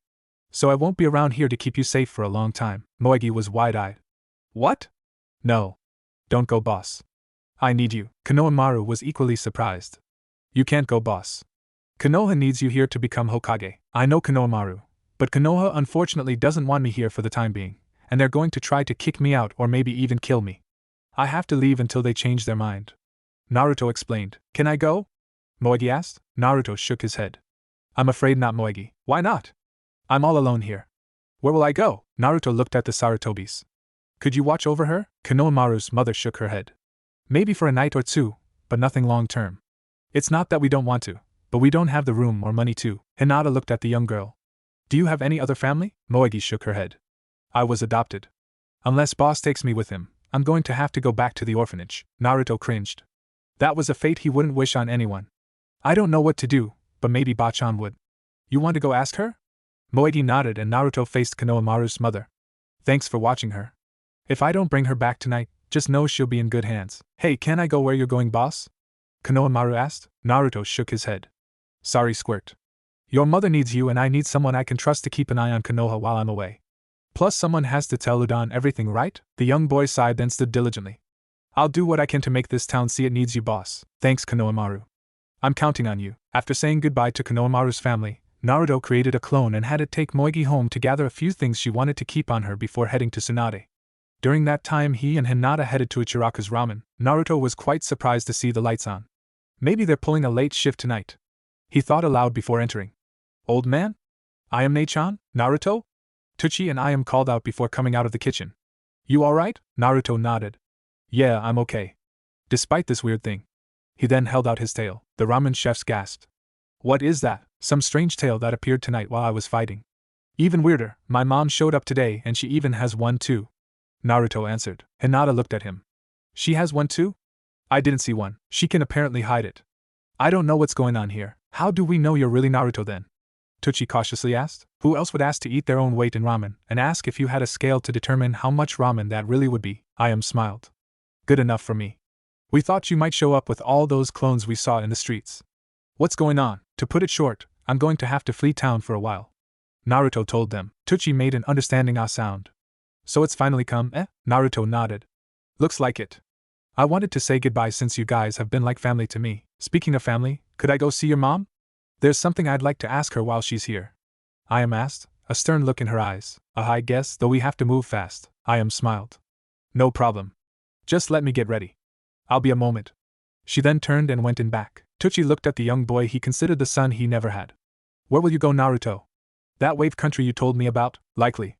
So I won't be around here to keep you safe for a long time. Moegi was wide-eyed. What? No. Don't go, boss. I need you. Konohamaru was equally surprised. You can't go, boss. Konoha needs you here to become Hokage. I know, Konohamaru, but Konoha unfortunately doesn't want me here for the time being, and they're going to try to kick me out or maybe even kill me. I have to leave until they change their mind. Naruto explained. Can I go? Moegi asked. Naruto shook his head. I'm afraid not, Moegi. Why not? I'm all alone here. Where will I go? Naruto looked at the Sarutobis. Could you watch over her? Konohamaru's mother shook her head. Maybe for a night or 2, but nothing long term. It's not that we don't want to, but we don't have the room or money to. Hinata looked at the young girl. Do you have any other family? Moegi shook her head. I was adopted. Unless boss takes me with him, I'm going to have to go back to the orphanage. Naruto cringed. That was a fate he wouldn't wish on anyone. I don't know what to do, but maybe Bachan would. You want to go ask her? Moegi nodded and Naruto faced Konohamaru's mother. Thanks for watching her. If I don't bring her back tonight, just know she'll be in good hands. Hey, can I go where you're going, boss? Konohamaru asked. Naruto shook his head. Sorry, Squirt. Your mother needs you and I need someone I can trust to keep an eye on Konoha while I'm away. Plus someone has to tell Udon everything, right? The young boy sighed then stood diligently. I'll do what I can to make this town see it needs you, boss. Thanks, Konohamaru. I'm counting on you. After saying goodbye to Konohamaru's family, Naruto created a clone and had it take Moigi home to gather a few things she wanted to keep on her before heading to Tsunade. During that time he and Hinata headed to Ichiraku's ramen. Naruto was quite surprised to see the lights on. Maybe they're pulling a late shift tonight. He thought aloud before entering. Old man? I am Nei-chan, Naruto? Tsuchi and I am called out before coming out of the kitchen. You alright? Naruto nodded. Yeah, I'm okay. Despite this weird thing. He then held out his tail. The ramen chefs gasped. What is that? Some strange tail that appeared tonight while I was fighting. Even weirder, my mom showed up today and she even has one too. Naruto answered. Hinata looked at him. She has one too? I didn't see one. She can apparently hide it. I don't know what's going on here. How do we know you're really Naruto then? Tsuchi cautiously asked. Who else would ask to eat their own weight in ramen, and ask if you had a scale to determine how much ramen that really would be? I smiled. Good enough for me. We thought you might show up with all those clones we saw in the streets. What's going on? To put it short, I'm going to have to flee town for a while. Naruto told them. Tsuchi made an understanding sound. So it's finally come, eh? Naruto nodded. Looks like it. I wanted to say goodbye since you guys have been like family to me. Speaking of family, could I go see your mom? There's something I'd like to ask her while she's here. I asked, a stern look in her eyes. I guess, though we have to move fast. I smiled. No problem. Just let me get ready. I'll be a moment. She then turned and went in back. Tsuchi looked at the young boy he considered the son he never had. Where will you go, Naruto? That wave country you told me about? Likely.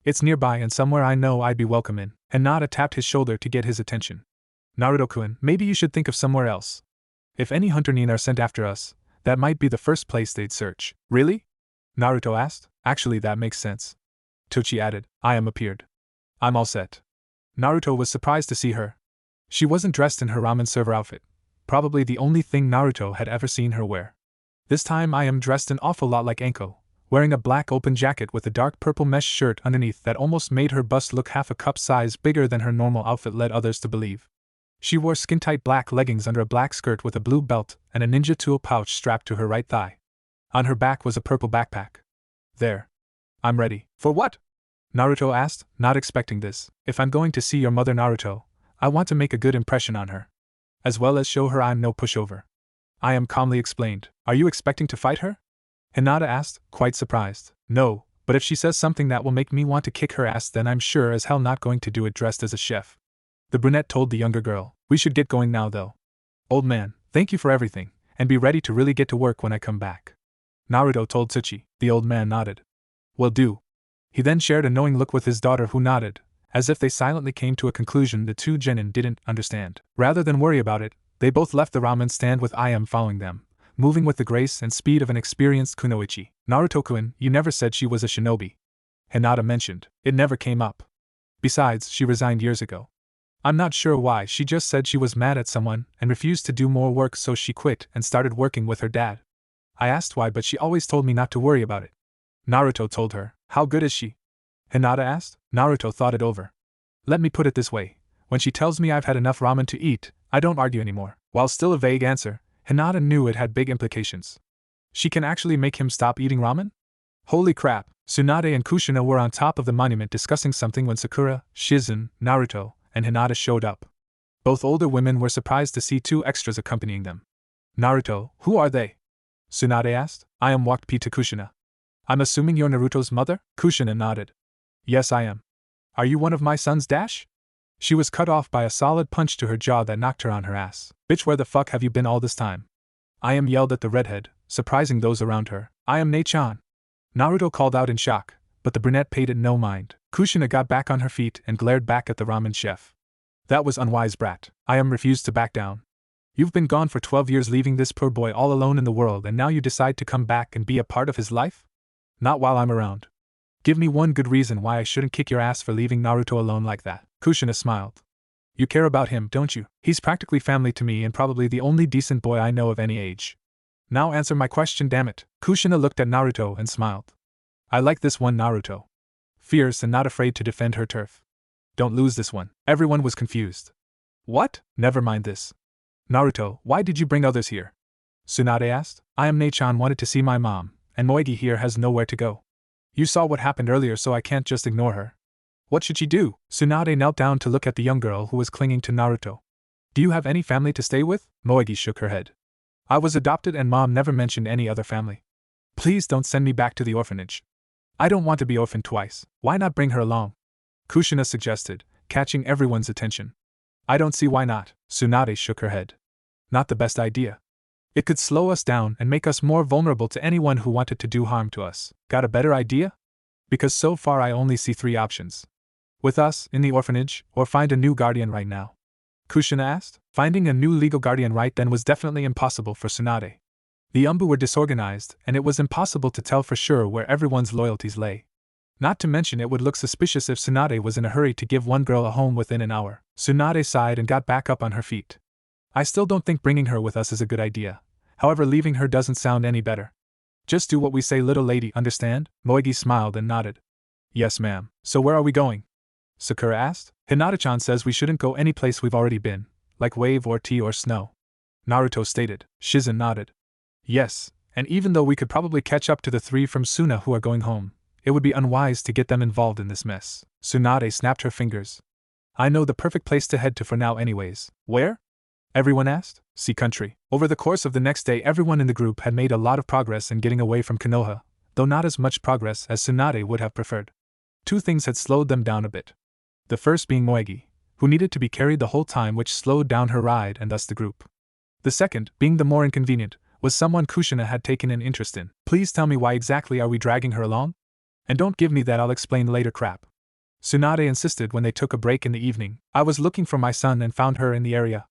It's nearby and somewhere I know I'd be welcome in. Hinata tapped his shoulder to get his attention. Naruto-kun, maybe you should think of somewhere else. If any hunter nin are sent after us, that might be the first place they'd search. Really? Naruto asked. Actually, that makes sense. Tsuchi added. Appeared. I'm all set. Naruto was surprised to see her. She wasn't dressed in her ramen server outfit. Probably the only thing Naruto had ever seen her wear. This time I am dressed an awful lot like Enko, wearing a black open jacket with a dark purple mesh shirt underneath that almost made her bust look half a cup size bigger than her normal outfit led others to believe. She wore skin-tight black leggings under a black skirt with a blue belt and a ninja tool pouch strapped to her right thigh. On her back was a purple backpack. There. I'm ready. For what? Naruto asked, not expecting this. If I'm going to see your mother Naruto, I want to make a good impression on her. As well as show her I'm no pushover. I calmly explained. Are you expecting to fight her? Hinata asked, quite surprised. No, but if she says something that will make me want to kick her ass then I'm sure as hell not going to do it dressed as a chef. The brunette told the younger girl. We should get going now though. Old man, thank you for everything, and be ready to really get to work when I come back. Naruto told Tsuchi. The old man nodded. Will do. He then shared a knowing look with his daughter who nodded, as if they silently came to a conclusion the two genin didn't understand. Rather than worry about it, they both left the ramen stand with following them, moving with the grace and speed of an experienced kunoichi. Naruto-kun, you never said she was a shinobi. Hinata mentioned. It never came up. Besides, she resigned years ago. I'm not sure why, she just said she was mad at someone and refused to do more work so she quit and started working with her dad. I asked why but she always told me not to worry about it. Naruto told her. How good is she? Hinata asked. Naruto thought it over. Let me put it this way. When she tells me I've had enough ramen to eat, I don't argue anymore. While still a vague answer, Hinata knew it had big implications. She can actually make him stop eating ramen? Holy crap! Tsunade and Kushina were on top of the monument discussing something when Sakura, Shizen, Naruto, and Hinata showed up. Both older women were surprised to see two extras accompanying them. Naruto, who are they? Tsunade asked. Walked P to Kushina. I'm assuming you're Naruto's mother? Kushina nodded. Yes, I am. Are you one of my sons? She was cut off by a solid punch to her jaw that knocked her on her ass. Bitch, where the fuck have you been all this time? Yelled at the redhead, surprising those around her. I am Nei-chan. Naruto called out in shock, but the brunette paid it no mind. Kushina got back on her feet and glared back at the ramen chef. That was unwise, brat. Refused to back down. You've been gone for 12 years leaving this poor boy all alone in the world and now you decide to come back and be a part of his life? Not while I'm around. Give me one good reason why I shouldn't kick your ass for leaving Naruto alone like that. Kushina smiled. You care about him, don't you? He's practically family to me and probably the only decent boy I know of any age. Now answer my question, dammit. Kushina looked at Naruto and smiled. I like this one, Naruto. Fierce and not afraid to defend her turf. Don't lose this one. Everyone was confused. What? Never mind this. Naruto, why did you bring others here? Tsunade asked. I am Nechan wanted to see my mom, and Moegi here has nowhere to go. You saw what happened earlier, so I can't just ignore her. What should she do? Tsunade knelt down to look at the young girl who was clinging to Naruto. Do you have any family to stay with? Moegi shook her head. I was adopted and mom never mentioned any other family. Please don't send me back to the orphanage. I don't want to be orphaned twice. Why not bring her along? Kushina suggested, catching everyone's attention. I don't see why not. Tsunade shook her head. Not the best idea. It could slow us down and make us more vulnerable to anyone who wanted to do harm to us. Got a better idea? Because so far I only see 3 options. With us, in the orphanage, or find a new guardian right now. Kushina asked. Finding a new legal guardian right then was definitely impossible for Tsunade. The Umbu were disorganized, and it was impossible to tell for sure where everyone's loyalties lay. Not to mention it would look suspicious if Tsunade was in a hurry to give one girl a home within an hour. Tsunade sighed and got back up on her feet. I still don't think bringing her with us is a good idea. However, leaving her doesn't sound any better. Just do what we say, little lady, understand? Moegi smiled and nodded. Yes, ma'am. So where are we going? Sakura asked. Hinata-chan says we shouldn't go any place we've already been, like wave or tea or snow. Naruto stated. Shizen nodded. Yes, and even though we could probably catch up to the 3 from Suna who are going home, it would be unwise to get them involved in this mess. Tsunade snapped her fingers. I know the perfect place to head to for now anyways. Where? Everyone asked. Sea Country. Over the course of the next day, everyone in the group had made a lot of progress in getting away from Konoha, though not as much progress as Tsunade would have preferred. 2 things had slowed them down a bit. The first being Moegi, who needed to be carried the whole time, which slowed down her ride and thus the group. The second, being the more inconvenient, was someone Kushina had taken an interest in. Please tell me why exactly are we dragging her along? And don't give me that I'll explain later crap. Tsunade insisted when they took a break in the evening. I was looking for my son and found her in the area.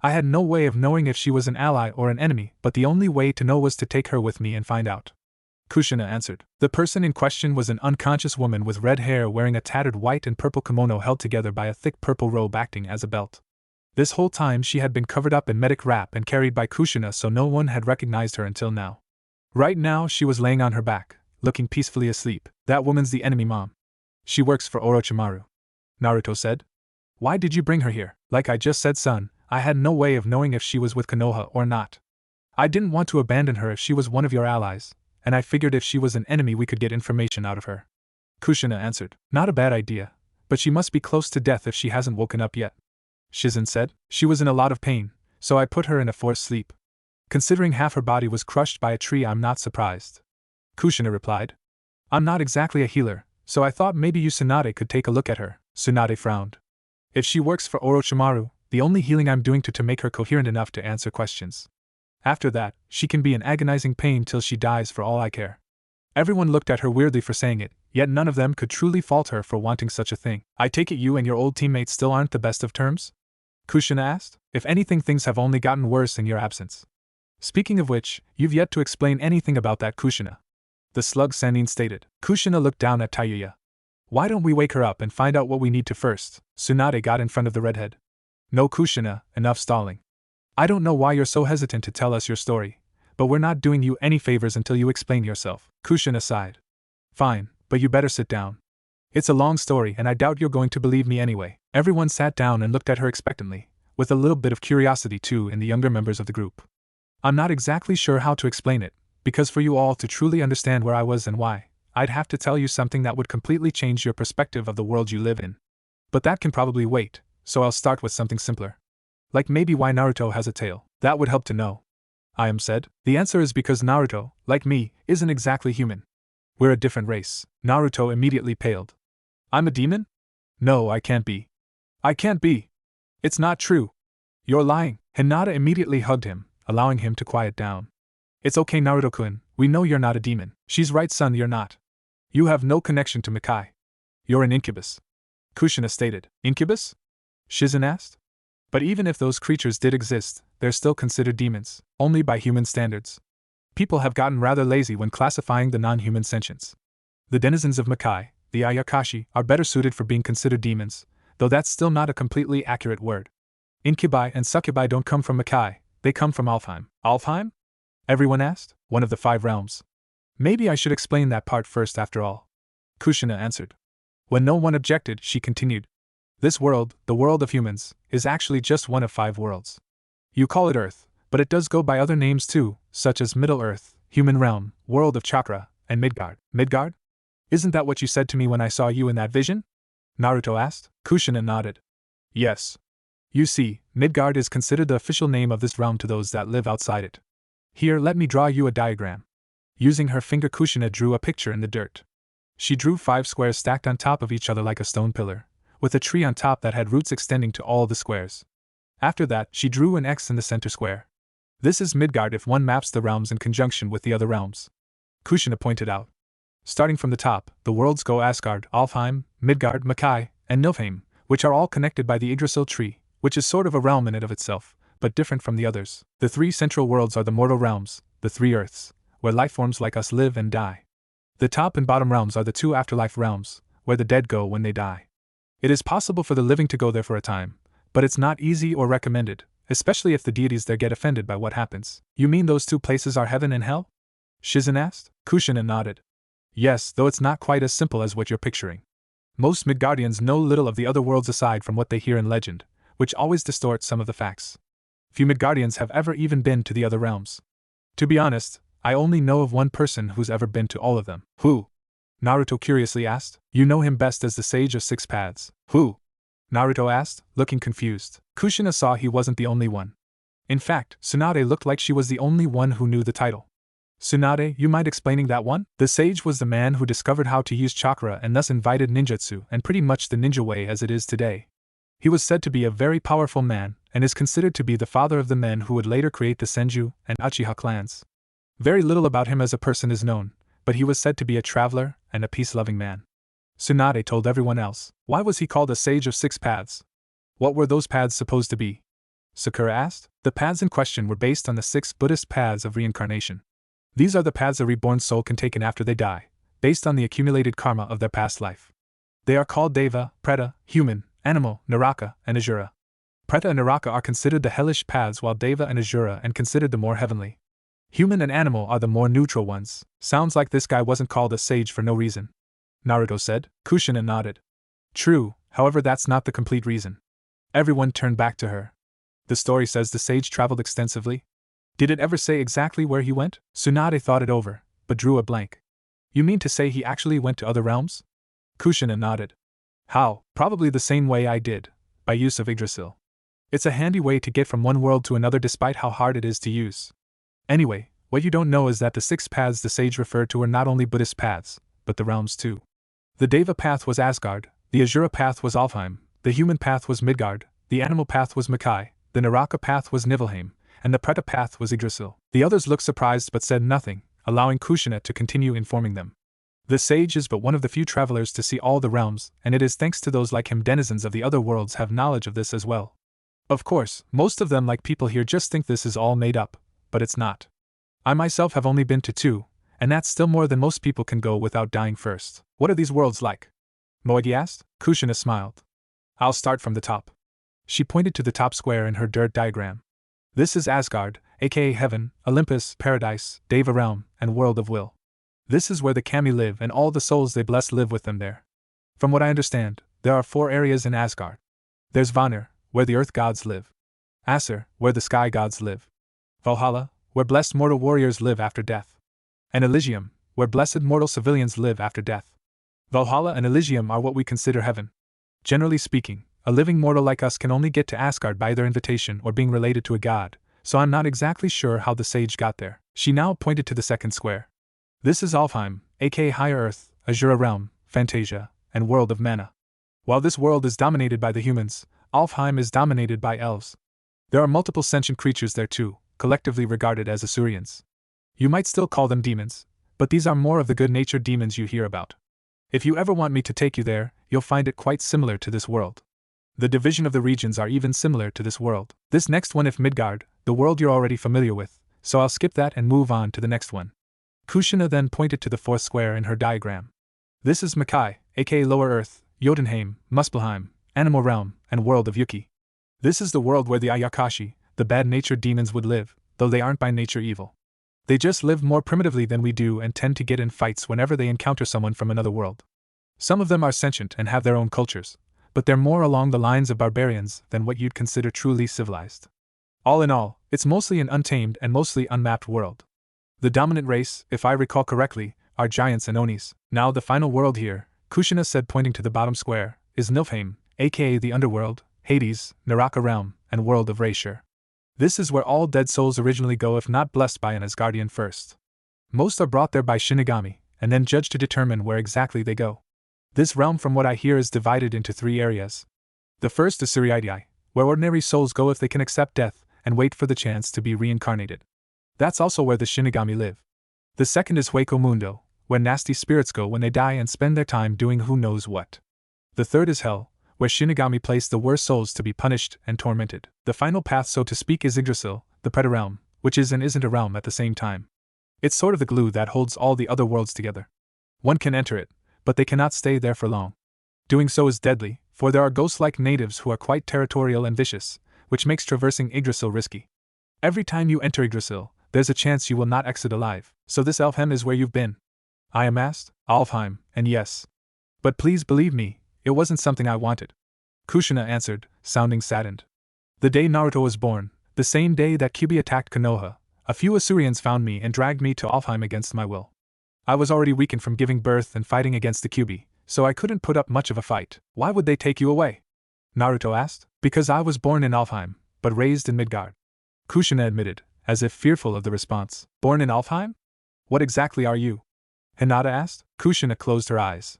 I had no way of knowing if she was an ally or an enemy, but the only way to know was to take her with me and find out. Kushina answered. The person in question was an unconscious woman with red hair wearing a tattered white and purple kimono held together by a thick purple robe acting as a belt. This whole time she had been covered up in medic wrap and carried by Kushina, so no one had recognized her until now. Right now she was laying on her back, looking peacefully asleep. That woman's the enemy mom. She works for Orochimaru. Naruto said. Why did you bring her here? Like I just said, son, I had no way of knowing if she was with Konoha or not. I didn't want to abandon her if she was one of your allies, and I figured if she was an enemy we could get information out of her. Kushina answered. Not a bad idea, but she must be close to death if she hasn't woken up yet. Shizen said. She was in a lot of pain, so I put her in a forced sleep. Considering half her body was crushed by a tree, I'm not surprised. Kushina replied. I'm not exactly a healer, so I thought maybe you Tsunade could take a look at her. Tsunade frowned. If she works for Orochimaru, the only healing I'm doing to make her coherent enough to answer questions. After that, she can be in agonizing pain till she dies for all I care. Everyone looked at her weirdly for saying it, yet none of them could truly fault her for wanting such a thing. I take it you and your old teammates still aren't the best of terms? Kushina asked. If anything, things have only gotten worse in your absence. Speaking of which, you've yet to explain anything about that Kushina. The slug Sannin stated. Kushina looked down at Tayuya. Why don't we wake her up and find out what we need to first? Tsunade got in front of the redhead. No Kushina, enough stalling. I don't know why you're so hesitant to tell us your story, but we're not doing you any favors until you explain yourself. Kushina sighed. Fine, but you better sit down. It's a long story and I doubt you're going to believe me anyway. Everyone sat down and looked at her expectantly, with a little bit of curiosity too in the younger members of the group. I'm not exactly sure how to explain it, because for you all to truly understand where I was and why, I'd have to tell you something that would completely change your perspective of the world you live in. But that can probably wait, so I'll start with something simpler. Like maybe why Naruto has a tail. That would help to know. Ayam said. The answer is because Naruto, like me, isn't exactly human. We're a different race. Naruto immediately paled. I'm a demon? No, I can't be. I can't be. It's not true. You're lying. Hinata immediately hugged him, allowing him to quiet down. It's okay, Naruto-kun, we know you're not a demon. She's right, son, you're not. You have no connection to Makai. You're an incubus. Kushina stated. Incubus? Shizen asked. But even if those creatures did exist, they're still considered demons, only by human standards. People have gotten rather lazy when classifying the non-human sentients. The denizens of Makai, the Ayakashi, are better suited for being considered demons, though that's still not a completely accurate word. Incubi and succubi don't come from Makai, they come from Alfheim. Alfheim? Everyone asked. One of the 5 realms. Maybe I should explain that part first after all. Kushina answered. When no one objected, she continued. This world, the world of humans, is actually just one of 5 worlds. You call it Earth, but it does go by other names too, such as Middle Earth, Human Realm, World of Chakra, and Midgard. Midgard? Isn't that what you said to me when I saw you in that vision? Naruto asked. Kushina nodded. Yes. You see, Midgard is considered the official name of this realm to those that live outside it. Here, let me draw you a diagram. Using her finger, Kushina drew a picture in the dirt. She drew 5 squares stacked on top of each other like a stone pillar, with a tree on top that had roots extending to all the squares. After that, she drew an X in the center square. This is Midgard if one maps the realms in conjunction with the other realms. Kushina pointed out. Starting from the top, the worlds go Asgard, Alfheim, Midgard, Makai, and Nilfheim, which are all connected by the Yggdrasil tree, which is sort of a realm in and of itself, but different from the others. The 3 central worlds are the mortal realms, the 3 earths, where lifeforms like us live and die. The top and bottom realms are the 2 afterlife realms, where the dead go when they die. It is possible for the living to go there for a time, but it's not easy or recommended, especially if the deities there get offended by what happens. You mean those 2 places are heaven and hell? Shizen asked. Kushina nodded. Yes, though it's not quite as simple as what you're picturing. Most Midgardians know little of the other worlds aside from what they hear in legend, which always distorts some of the facts. Few Midgardians have ever even been to the other realms. To be honest, I only know of one person who's ever been to all of them. Who? Naruto curiously asked. You know him best as the Sage of 6 Paths. Who? Naruto asked, looking confused. Kushina saw he wasn't the only one. In fact, Tsunade looked like she was the only one who knew the title. Tsunade, you mind explaining that one? The sage was the man who discovered how to use chakra and thus invited ninjutsu and pretty much the ninja way as it is today. He was said to be a very powerful man, and is considered to be the father of the men who would later create the Senju and Uchiha clans. Very little about him as a person is known, but he was said to be a traveler and a peace-loving man. Tsunade told everyone else. Why was he called a sage of 6 paths? What were those paths supposed to be? Sakura asked. The paths in question were based on the 6 Buddhist paths of reincarnation. These are the paths a reborn soul can take in after they die, based on the accumulated karma of their past life. They are called Deva, Preta, Human, Animal, Naraka, and Asura. Preta and Naraka are considered the hellish paths while Deva and Asura are considered the more heavenly. Human and Animal are the more neutral ones. Sounds like this guy wasn't called a sage for no reason. Naruto said. Kushina nodded. True, however that's not the complete reason. Everyone turned back to her. The story says the sage traveled extensively. Did it ever say exactly where he went? Tsunade thought it over, but drew a blank. You mean to say he actually went to other realms? Kushina nodded. How? Probably the same way I did, by use of Yggdrasil. It's a handy way to get from one world to another despite how hard it is to use. Anyway, what you don't know is that the 6 paths the sage referred to were not only Buddhist paths, but the realms too. The Deva path was Asgard, the Asura path was Alfheim, the Human path was Midgard, the Animal path was Makai, the Naraka path was Niflheim, and the Preta path was Yggdrasil. The others looked surprised but said nothing, allowing Kushina to continue informing them. The sage is but one of the few travelers to see all the realms, and it is thanks to those like him denizens of the other worlds have knowledge of this as well. Of course, most of them like people here just think this is all made up, but it's not. I myself have only been to 2, and that's still more than most people can go without dying first. What are these worlds like? Moegi asked. Kushina smiled. I'll start from the top. She pointed to the top square in her dirt diagram. This is Asgard, aka Heaven, Olympus, Paradise, Deva Realm, and World of Will. This is where the Kami live and all the souls they bless live with them there. From what I understand, there are 4 areas in Asgard. There's Vanir, where the earth gods live. Aesir, where the sky gods live. Valhalla, where blessed mortal warriors live after death. And Elysium, where blessed mortal civilians live after death. Valhalla and Elysium are what we consider heaven. Generally speaking, a living mortal like us can only get to Asgard by either invitation or being related to a god, so I'm not exactly sure how the sage got there. She now pointed to the second square. This is Alfheim, aka Higher Earth, Asura Realm, Fantasia, and World of Mana. While this world is dominated by the humans, Alfheim is dominated by elves. There are multiple sentient creatures there too, collectively regarded as Asurians. You might still call them demons, but these are more of the good-natured demons you hear about. If you ever want me to take you there, you'll find it quite similar to this world. The division of the regions are even similar to this world. This next one is Midgard, the world you're already familiar with, so I'll skip that and move on to the next one. Kushina then pointed to the 4th square in her diagram. This is Makai, aka Lower Earth, Jotunheim, Muspelheim, Animal Realm, and World of Yuki. This is the world where the Ayakashi, the bad-natured demons would live, though they aren't by nature evil. They just live more primitively than we do and tend to get in fights whenever they encounter someone from another world. Some of them are sentient and have their own cultures, but they're more along the lines of barbarians than what you'd consider truly civilized. All in all, it's mostly an untamed and mostly unmapped world. The dominant race, if I recall correctly, are giants and onis. Now the final world here, Kushina said pointing to the bottom square, is Nilfheim, aka the underworld, Hades, Naraka realm, and world of Rashur. This is where all dead souls originally go if not blessed by an Asgardian first. Most are brought there by Shinigami, and then judged to determine where exactly they go. This realm, from what I hear, is divided into 3 areas. The first is Reuniting, where ordinary souls go if they can accept death and wait for the chance to be reincarnated. That's also where the Shinigami live. The second is Hueco Mundo, where nasty spirits go when they die and spend their time doing who knows what. The third is Hell, where Shinigami place the worst souls to be punished and tormented. The final path, so to speak, is Yggdrasil, the Predator realm, which is and isn't a realm at the same time. It's sort of the glue that holds all the other worlds together. One can enter it, but they cannot stay there for long. Doing so is deadly, for there are ghost-like natives who are quite territorial and vicious, which makes traversing Yggdrasil risky. Every time you enter Yggdrasil, there's a chance you will not exit alive. So this Alfheim is where you've been? I am asked. Alfheim, and yes. But please believe me, it wasn't something I wanted. Kushina answered, sounding saddened. The day Naruto was born, the same day that Kyuubi attacked Konoha, a few Asurians found me and dragged me to Alfheim against my will. I was already weakened from giving birth and fighting against the Kyuubi, so I couldn't put up much of a fight. Why would they take you away? Naruto asked. Because I was born in Alfheim, but raised in Midgard. Kushina admitted, as if fearful of the response. Born in Alfheim? What exactly are you? Hinata asked. Kushina closed her eyes.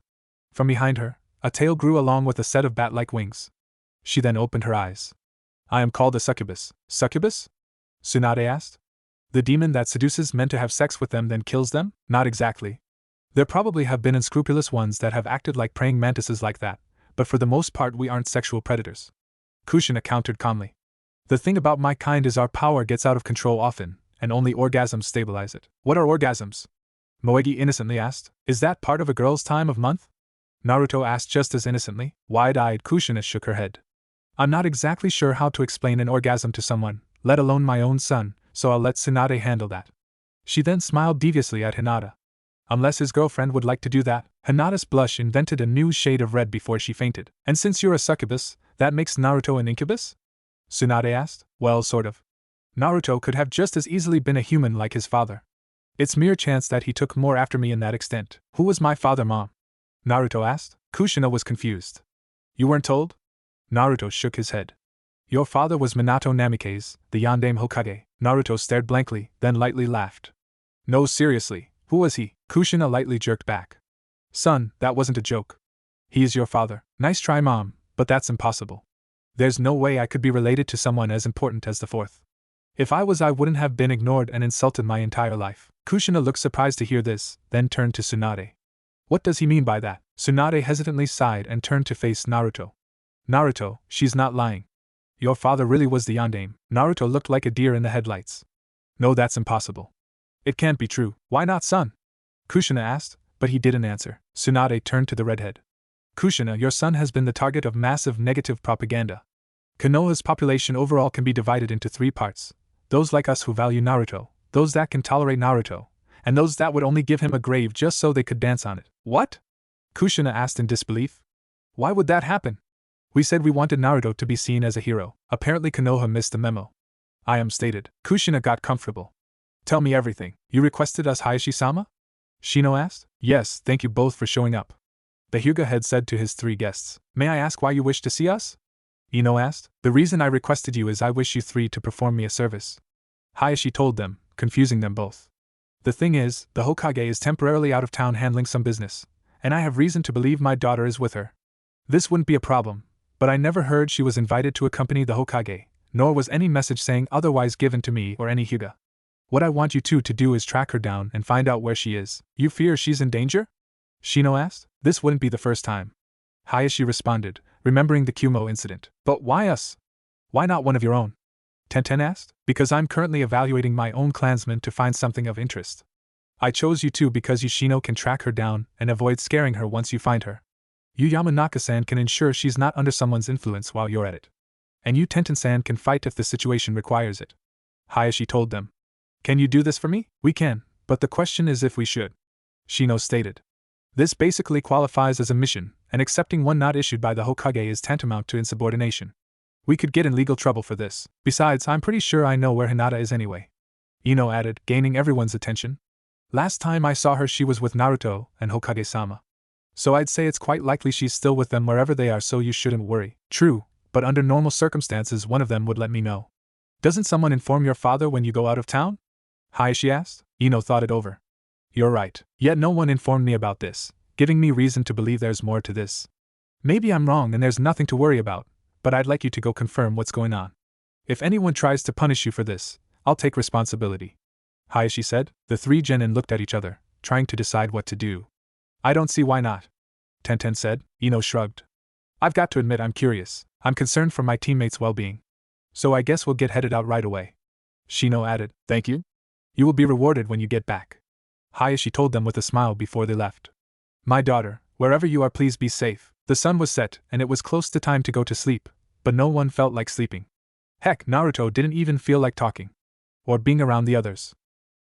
From behind her, a tail grew along with a set of bat-like wings. She then opened her eyes. I am called a succubus. Succubus? Tsunade asked. The demon that seduces men to have sex with them then kills them? Not exactly. There probably have been unscrupulous ones that have acted like praying mantises like that, but for the most part we aren't sexual predators. Kushina countered calmly. The thing about my kind is our power gets out of control often, and only orgasms stabilize it. What are orgasms? Moegi innocently asked. Is that part of a girl's time of month? Naruto asked just as innocently. Wide-eyed Kushina shook her head. I'm not exactly sure how to explain an orgasm to someone, let alone my own son, so I'll let Tsunade handle that. She then smiled deviously at Hinata. Unless his girlfriend would like to do that. Hinata's blush invented a new shade of red before she fainted. And since you're a succubus, that makes Naruto an incubus? Tsunade asked. Well, sort of. Naruto could have just as easily been a human like his father. It's mere chance that he took more after me in that extent. Who was my father, Mom? Naruto asked. Kushina was confused. You weren't told? Naruto shook his head. Your father was Minato Namikaze, the Yondaime Hokage. Naruto stared blankly, then lightly laughed. No, seriously, who was he? Kushina lightly jerked back. Son, that wasn't a joke. He is your father. Nice try, Mom, but that's impossible. There's no way I could be related to someone as important as the fourth. If I was, I wouldn't have been ignored and insulted my entire life. Kushina looked surprised to hear this, then turned to Tsunade. What does he mean by that? Tsunade hesitantly sighed and turned to face Naruto. Naruto, she's not lying. Your father really was the Yondaime. Naruto looked like a deer in the headlights. No, that's impossible. It can't be true. Why not, son? Kushina asked, but he didn't answer. Tsunade turned to the redhead. Kushina, your son has been the target of massive negative propaganda. Konoha's population overall can be divided into 3 parts. Those like us who value Naruto, those that can tolerate Naruto, and those that would only give him a grave just so they could dance on it. What? Kushina asked in disbelief. Why would that happen? We said we wanted Naruto to be seen as a hero. Apparently Konoha missed the memo. I am stated. Kushina got comfortable. Tell me everything. You requested us, Hayashi-sama? Shino asked. Yes, thank you both for showing up. The Hyuga head said to his 3 guests. May I ask why you wish to see us? Ino asked. The reason I requested you is I wish you 3 to perform me a service. Hayashi told them, confusing them both. The thing is, the Hokage is temporarily out of town handling some business, and I have reason to believe my daughter is with her. This wouldn't be a problem, but I never heard she was invited to accompany the Hokage, nor was any message saying otherwise given to me or any Hyuga. What I want you 2 to do is track her down and find out where she is. You fear she's in danger? Shino asked. This wouldn't be the first time. Hayashi responded, remembering the Kumo incident. But why us? Why not one of your own? Tenten asked. Because I'm currently evaluating my own clansmen to find something of interest. I chose you 2 because you Shino can track her down and avoid scaring her once you find her. You Yamanaka-san can ensure she's not under someone's influence while you're at it. And you Tenten-san can fight if the situation requires it. Hayashi told them. Can you do this for me? We can, but the question is if we should. Shino stated. This basically qualifies as a mission, and accepting one not issued by the Hokage is tantamount to insubordination. We could get in legal trouble for this. Besides, I'm pretty sure I know where Hinata is anyway. Ino added, gaining everyone's attention. Last time I saw her she was with Naruto and Hokage-sama. So I'd say it's quite likely she's still with them wherever they are, so you shouldn't worry. True, but under normal circumstances one of them would let me know. Doesn't someone inform your father when you go out of town? Hayashi asked. Ino thought it over. You're right. Yet no one informed me about this, giving me reason to believe there's more to this. Maybe I'm wrong and there's nothing to worry about, but I'd like you to go confirm what's going on. If anyone tries to punish you for this, I'll take responsibility. Hayashi said. The three genin looked at each other, trying to decide what to do. I don't see why not. Tenten said. Ino shrugged. I've got to admit I'm curious. I'm concerned for my teammates' well-being. So I guess we'll get headed out right away. Shino added. Thank you. You will be rewarded when you get back. Hayashi told them with a smile before they left. My daughter, wherever you are, please be safe. The sun was set and it was close to time to go to sleep, but no one felt like sleeping. Heck, Naruto didn't even feel like talking. Or being around the others.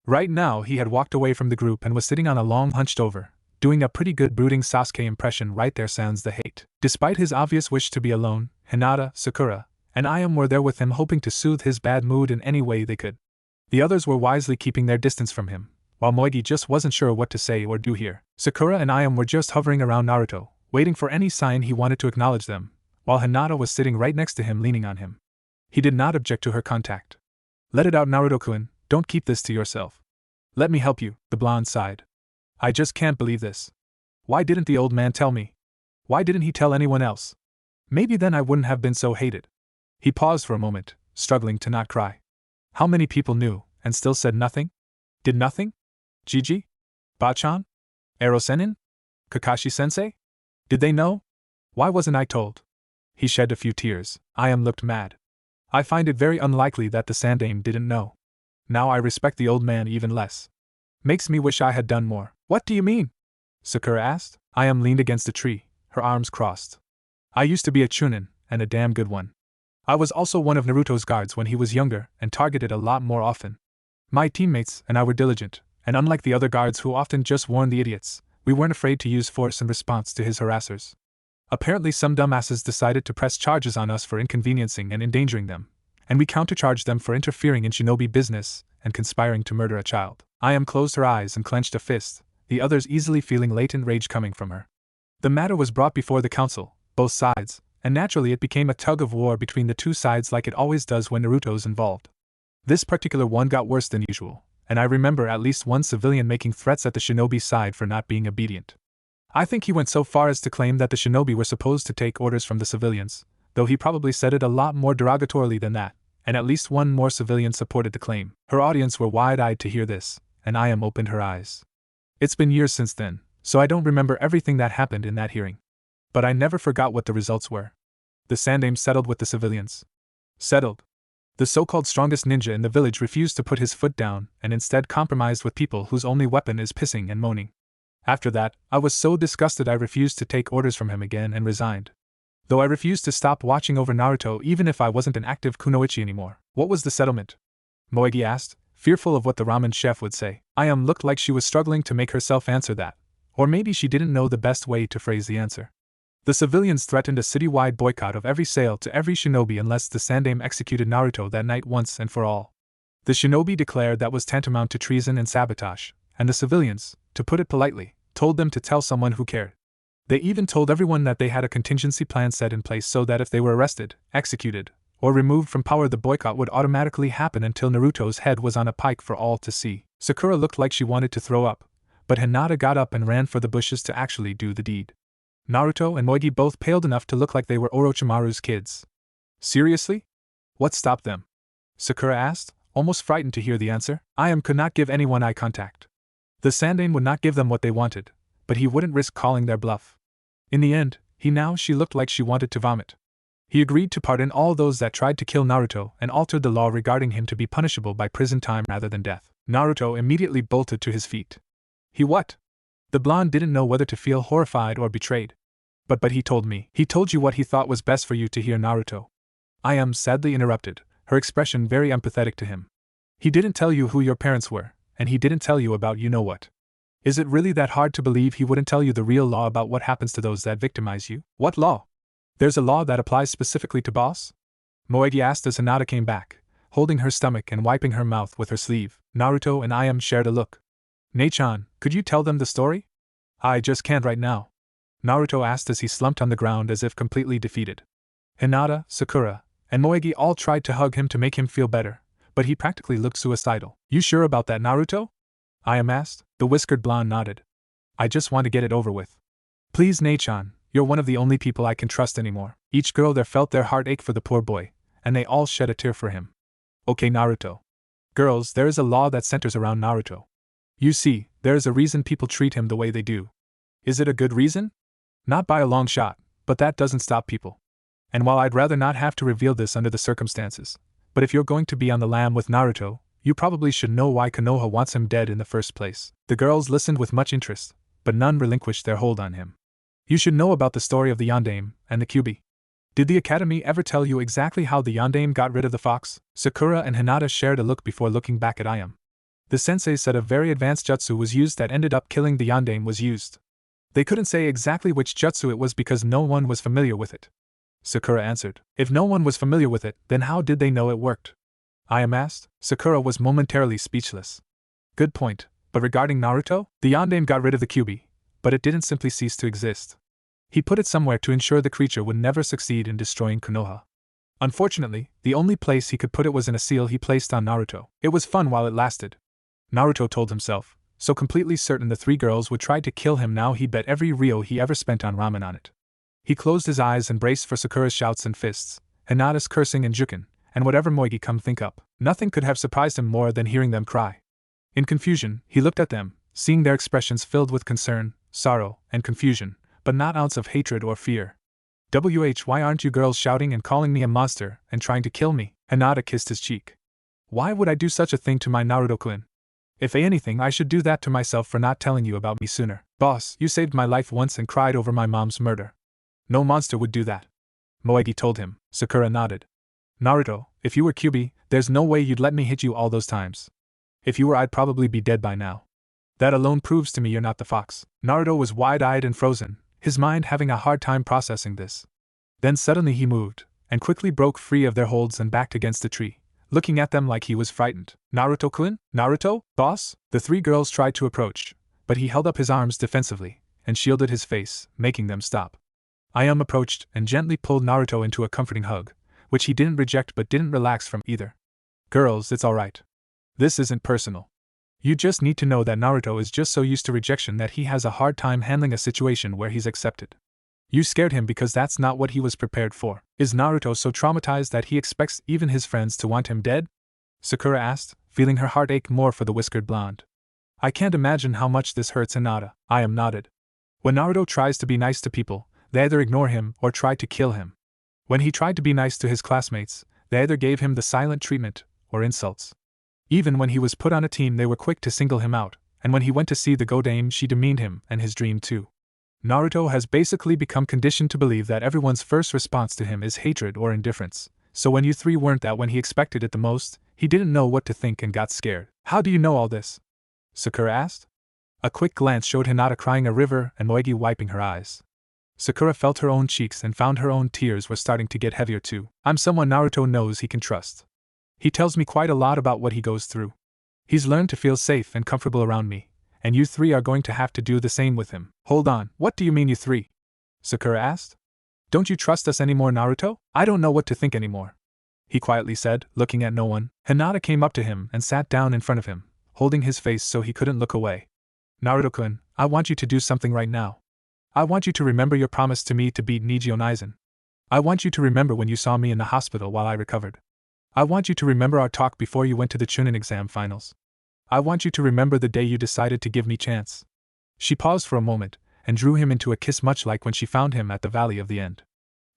Right now he had walked away from the group and was sitting on a long hunched over, doing a pretty good brooding Sasuke impression. Right there sounds the hate. Despite his obvious wish to be alone, Hinata, Sakura, and Ayam were there with him, hoping to soothe his bad mood in any way they could. The others were wisely keeping their distance from him, while Moegi just wasn't sure what to say or do here. Sakura and Ayam were just hovering around Naruto, waiting for any sign he wanted to acknowledge them, while Hinata was sitting right next to him, leaning on him. He did not object to her contact. Let it out, Naruto-kun, don't keep this to yourself. Let me help you, the blonde sighed. I just can't believe this. Why didn't the old man tell me? Why didn't he tell anyone else? Maybe then I wouldn't have been so hated. He paused for a moment, struggling to not cry. How many people knew, and still said nothing? Did nothing? Gigi? Bachan? Ero-senin? Kakashi-sensei? Did they know? Why wasn't I told? He shed a few tears. Ayam looked mad. I find it very unlikely that the Sandaime didn't know. Now I respect the old man even less. Makes me wish I had done more. What do you mean? Sakura asked. Ayam leaned against a tree, her arms crossed. I used to be a chunin, and a damn good one. I was also one of Naruto's guards when he was younger and targeted a lot more often. My teammates and I were diligent, and unlike the other guards who often just warned the idiots, we weren't afraid to use force in response to his harassers. Apparently some dumbasses decided to press charges on us for inconveniencing and endangering them, and we countercharged them for interfering in shinobi business and conspiring to murder a child. Ayam closed her eyes and clenched a fist, the others easily feeling latent rage coming from her. The matter was brought before the council, both sides, and naturally it became a tug of war between the two sides like it always does when Naruto's involved. This particular one got worse than usual, and I remember at least one civilian making threats at the shinobi side for not being obedient. I think he went so far as to claim that the shinobi were supposed to take orders from the civilians, though he probably said it a lot more derogatorily than that, and at least one more civilian supported the claim. Her audience were wide-eyed to hear this, and Ayam opened her eyes. It's been years since then, so I don't remember everything that happened in that hearing. But I never forgot what the results were. The Sandaime settled with the civilians. Settled. The so-called strongest ninja in the village refused to put his foot down and instead compromised with people whose only weapon is pissing and moaning. After that, I was so disgusted I refused to take orders from him again and resigned. Though I refused to stop watching over Naruto even if I wasn't an active kunoichi anymore. What was the settlement? Moegi asked, fearful of what the ramen chef would say. Ayam looked like she was struggling to make herself answer that. Or maybe she didn't know the best way to phrase the answer. The civilians threatened a citywide boycott of every sale to every shinobi unless the Sandaime executed Naruto that night once and for all. The shinobi declared that was tantamount to treason and sabotage, and the civilians, to put it politely, told them to tell someone who cared. They even told everyone that they had a contingency plan set in place so that if they were arrested, executed, or removed from power, the boycott would automatically happen until Naruto's head was on a pike for all to see. Sakura looked like she wanted to throw up, but Hinata got up and ran for the bushes to actually do the deed. Naruto and Moegi both paled enough to look like they were Orochimaru's kids. Seriously? What stopped them? Sakura asked, almost frightened to hear the answer. Ayam could not give anyone eye contact. The Sandaime would not give them what they wanted, but he wouldn't risk calling their bluff. In the end, she looked like she wanted to vomit. He agreed to pardon all those that tried to kill Naruto and altered the law regarding him to be punishable by prison time rather than death. Naruto immediately bolted to his feet. He what? The blonde didn't know whether to feel horrified or betrayed. But he told me. He told you what he thought was best for you to hear, Naruto. Ayam sadly interrupted, her expression very empathetic to him. He didn't tell you who your parents were, and he didn't tell you about you-know-what. Is it really that hard to believe he wouldn't tell you the real law about what happens to those that victimize you? What law? There's a law that applies specifically to boss? Moegi asked as Hinata came back, holding her stomach and wiping her mouth with her sleeve. Naruto and Ayam shared a look. "Ne-chan, could you tell them the story?" "I just can't right now," Naruto asked as he slumped on the ground as if completely defeated. Hinata, Sakura, and Moegi all tried to hug him to make him feel better, but he practically looked suicidal. "You sure about that, Naruto?" Ayam asked. The whiskered blonde nodded. "I just want to get it over with. Please, Ne-chan, you're one of the only people I can trust anymore." Each girl there felt their heart ache for the poor boy, and they all shed a tear for him. "Okay, Naruto. Girls, there is a law that centers around Naruto. You see, there is a reason people treat him the way they do. Is it a good reason? Not by a long shot, but that doesn't stop people. And while I'd rather not have to reveal this under the circumstances, but if you're going to be on the lam with Naruto, you probably should know why Konoha wants him dead in the first place." The girls listened with much interest, but none relinquished their hold on him. "You should know about the story of the Yondaime and the Kyuubi. Did the academy ever tell you exactly how the Yondaime got rid of the fox?" Sakura and Hinata shared a look before looking back at Ayam. "The sensei said a very advanced jutsu was used that ended up killing the Yondaime was used. They couldn't say exactly which jutsu it was because no one was familiar with it," Sakura answered. "If no one was familiar with it, then how did they know it worked?" Ayam asked. Sakura was momentarily speechless. "Good point, but regarding Naruto, the Yondaime got rid of the Kyuubi, but it didn't simply cease to exist. He put it somewhere to ensure the creature would never succeed in destroying Konoha. Unfortunately, the only place he could put it was in a seal he placed on Naruto. It was fun while it lasted," Naruto told himself, so completely certain the three girls would try to kill him now he'd bet every ryo he ever spent on ramen on it. He closed his eyes and braced for Sakura's shouts and fists, Hinata's cursing and jukin, and whatever Moegi come think up. Nothing could have surprised him more than hearing them cry. In confusion, he looked at them, seeing their expressions filled with concern, sorrow, and confusion, but not an ounce of hatred or fear. Why aren't you girls shouting and calling me a monster and trying to kill me?" Hinata kissed his cheek. "Why would I do such a thing to my Naruto-kun? If anything, I should do that to myself for not telling you about me sooner. Boss, you saved my life once and cried over my mom's murder. No monster would do that," Moegi told him. Sakura nodded. "Naruto, if you were Kyuubi, there's no way you'd let me hit you all those times. If you were, I'd probably be dead by now. That alone proves to me you're not the fox." Naruto was wide-eyed and frozen, his mind having a hard time processing this. Then suddenly he moved, and quickly broke free of their holds and backed against a tree, looking at them like he was frightened. "Naruto-kun? Naruto, boss?" The three girls tried to approach, but he held up his arms defensively, and shielded his face, making them stop. Ayam approached and gently pulled Naruto into a comforting hug, which he didn't reject but didn't relax from either. "Girls, it's alright. This isn't personal. You just need to know that Naruto is just so used to rejection that he has a hard time handling a situation where he's accepted. You scared him because that's not what he was prepared for. Is Naruto so traumatized that he expects even his friends to want him dead?" Sakura asked, feeling her heart ache more for the whiskered blonde. "I can't imagine how much this hurts Hinata." Ayam nodded. "When Naruto tries to be nice to people, they either ignore him or try to kill him. When he tried to be nice to his classmates, they either gave him the silent treatment or insults. Even when he was put on a team, they were quick to single him out, and when he went to see the Godame, she demeaned him and his dream too. Naruto has basically become conditioned to believe that everyone's first response to him is hatred or indifference, so when you three weren't that when he expected it the most, he didn't know what to think and got scared." "How do you know all this?" Sakura asked. A quick glance showed Hinata crying a river and Moegi wiping her eyes. Sakura felt her own cheeks and found her own tears were starting to get heavier too. "I'm someone Naruto knows he can trust. He tells me quite a lot about what he goes through. He's learned to feel safe and comfortable around me, and you three are going to have to do the same with him." "Hold on, what do you mean you three?" Sakura asked. "Don't you trust us anymore, Naruto?" "I don't know what to think anymore," he quietly said, looking at no one. Hinata came up to him and sat down in front of him, holding his face so he couldn't look away. "Naruto-kun, I want you to do something right now. I want you to remember your promise to me to beat Nijio Naizen. I want you to remember when you saw me in the hospital while I recovered. I want you to remember our talk before you went to the Chunin exam finals. I want you to remember the day you decided to give me chance." She paused for a moment, and drew him into a kiss much like when she found him at the Valley of the End.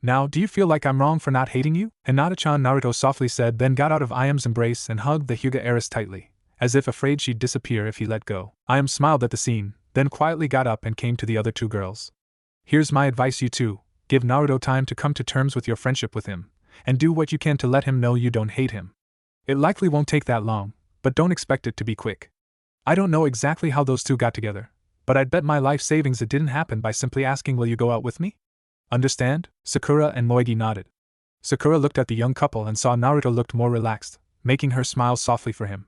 "Now, do you feel like I'm wrong for not hating you?" Hinata-chan, Naruto softly said, then got out of Ayam's embrace and hugged the Hyuga heiress tightly, as if afraid she'd disappear if he let go. Ayam smiled at the scene, then quietly got up and came to the other two girls. "Here's my advice, you two. Give Naruto time to come to terms with your friendship with him, and do what you can to let him know you don't hate him. It likely won't take that long, but don't expect it to be quick. I don't know exactly how those two got together, but I'd bet my life savings it didn't happen by simply asking, 'Will you go out with me?' Understand?" Sakura and Moegi nodded. Sakura looked at the young couple and saw Naruto looked more relaxed, making her smile softly for him.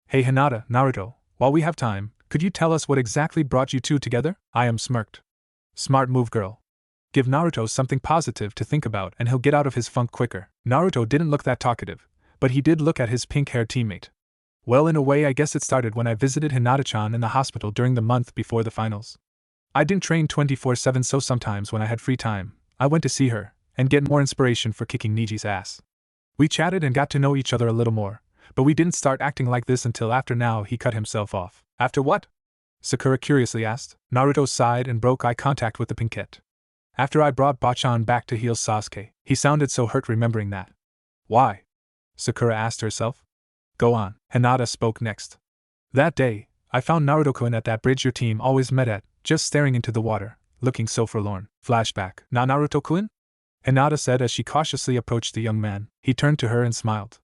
Hey Hinata, Naruto, while we have time, could you tell us what exactly brought you two together? I smirked. Smart move, girl. Give Naruto something positive to think about and he'll get out of his funk quicker. Naruto didn't look that talkative, but he did look at his pink-haired teammate. Well, in a way, I guess it started when I visited Hinata-chan in the hospital during the month before the finals. I didn't train 24/7, so sometimes when I had free time, I went to see her and get more inspiration for kicking Niji's ass. We chatted and got to know each other a little more, but we didn't start acting like this until after now he cut himself off. After what? Sakura curiously asked. Naruto sighed and broke eye contact with the pinkette. After I brought Bachan back to heal Sasuke. He sounded so hurt remembering that. Why? Sakura asked herself. Go on. Hinata spoke next. That day, I found Naruto-kun at that bridge your team always met at, just staring into the water, looking so forlorn. Flashback. Na Naruto-kun? Hinata said as she cautiously approached the young man. He turned to her and smiled.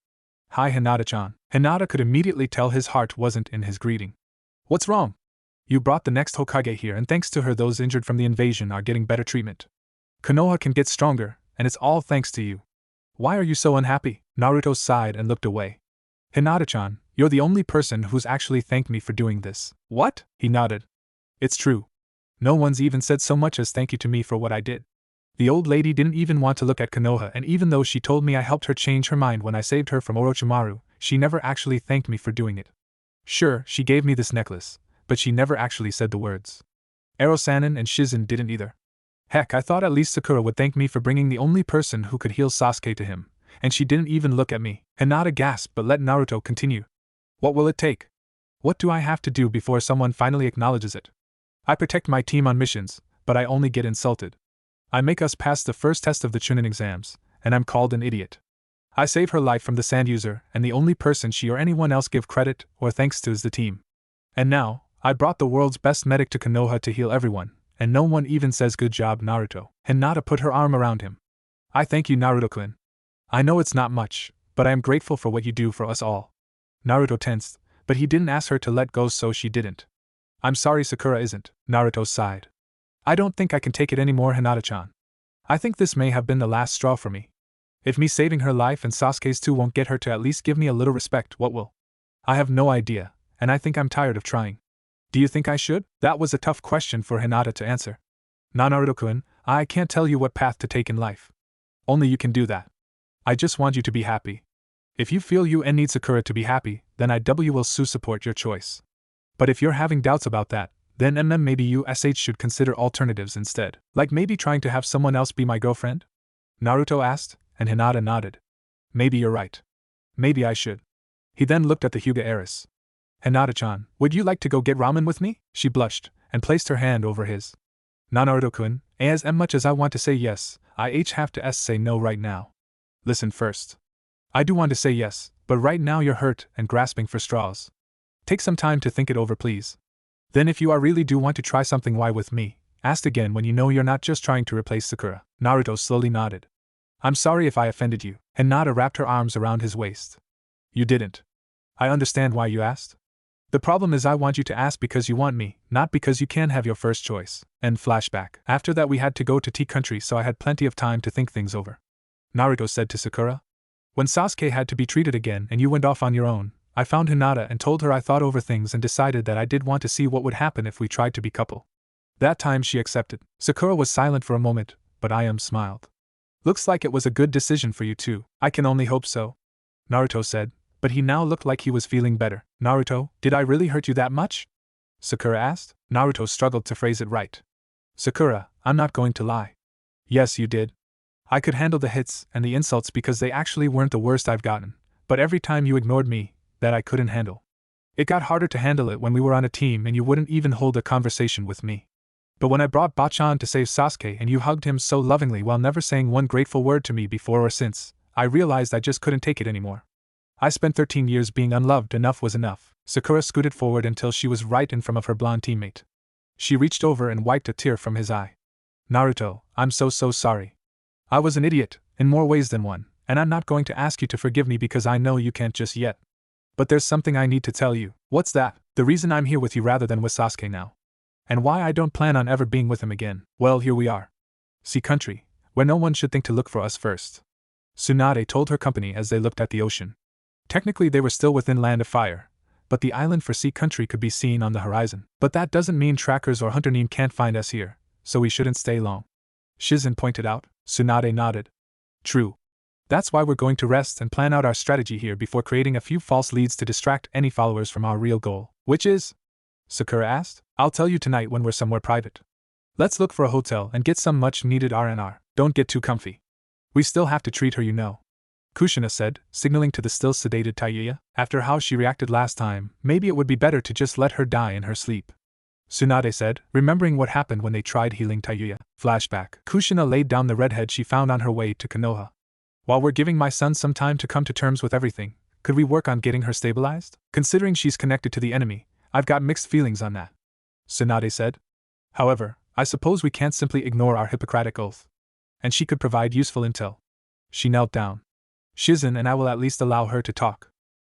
Hi Hinata-chan. Hinata could immediately tell his heart wasn't in his greeting. What's wrong? You brought the next Hokage here and thanks to her those injured from the invasion are getting better treatment. Konoha can get stronger, and it's all thanks to you. Why are you so unhappy? Naruto sighed and looked away. Hinata-chan, you're the only person who's actually thanked me for doing this. What? He nodded. It's true. No one's even said so much as thank you to me for what I did. The old lady didn't even want to look at Konoha, and even though she told me I helped her change her mind when I saved her from Orochimaru, she never actually thanked me for doing it. Sure, she gave me this necklace, but she never actually said the words. Ero-sanin and Shizen didn't either. Heck, I thought at least Sakura would thank me for bringing the only person who could heal Sasuke to him, and she didn't even look at me. Hinata gasped but let Naruto continue. What will it take? What do I have to do before someone finally acknowledges it? I protect my team on missions, but I only get insulted. I make us pass the first test of the Chunin exams, and I'm called an idiot. I save her life from the sand user, and the only person she or anyone else give credit or thanks to is the team. And now, I brought the world's best medic to Konoha to heal everyone, and no one even says good job Naruto. Hinata put her arm around him. I thank you Naruto-kun. I know it's not much, but I am grateful for what you do for us all. Naruto tensed, but he didn't ask her to let go so she didn't. I'm sorry Sakura isn't. Naruto sighed. I don't think I can take it anymore Hinata-chan. I think this may have been the last straw for me. If me saving her life and Sasuke's too won't get her to at least give me a little respect, what will? I have no idea, and I think I'm tired of trying. Do you think I should? That was a tough question for Hinata to answer. Naruto-kun, I can't tell you what path to take in life. Only you can do that. I just want you to be happy. If you feel you need Sakura to be happy, then I will support your choice. But if you're having doubts about that, then maybe you should consider alternatives instead. Like maybe trying to have someone else be my girlfriend? Naruto asked, and Hinata nodded. Maybe you're right. Maybe I should. He then looked at the Hyuga heiress. Hinata-chan, would you like to go get ramen with me? She blushed, and placed her hand over his. Naruto-kun, as much as I want to say yes, I have to say no right now. Listen first. I do want to say yes, but right now you're hurt and grasping for straws. Take some time to think it over please. Then if you really do want to try something with me, ask again when you know you're not just trying to replace Sakura. Naruto slowly nodded. I'm sorry if I offended you. Hinata wrapped her arms around his waist. You didn't. I understand why you asked. The problem is I want you to ask because you want me, not because you can have your first choice. End flashback. After that we had to go to tea country so I had plenty of time to think things over. Naruto said to Sakura. When Sasuke had to be treated again and you went off on your own, I found Hinata and told her I thought over things and decided that I did want to see what would happen if we tried to be couple. That time she accepted. Sakura was silent for a moment, but smiled. Looks like it was a good decision for you too. I can only hope so. Naruto said, but he now looked like he was feeling better. Naruto, did I really hurt you that much? Sakura asked. Naruto struggled to phrase it right. Sakura, I'm not going to lie. Yes, you did. I could handle the hits and the insults because they actually weren't the worst I've gotten, but every time you ignored me, that I couldn't handle. It got harder to handle it when we were on a team and you wouldn't even hold a conversation with me. But when I brought Bachan to save Sasuke and you hugged him so lovingly while never saying one grateful word to me before or since, I realized I just couldn't take it anymore. I spent 13 years being unloved. Enough was enough. Sakura scooted forward until she was right in front of her blonde teammate. She reached over and wiped a tear from his eye. Naruto, I'm so sorry. I was an idiot, in more ways than one, and I'm not going to ask you to forgive me because I know you can't just yet. But there's something I need to tell you. What's that? The reason I'm here with you rather than with Sasuke now. And why I don't plan on ever being with him again. Well, here we are. See country, where no one should think to look for us first. Tsunade told her company as they looked at the ocean. Technically they were still within Land of Fire, but the island for Sea Country could be seen on the horizon. But that doesn't mean trackers or hunter neem can't find us here, so we shouldn't stay long. Shizen pointed out. Tsunade nodded. True. That's why we're going to rest and plan out our strategy here before creating a few false leads to distract any followers from our real goal. Which is? Sakura asked. I'll tell you tonight when we're somewhere private. Let's look for a hotel and get some much-needed R&R. Don't get too comfy. We still have to treat her, you know. Kushina said, signaling to the still sedated Tayuya. After how she reacted last time, maybe it would be better to just let her die in her sleep. Tsunade said, remembering what happened when they tried healing Tayuya. Flashback. Kushina laid down the redhead she found on her way to Konoha. While we're giving my son some time to come to terms with everything, could we work on getting her stabilized? Considering she's connected to the enemy, I've got mixed feelings on that. Tsunade said. However, I suppose we can't simply ignore our Hippocratic oath. And she could provide useful intel. She knelt down. Shizen and I will at least allow her to talk.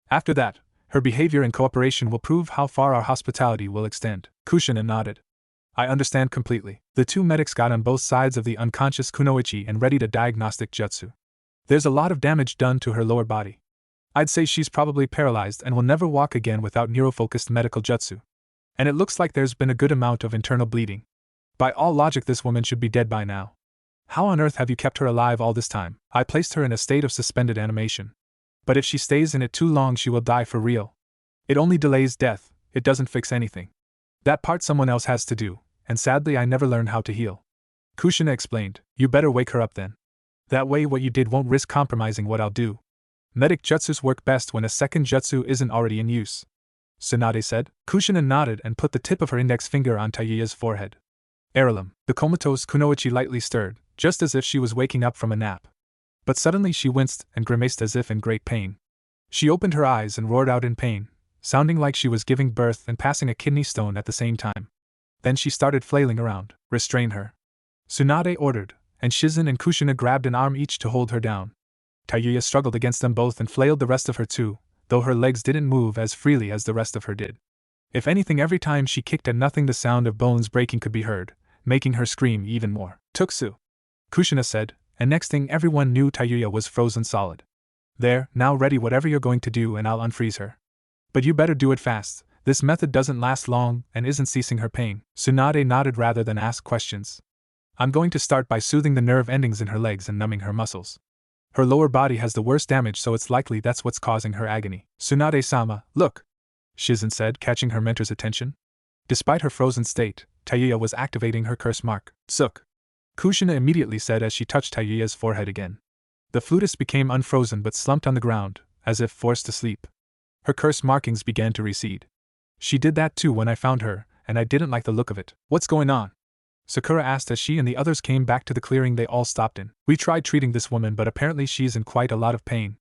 After that, her behavior and cooperation will prove how far our hospitality will extend. Kushina nodded. I understand completely. The two medics got on both sides of the unconscious Kunoichi and readied a diagnostic jutsu. There's a lot of damage done to her lower body. I'd say she's probably paralyzed and will never walk again without neuro-focused medical jutsu. And it looks like there's been a good amount of internal bleeding. By all logic this woman should be dead by now. How on earth have you kept her alive all this time? I placed her in a state of suspended animation. But if she stays in it too long she will die for real. It only delays death, it doesn't fix anything. That part someone else has to do, and sadly I never learned how to heal. Kushina explained. You better wake her up then. That way what you did won't risk compromising what I'll do. Medic jutsus work best when a second jutsu isn't already in use. Tsunade said. Kushina nodded and put the tip of her index finger on Tayuya's forehead. Heirloom. The comatose Kunoichi lightly stirred, just as if she was waking up from a nap. But suddenly she winced and grimaced as if in great pain. She opened her eyes and roared out in pain, sounding like she was giving birth and passing a kidney stone at the same time. Then she started flailing around. Restrain her. Tsunade ordered, and Shizen and Kushina grabbed an arm each to hold her down. Tayuya struggled against them both and flailed the rest of her too, though her legs didn't move as freely as the rest of her did. If anything, every time she kicked at nothing the sound of bones breaking could be heard, making her scream even more. Tuksu. Kushina said, and next thing everyone knew Tayuya was frozen solid. There, now ready whatever you're going to do and I'll unfreeze her. But you better do it fast, this method doesn't last long and isn't ceasing her pain. Tsunade nodded rather than ask questions. I'm going to start by soothing the nerve endings in her legs and numbing her muscles. Her lower body has the worst damage so it's likely that's what's causing her agony. Tsunade-sama, look! Shizen said, catching her mentor's attention. Despite her frozen state, Tayuya was activating her curse mark. Suk! Kushina immediately said as she touched Tayuya's forehead again. The flutist became unfrozen but slumped on the ground, as if forced to sleep. Her curse markings began to recede. She did that too when I found her, and I didn't like the look of it. What's going on? Sakura asked as she and the others came back to the clearing they all stopped in. We tried treating this woman but apparently she's in quite a lot of pain.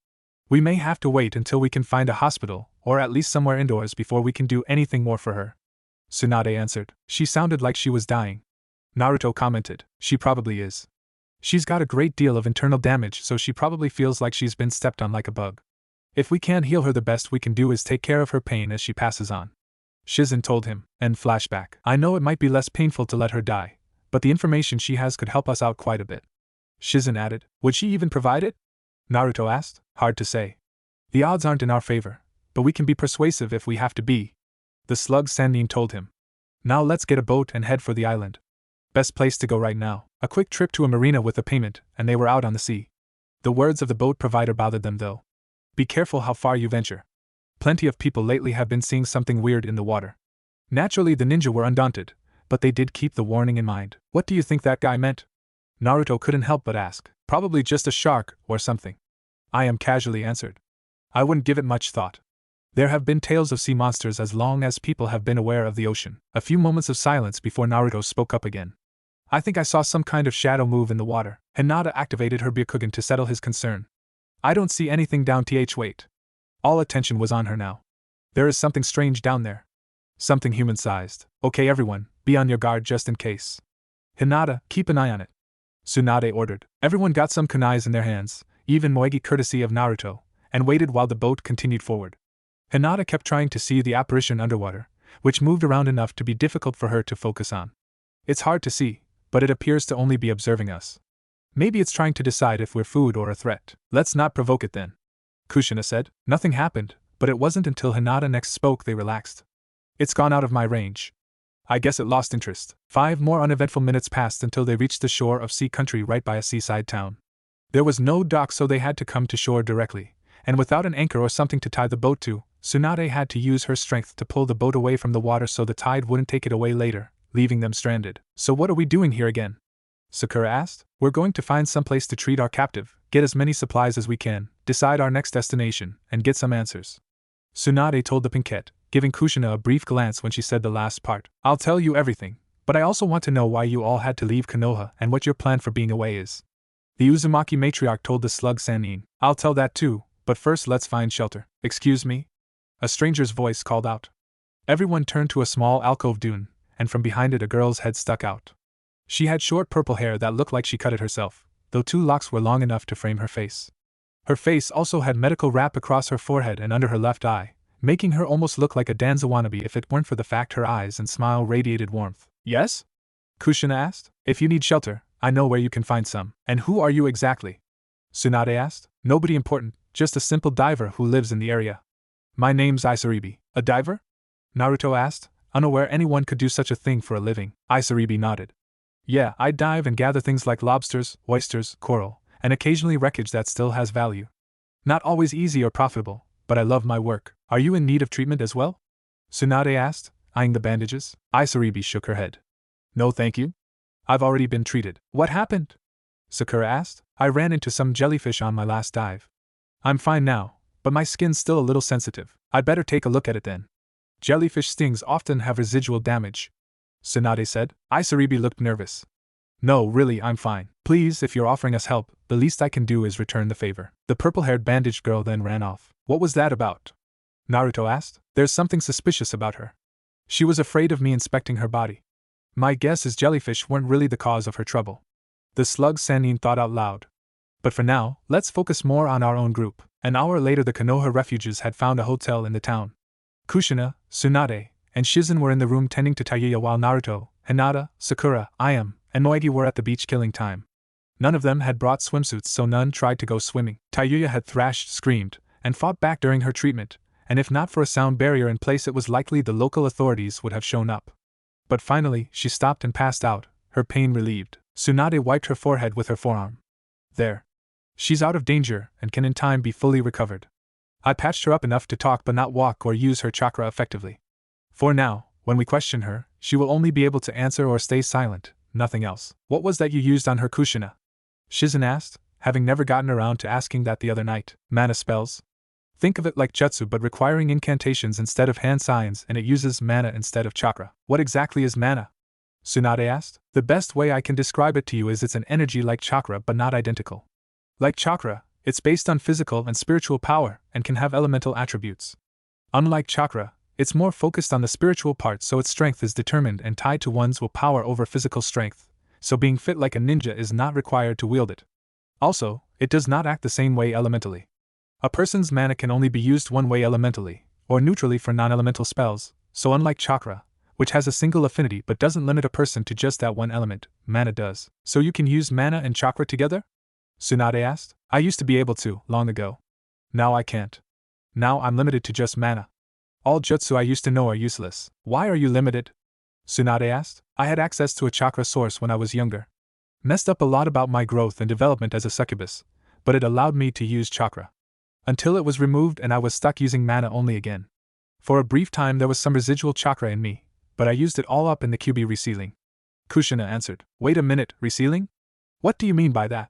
We may have to wait until we can find a hospital, or at least somewhere indoors before we can do anything more for her. Tsunade answered. She sounded like she was dying. Naruto commented. She probably is. She's got a great deal of internal damage so she probably feels like she's been stepped on like a bug. If we can't heal her the best we can do is take care of her pain as she passes on. Shizen told him. And flashback. I know it might be less painful to let her die, but the information she has could help us out quite a bit. Shizen added. Would she even provide it? Naruto asked. Hard to say. The odds aren't in our favor, but we can be persuasive if we have to be. The slug Sannin told him. Now let's get a boat and head for the island. Best place to go right now. A quick trip to a marina with a payment, and they were out on the sea. The words of the boat provider bothered them though. Be careful how far you venture. Plenty of people lately have been seeing something weird in the water. Naturally the ninja were undaunted, but they did keep the warning in mind. What do you think that guy meant? Naruto couldn't help but ask. Probably just a shark, or something. I am casually answered. I wouldn't give it much thought. There have been tales of sea monsters as long as people have been aware of the ocean. A few moments of silence before Naruto spoke up again. I think I saw some kind of shadow move in the water. Hinata activated her Byakugan to settle his concern. I don't see anything down wait. All attention was on her now. There is something strange down there. Something human-sized. Okay everyone, be on your guard just in case. Hinata, keep an eye on it. Tsunade ordered. Everyone got some kunais in their hands, even Moegi courtesy of Naruto, and waited while the boat continued forward. Hinata kept trying to see the apparition underwater, which moved around enough to be difficult for her to focus on. It's hard to see, but it appears to only be observing us. Maybe it's trying to decide if we're food or a threat. Let's not provoke it then. Kushina said. Nothing happened, but it wasn't until Hinata next spoke they relaxed. It's gone out of my range. I guess it lost interest. 5 more uneventful minutes passed until they reached the shore of sea country right by a seaside town. There was no dock, so they had to come to shore directly, and without an anchor or something to tie the boat to, Tsunade had to use her strength to pull the boat away from the water so the tide wouldn't take it away later, leaving them stranded. So what are we doing here again? Sakura asked. We're going to find some place to treat our captive, get as many supplies as we can, decide our next destination, and get some answers. Tsunade told the Pinkette, giving Kushina a brief glance when she said the last part. I'll tell you everything, but I also want to know why you all had to leave Konoha and what your plan for being away is. The Uzumaki matriarch told the slug Sanin. I'll tell that too, but first let's find shelter. Excuse me? A stranger's voice called out. Everyone turned to a small alcove dune, and from behind it a girl's head stuck out. She had short purple hair that looked like she cut it herself, though 2 locks were long enough to frame her face. Her face also had medical wrap across her forehead and under her left eye, making her almost look like a danza wannabe if it weren't for the fact her eyes and smile radiated warmth. Yes? Kushina asked. If you need shelter, I know where you can find some. And who are you exactly? Tsunade asked. Nobody important, just a simple diver who lives in the area. My name's Isaribbi. A diver? Naruto asked, unaware anyone could do such a thing for a living. Isaribbi nodded. Yeah, I dive and gather things like lobsters, oysters, coral, and occasionally wreckage that still has value. Not always easy or profitable, but I love my work. Are you in need of treatment as well? Tsunade asked, eyeing the bandages. Isaribbi shook her head. No thank you. I've already been treated. What happened? Sakura asked. I ran into some jellyfish on my last dive. I'm fine now, but my skin's still a little sensitive. I'd better take a look at it then. Jellyfish stings often have residual damage, Tsunade said. Isaribbi looked nervous. No, really, I'm fine. Please, if you're offering us help, the least I can do is return the favor. The purple-haired bandaged girl then ran off. What was that about? Naruto asked. There's something suspicious about her. She was afraid of me inspecting her body. My guess is jellyfish weren't really the cause of her trouble. The slug Sanin thought out loud. But for now, let's focus more on our own group. An hour later the Konoha refugees had found a hotel in the town. Kushina, Tsunade, and Shizen were in the room tending to Tayuya while Naruto, Hinata, Sakura, Ayam, and Moegi were at the beach killing time. None of them had brought swimsuits, so none tried to go swimming. Tayuya had thrashed, screamed, and fought back during her treatment, and if not for a sound barrier in place it was likely the local authorities would have shown up. But finally, she stopped and passed out, her pain relieved. Tsunade wiped her forehead with her forearm. There. She's out of danger and can in time be fully recovered. I patched her up enough to talk but not walk or use her chakra effectively. For now, when we question her, she will only be able to answer or stay silent, nothing else. What was that you used on her, Kushina? Shizen asked, having never gotten around to asking that the other night. Mana spells? Think of it like jutsu but requiring incantations instead of hand signs, and it uses mana instead of chakra. What exactly is mana? Tsunade asked. The best way I can describe it to you is it's an energy like chakra but not identical. Like chakra, it's based on physical and spiritual power and can have elemental attributes. Unlike chakra, it's more focused on the spiritual part, so its strength is determined and tied to one's willpower over physical strength, so being fit like a ninja is not required to wield it. Also, it does not act the same way elementally. A person's mana can only be used one way elementally, or neutrally for non-elemental spells, so unlike chakra, which has a single affinity but doesn't limit a person to just that one element, mana does. So you can use mana and chakra together? Tsunade asked. I used to be able to, long ago. Now I can't. Now I'm limited to just mana. All jutsu I used to know are useless. Why are you limited? Tsunade asked. I had access to a chakra source when I was younger. Messed up a lot about my growth and development as a succubus, but it allowed me to use chakra. Until it was removed and I was stuck using mana only again. For a brief time there was some residual chakra in me, but I used it all up in the QB resealing. Kushina answered. Wait a minute, resealing? What do you mean by that?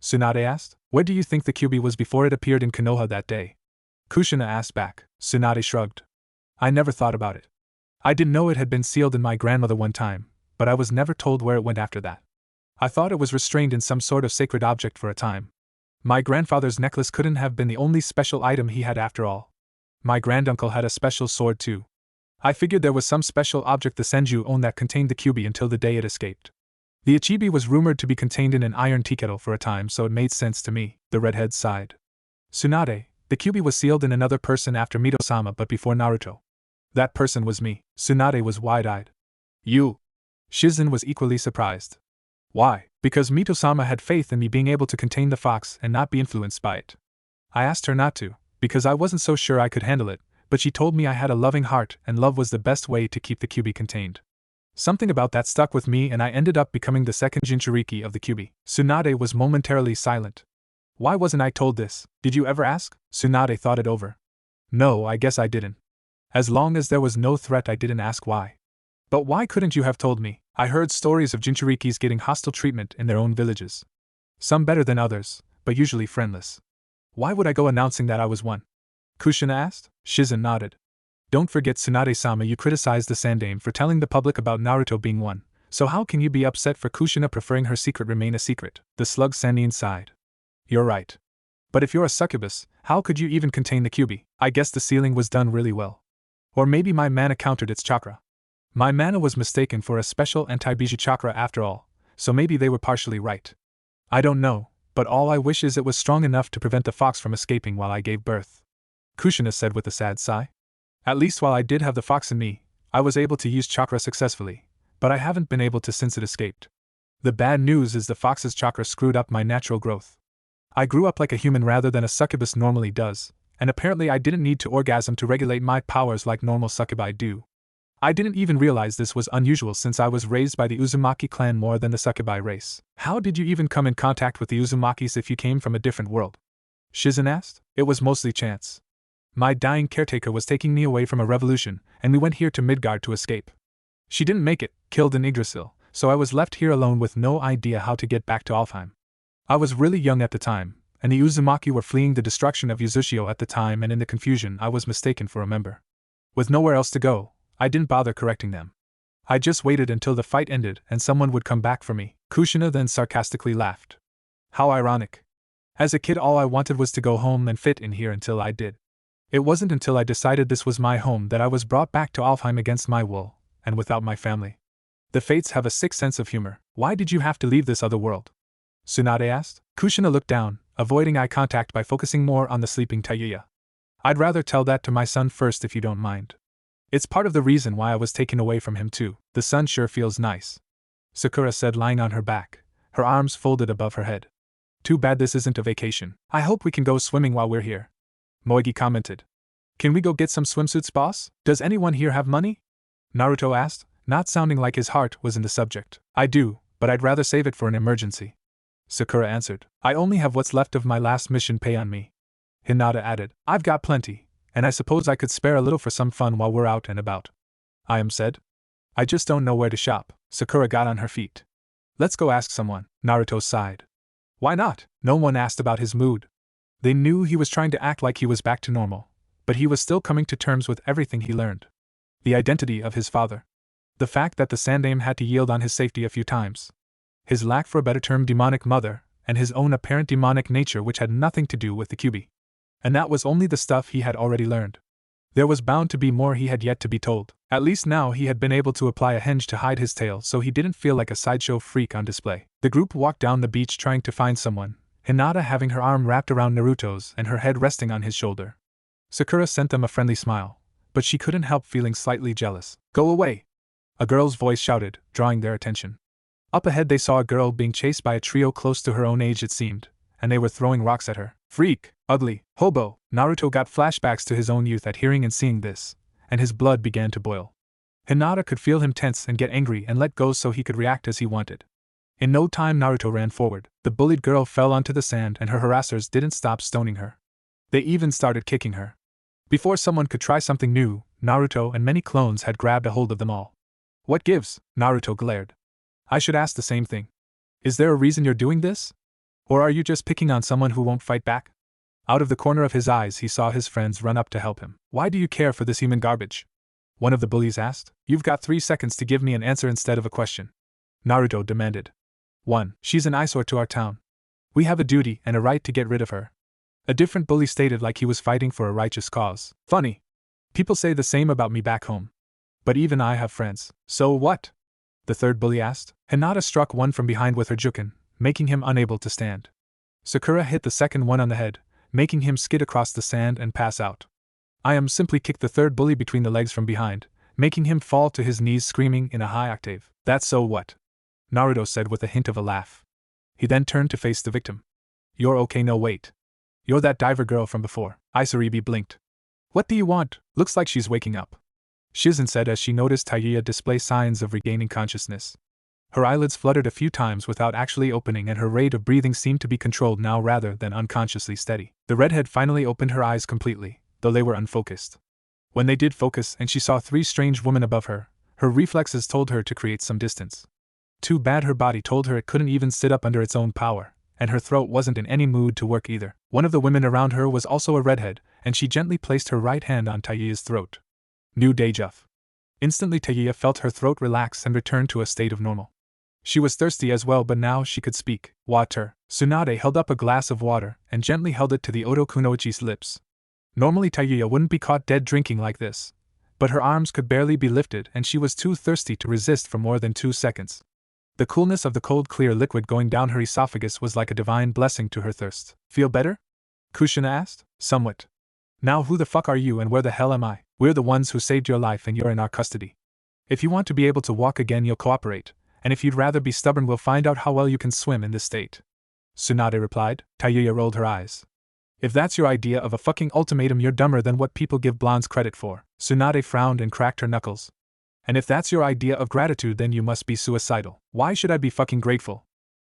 Tsunade asked. Where do you think the QB was before it appeared in Konoha that day? Kushina asked back. Tsunade shrugged. I never thought about it. I didn't know it had been sealed in my grandmother one time, but I was never told where it went after that. I thought it was restrained in some sort of sacred object for a time. My grandfather's necklace couldn't have been the only special item he had after all. My granduncle had a special sword too. I figured there was some special object the Senju owned that contained the QB until the day it escaped. The Ichibi was rumored to be contained in an iron teakettle for a time, so it made sense to me. The redhead sighed. Tsunade, the QB was sealed in another person after Mito-sama but before Naruto. That person was me. Tsunade was wide-eyed. You? Shizen was equally surprised. Why? Because Mito-sama had faith in me being able to contain the fox and not be influenced by it. I asked her not to, because I wasn't so sure I could handle it, but she told me I had a loving heart and love was the best way to keep the Kyuubi contained. Something about that stuck with me and I ended up becoming the second jinchuriki of the Kyuubi. Tsunade was momentarily silent. Why wasn't I told this? Did you ever ask? Tsunade thought it over. No, I guess I didn't. As long as there was no threat, I didn't ask why. But why couldn't you have told me? I heard stories of jinchurikis getting hostile treatment in their own villages. Some better than others, but usually friendless. Why would I go announcing that I was one? Kushina asked. Shizen nodded. Don't forget, Tsunade-sama, you criticized the Sandaime for telling the public about Naruto being one, so how can you be upset for Kushina preferring her secret remain a secret? The slug Sannin sighed. You're right. But if you're a succubus, how could you even contain the Kyuubi? I guess the sealing was done really well. Or maybe my mana countered its chakra. My mana was mistaken for a special anti-Biju chakra after all, so maybe they were partially right. I don't know, but all I wish is it was strong enough to prevent the fox from escaping while I gave birth. Kushina said with a sad sigh. At least while I did have the fox in me, I was able to use chakra successfully, but I haven't been able to since it escaped. The bad news is the fox's chakra screwed up my natural growth. I grew up like a human rather than a succubus normally does, and apparently I didn't need to orgasm to regulate my powers like normal succubi do. I didn't even realize this was unusual since I was raised by the Uzumaki clan more than the succubi race. How did you even come in contact with the Uzumakis if you came from a different world? Shizen asked. It was mostly chance. My dying caretaker was taking me away from a revolution, and we went here to Midgard to escape. She didn't make it, killed in Yggdrasil, so I was left here alone with no idea how to get back to Alfheim. I was really young at the time, and the Uzumaki were fleeing the destruction of Uzushio at the time, and in the confusion I was mistaken for a member. With nowhere else to go, I didn't bother correcting them. I just waited until the fight ended and someone would come back for me. Kushina then sarcastically laughed. How ironic. As a kid all I wanted was to go home and fit in here until I did. It wasn't until I decided this was my home that I was brought back to Alfheim against my will, and without my family. The fates have a sick sense of humor. Why did you have to leave this other world? Tsunade asked. Kushina looked down, avoiding eye contact by focusing more on the sleeping Tayuya. I'd rather tell that to my son first if you don't mind. It's part of the reason why I was taken away from him too. The sun sure feels nice. Sakura said, lying on her back, her arms folded above her head. Too bad this isn't a vacation. I hope we can go swimming while we're here. Moegi commented. Can we go get some swimsuits, boss? Does anyone here have money? Naruto asked, not sounding like his heart was in the subject. I do, but I'd rather save it for an emergency. Sakura answered. I only have what's left of my last mission pay on me. Hinata added. I've got plenty, and I suppose I could spare a little for some fun while we're out and about. Ayam said. I just don't know where to shop. Sakura got on her feet. Let's go ask someone. Naruto sighed. Why not? No one asked about his mood. They knew he was trying to act like he was back to normal, but he was still coming to terms with everything he learned. The identity of his father. The fact that the Sandaime had to yield on his safety a few times. His lack for a better term demonic mother, and his own apparent demonic nature which had nothing to do with the Kyuubi. And that was only the stuff he had already learned. There was bound to be more he had yet to be told. At least now he had been able to apply a hinge to hide his tail so he didn't feel like a sideshow freak on display. The group walked down the beach trying to find someone, Hinata having her arm wrapped around Naruto's and her head resting on his shoulder. Sakura sent them a friendly smile, but she couldn't help feeling slightly jealous. Go away! A girl's voice shouted, drawing their attention. Up ahead they saw a girl being chased by a trio close to her own age it seemed, and they were throwing rocks at her. Freak! Ugly! Hobo! Naruto got flashbacks to his own youth at hearing and seeing this, and his blood began to boil. Hinata could feel him tense and get angry and let go so he could react as he wanted. In no time Naruto ran forward. The bullied girl fell onto the sand and her harassers didn't stop stoning her. They even started kicking her. Before someone could try something new, Naruto and many clones had grabbed a hold of them all. What gives? Naruto glared. I should ask the same thing. Is there a reason you're doing this? Or are you just picking on someone who won't fight back? Out of the corner of his eyes he saw his friends run up to help him. Why do you care for this human garbage? One of the bullies asked. You've got 3 seconds to give me an answer instead of a question. Naruto demanded. 1. She's an eyesore to our town. We have a duty and a right to get rid of her. A different bully stated like he was fighting for a righteous cause. Funny. People say the same about me back home. But even I have friends. So what? The third bully asked. Hinata struck one from behind with her juken, making him unable to stand. Sakura hit the second one on the head, making him skid across the sand and pass out. Ayam simply kicked the third bully between the legs from behind, making him fall to his knees screaming in a high octave. That's so what? Naruto said with a hint of a laugh. He then turned to face the victim. You're okay, no wait. You're that diver girl from before. Isaribbi blinked. What do you want? Looks like she's waking up, Shizen said as she noticed Tayuya display signs of regaining consciousness. Her eyelids fluttered a few times without actually opening, and her rate of breathing seemed to be controlled now rather than unconsciously steady. The redhead finally opened her eyes completely, though they were unfocused. When they did focus and she saw 3 strange women above her, her reflexes told her to create some distance. Too bad her body told her it couldn't even sit up under its own power, and her throat wasn't in any mood to work either. One of the women around her was also a redhead, and she gently placed her right hand on Tayuya's throat. New deja vu. Instantly Tayuya felt her throat relax and return to a state of normal. She was thirsty as well, but now she could speak. Water. Tsunade held up a glass of water and gently held it to the Oto Kunoichi's lips. Normally Tayuya wouldn't be caught dead drinking like this, but her arms could barely be lifted and she was too thirsty to resist for more than 2 seconds. The coolness of the cold clear liquid going down her esophagus was like a divine blessing to her thirst. Feel better? Kushina asked. Somewhat. Now who the fuck are you and where the hell am I? We're the ones who saved your life and you're in our custody. If you want to be able to walk again, you'll cooperate, and if you'd rather be stubborn, we'll find out how well you can swim in this state. Tsunade replied. Tayuya rolled her eyes. If that's your idea of a fucking ultimatum, you're dumber than what people give blondes credit for. Tsunade frowned and cracked her knuckles. And if that's your idea of gratitude, then you must be suicidal. Why should I be fucking grateful?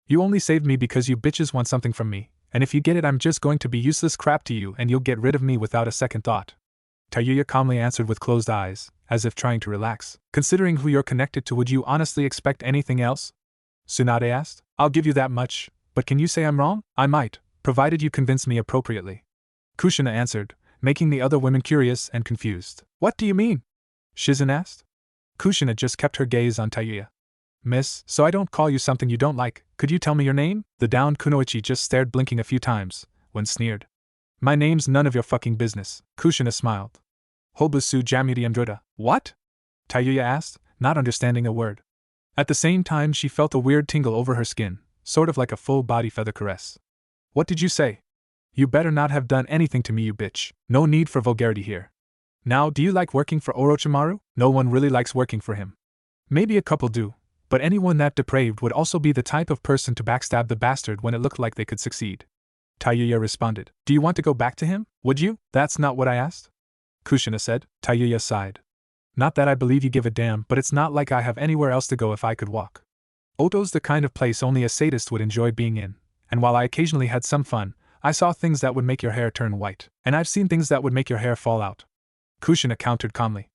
You only saved me because you bitches want something from me, and if you get it, I'm just going to be useless crap to you and you'll get rid of me without a second thought. Tayuya calmly answered with closed eyes, as if trying to relax. Considering who you're connected to, would you honestly expect anything else? Tsunade asked. I'll give you that much, but can you say I'm wrong? I might, provided you convince me appropriately. Kushina answered, making the other women curious and confused. What do you mean? Shizen asked. Kushina just kept her gaze on Tayuya. Miss, so I don't call you something you don't like, could you tell me your name? The downed Kunoichi just stared, blinking a few times, when sneered. My name's none of your fucking business. Kushina smiled. Hobusu Jamuriamdruta. What? Tayuya asked, not understanding a word. At the same time she felt a weird tingle over her skin, sort of like a full-body feather caress. What did you say? You better not have done anything to me, you bitch. No need for vulgarity here. Now, do you like working for Orochimaru? No one really likes working for him. Maybe a couple do, but anyone that depraved would also be the type of person to backstab the bastard when it looked like they could succeed. Tayuya responded. Do you want to go back to him? Would you? That's not what I asked. Kushina said. Tayuya sighed. Not that I believe you give a damn, but it's not like I have anywhere else to go if I could walk. Oto's the kind of place only a sadist would enjoy being in, and while I occasionally had some fun, I saw things that would make your hair turn white, and I've seen things that would make your hair fall out. Kushina countered calmly.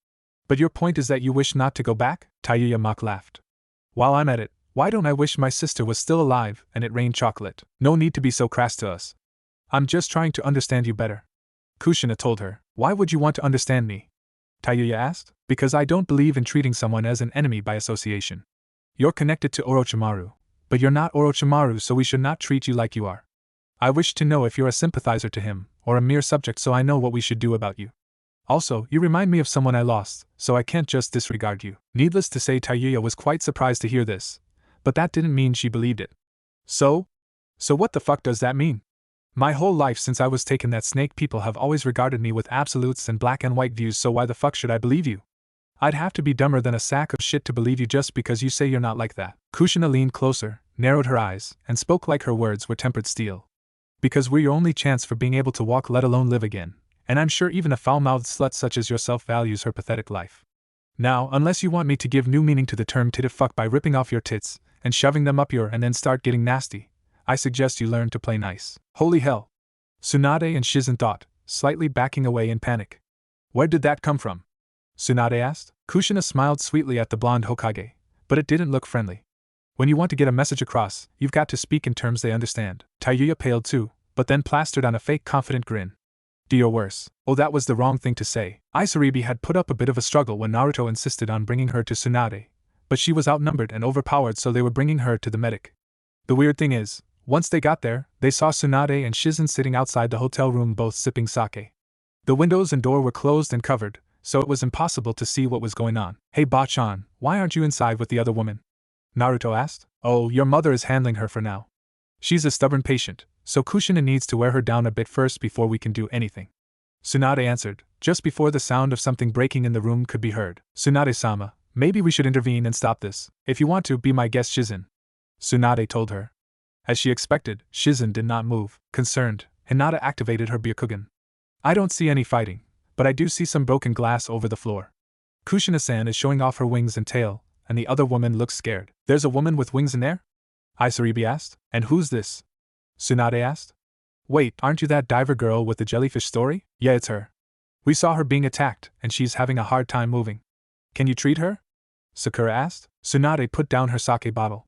But your point is that you wish not to go back? Tayuya mock laughed. While I'm at it, why don't I wish my sister was still alive and it rained chocolate? No need to be so crass to us. I'm just trying to understand you better. Kushina told her. Why would you want to understand me? Tayuya asked. Because I don't believe in treating someone as an enemy by association. You're connected to Orochimaru, but you're not Orochimaru, so we should not treat you like you are. I wish to know if you're a sympathizer to him, or a mere subject, so I know what we should do about you. Also, you remind me of someone I lost, so I can't just disregard you. Needless to say, Tayuya was quite surprised to hear this, but that didn't mean she believed it. So what the fuck does that mean? My whole life since I was taken, that snake people have always regarded me with absolutes and black and white views, so why the fuck should I believe you? I'd have to be dumber than a sack of shit to believe you just because you say you're not like that. Kushina leaned closer, narrowed her eyes, and spoke like her words were tempered steel. Because we're your only chance for being able to walk, let alone live again, and I'm sure even a foul-mouthed slut such as yourself values her pathetic life. Now, unless you want me to give new meaning to the term titty fuck by ripping off your tits and shoving them up your and then start getting nasty, I suggest you learn to play nice. Holy hell! Tsunade and Shizen thought, slightly backing away in panic. Where did that come from? Tsunade asked. Kushina smiled sweetly at the blonde Hokage, but it didn't look friendly. When you want to get a message across, you've got to speak in terms they understand. Tayuya paled too, but then plastered on a fake confident grin. Do your worse. Oh, that was the wrong thing to say. Isaribbi had put up a bit of a struggle when Naruto insisted on bringing her to Tsunade, but she was outnumbered and overpowered, so they were bringing her to the medic. The weird thing is, once they got there, they saw Tsunade and Shizen sitting outside the hotel room both sipping sake. The windows and door were closed and covered, so it was impossible to see what was going on. Hey Bachan, why aren't you inside with the other woman? Naruto asked. Oh, your mother is handling her for now. She's a stubborn patient, so Kushina needs to wear her down a bit first before we can do anything. Tsunade answered, just before the sound of something breaking in the room could be heard. Tsunade-sama, maybe we should intervene and stop this. If you want to, be my guest, Shizen. Tsunade told her. As she expected, Shizen did not move. Concerned, Hinata activated her Byakugan. I don't see any fighting, but I do see some broken glass over the floor. Kushina-san is showing off her wings and tail, and the other woman looks scared. There's a woman with wings in there? Isaribbi asked. And who's this? Tsunade asked. Wait, aren't you that diver girl with the jellyfish story? Yeah, it's her. We saw her being attacked, and she's having a hard time moving. Can you treat her? Sakura asked. Tsunade put down her sake bottle.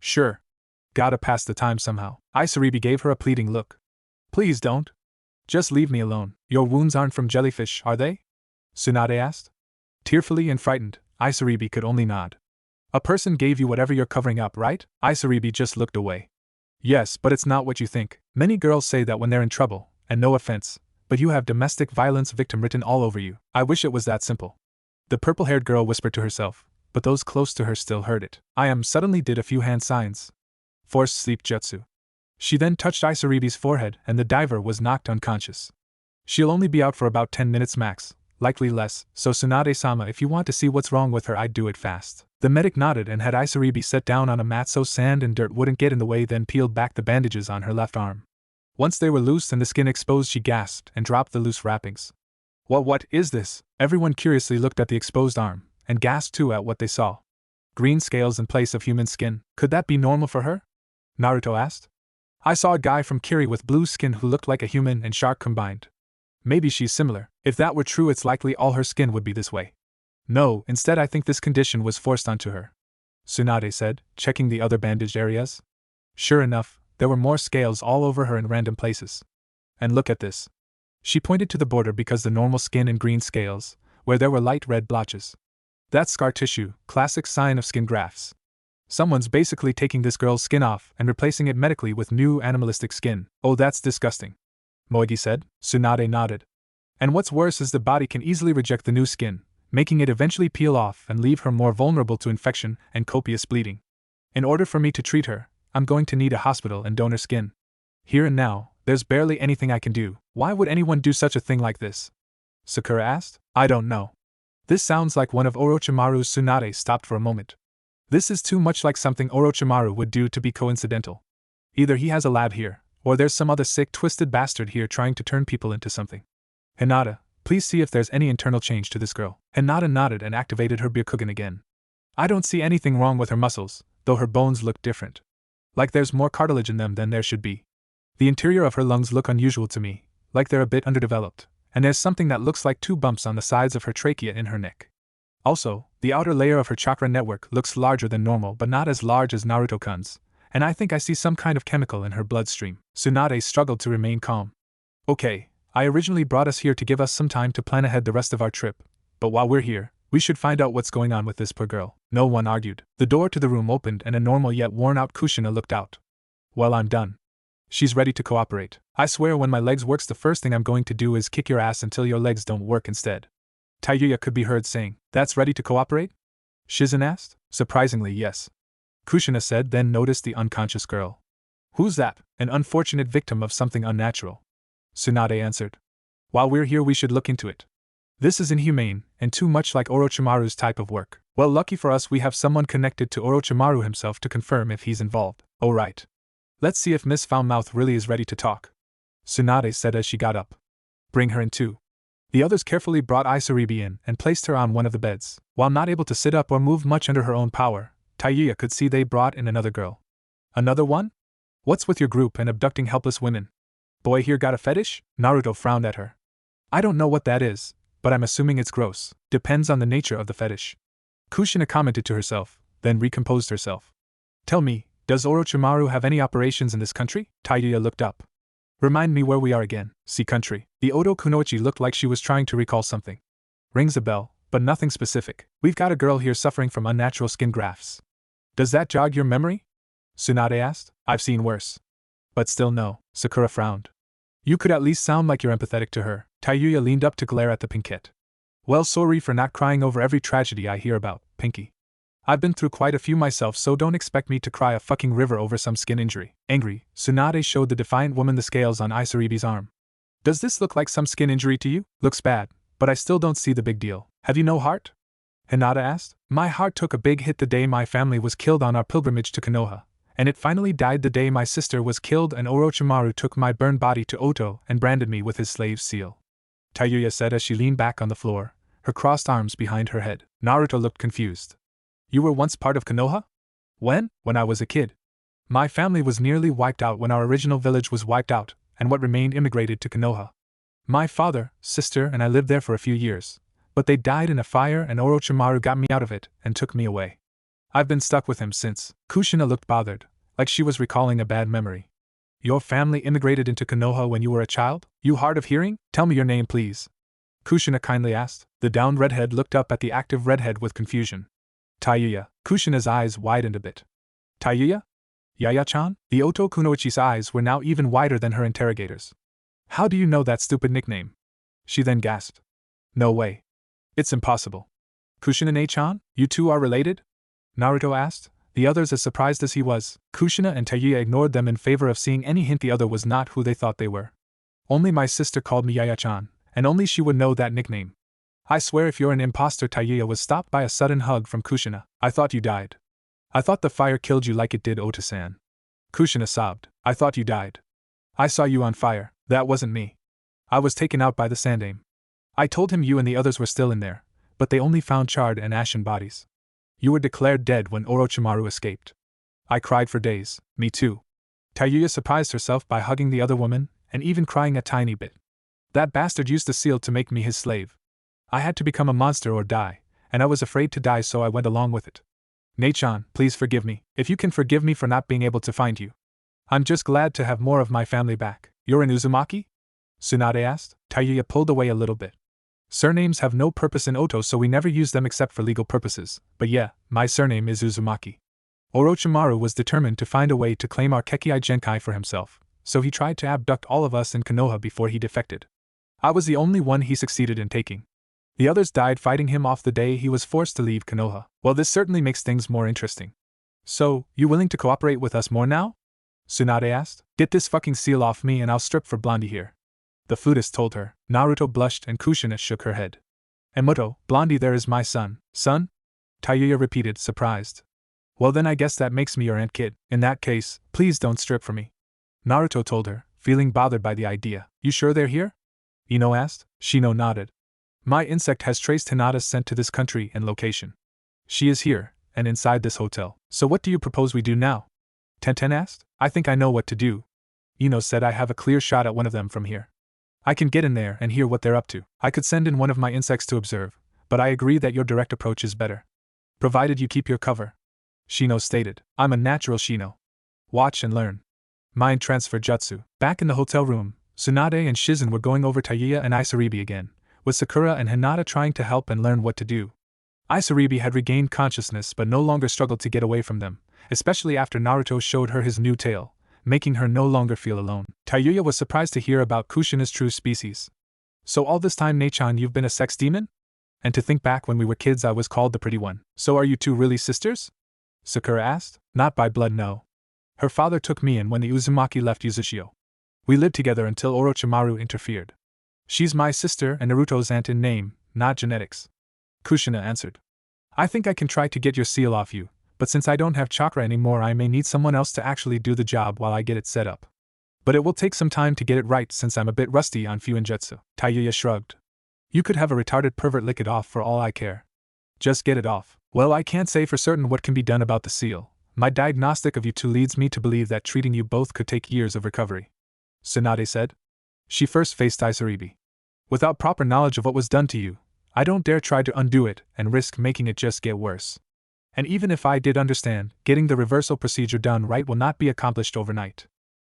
Sure. Gotta pass the time somehow. Isaribbi gave her a pleading look. Please don't. Just leave me alone. Your wounds aren't from jellyfish, are they? Tsunade asked. Tearfully and frightened, Isaribbi could only nod. A person gave you whatever you're covering up, right? Isaribbi just looked away. Yes, but it's not what you think. Many girls say that when they're in trouble, and no offense, but you have domestic violence victim written all over you. I wish it was that simple. The purple-haired girl whispered to herself, but those close to her still heard it. Suddenly did a few hand signs. Forced sleep jutsu. She then touched Isaribbi's forehead and the diver was knocked unconscious. She'll only be out for about 10 minutes max, likely less, so Tsunade-sama, if you want to see what's wrong with her, I'd do it fast. The medic nodded and had Isaribbi set down on a mat so sand and dirt wouldn't get in the way, then peeled back the bandages on her left arm. Once they were loose and the skin exposed, she gasped and dropped the loose wrappings. What is this? Everyone curiously looked at the exposed arm, and gasped too at what they saw. Green scales in place of human skin. Could that be normal for her? Naruto asked. I saw a guy from Kiri with blue skin who looked like a human and shark combined. Maybe she's similar. If that were true, it's likely all her skin would be this way. No, instead I think this condition was forced onto her, Tsunade said, checking the other bandaged areas. Sure enough, there were more scales all over her in random places. And look at this. She pointed to the border because the normal skin and green scales, where there were light red blotches. That's scar tissue, classic sign of skin grafts. Someone's basically taking this girl's skin off and replacing it medically with new animalistic skin. Oh, that's disgusting, Moegi said. Tsunade nodded. And what's worse is the body can easily reject the new skin, making it eventually peel off and leave her more vulnerable to infection and copious bleeding. In order for me to treat her, I'm going to need a hospital and donor skin. Here and now, there's barely anything I can do. Why would anyone do such a thing like this? Sakura asked. I don't know. This sounds like one of Orochimaru's. Tsunade stopped for a moment. This is too much like something Orochimaru would do to be coincidental. Either he has a lab here, or there's some other sick, twisted bastard here trying to turn people into something. Hinata, please see if there's any internal change to this girl. Hinata nodded and activated her Byakugan again. I don't see anything wrong with her muscles, though her bones look different. Like there's more cartilage in them than there should be. The interior of her lungs look unusual to me, like they're a bit underdeveloped, and there's something that looks like 2 bumps on the sides of her trachea in her neck. Also, the outer layer of her chakra network looks larger than normal but not as large as Naruto-kun's, and I think I see some kind of chemical in her bloodstream. Tsunade struggled to remain calm. Okay, I originally brought us here to give us some time to plan ahead the rest of our trip, but while we're here, we should find out what's going on with this poor girl. No one argued. The door to the room opened and a normal yet worn-out Kushina looked out. Well, I'm done. She's ready to cooperate. I swear when my legs works, the first thing I'm going to do is kick your ass until your legs don't work instead. Tayuya could be heard saying, That's ready to cooperate? Shizen asked. Surprisingly, yes. Kushina said, then noticed the unconscious girl. Who's that? An unfortunate victim of something unnatural. Tsunade answered. While we're here, we should look into it. This is inhumane, and too much like Orochimaru's type of work. Well, lucky for us, we have someone connected to Orochimaru himself to confirm if he's involved. Oh right. Let's see if Miss Foulmouth really is ready to talk, Tsunade said as she got up. Bring her in too. The others carefully brought Isaribbi in and placed her on one of the beds. While not able to sit up or move much under her own power, Tayuya could see they brought in another girl. Another one? What's with your group and abducting helpless women? Boy here got a fetish? Naruto frowned at her. I don't know what that is, but I'm assuming it's gross. Depends on the nature of the fetish. Kushina commented to herself, then recomposed herself. Tell me, does Orochimaru have any operations in this country? Tayuya looked up. Remind me where we are again. See country. The Odo Kunoichi looked like she was trying to recall something. Rings a bell, but nothing specific. We've got a girl here suffering from unnatural skin grafts. Does that jog your memory? Tsunade asked. I've seen worse. But still no. Sakura frowned. You could at least sound like you're empathetic to her. Tayuya leaned up to glare at the pinkette. Well, sorry for not crying over every tragedy I hear about, Pinky. I've been through quite a few myself, so don't expect me to cry a fucking river over some skin injury. Angry, Tsunade showed the defiant woman the scales on Isaribbi's arm. Does this look like some skin injury to you? Looks bad, but I still don't see the big deal. Have you no heart? Hinata asked. My heart took a big hit the day my family was killed on our pilgrimage to Konoha, And it finally died the day my sister was killed and Orochimaru took my burned body to Oto and branded me with his slave seal. Tayuya said as she leaned back on the floor, her crossed arms behind her head. Naruto looked confused. You were once part of Konoha? When? When I was a kid. My family was nearly wiped out when our original village was wiped out, and what remained immigrated to Konoha. My father, sister, and I lived there for a few years, but they died in a fire and Orochimaru got me out of it and took me away. I've been stuck with him since. Kushina looked bothered, like she was recalling a bad memory. Your family immigrated into Konoha when you were a child? You hard of hearing? Tell me your name, please. Kushina kindly asked. The downed redhead looked up at the active redhead with confusion. Tayuya. Kushina's eyes widened a bit. Tayuya? Yaya-chan? The Oto Kunoichi's eyes were now even wider than her interrogators. How do you know that stupid nickname? She then gasped. No way. It's impossible. Kushina-ne-chan, you two are related? Naruto asked, the others as surprised as he was. Kushina and Tayuya ignored them in favor of seeing any hint the other was not who they thought they were. Only my sister called me Yaya-chan, and only she would know that nickname. I swear if you're an imposter. Tayuya was stopped by a sudden hug from Kushina. I thought you died. I thought the fire killed you like it did Ota-san. Kushina sobbed. I thought you died. I saw you on fire. That wasn't me. I was taken out by the Sandaime. I told him you and the others were still in there, but they only found charred and ashen bodies. You were declared dead when Orochimaru escaped. I cried for days. Me too. Tayuya surprised herself by hugging the other woman, and even crying a tiny bit. That bastard used the seal to make me his slave. I had to become a monster or die, and I was afraid to die, so I went along with it. Ne-chan, please forgive me, if you can forgive me for not being able to find you. I'm just glad to have more of my family back. You're an Uzumaki? Tsunade asked. Tayuya pulled away a little bit. Surnames have no purpose in Oto, so we never use them except for legal purposes, but yeah, my surname is Uzumaki. Orochimaru was determined to find a way to claim our Kekkai Genkai for himself, so he tried to abduct all of us in Konoha before he defected. I was the only one he succeeded in taking. The others died fighting him off the day he was forced to leave Konoha. Well, this certainly makes things more interesting. So, you willing to cooperate with us more now? Tsunade asked. Get this fucking seal off me and I'll strip for Blondie here. The flutist told her. Naruto blushed and Kushina shook her head. Emoto, Blondie there is my son. Son? Tayuya repeated, surprised. Well then I guess that makes me your aunt kid. In that case, please don't strip for me. Naruto told her, feeling bothered by the idea. You sure they're here? Ino asked. Shino nodded. My insect has traced Hinata's scent to this country and location. She is here, and inside this hotel. So what do you propose we do now? Tenten asked. I think I know what to do. Ino said I have a clear shot at one of them from here. I can get in there and hear what they're up to. I could send in one of my insects to observe, but I agree that your direct approach is better. Provided you keep your cover. Shino stated. I'm a natural Shino. Watch and learn. Mind transfer jutsu. Back in the hotel room, Tsunade and Shizen were going over Tayuya and Isaribbi again, with Sakura and Hinata trying to help and learn what to do. Isaribbi had regained consciousness but no longer struggled to get away from them, especially after Naruto showed her his new tail, making her no longer feel alone. Tayuya was surprised to hear about Kushina's true species. So all this time, Ne-chan, you've been a sex demon? And to think back when we were kids I was called the pretty one. So are you two really sisters? Sakura asked. Not by blood, no. Her father took me in when the Uzumaki left Uzushio. We lived together until Orochimaru interfered. She's my sister and Naruto's aunt in name, not genetics. Kushina answered. I think I can try to get your seal off you, but since I don't have chakra anymore I may need someone else to actually do the job while I get it set up. But it will take some time to get it right since I'm a bit rusty on Fuinjutsu. Tayuya shrugged. You could have a retarded pervert lick it off for all I care. Just get it off. Well, I can't say for certain what can be done about the seal. My diagnostic of you two leads me to believe that treating you both could take years of recovery. Tsunade said. She first faced Isaribbi. Without proper knowledge of what was done to you, I don't dare try to undo it and risk making it just get worse. And even if I did understand, getting the reversal procedure done right will not be accomplished overnight.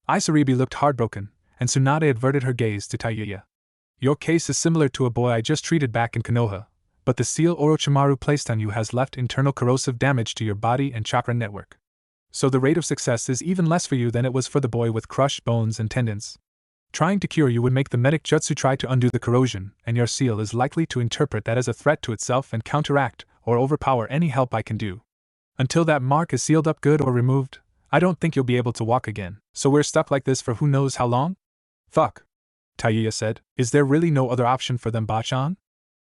Isaribbi looked heartbroken, and Tsunade averted her gaze to Tayuya. Your case is similar to a boy I just treated back in Konoha, but the seal Orochimaru placed on you has left internal corrosive damage to your body and chakra network. So the rate of success is even less for you than it was for the boy with crushed bones and tendons. Trying to cure you would make the medic jutsu try to undo the corrosion, and your seal is likely to interpret that as a threat to itself and counteract or overpower any help I can do. Until that mark is sealed up good or removed, I don't think you'll be able to walk again, so we're stuck like this for who knows how long? Fuck. Tayuya said. Is there really no other option for them, Bachan?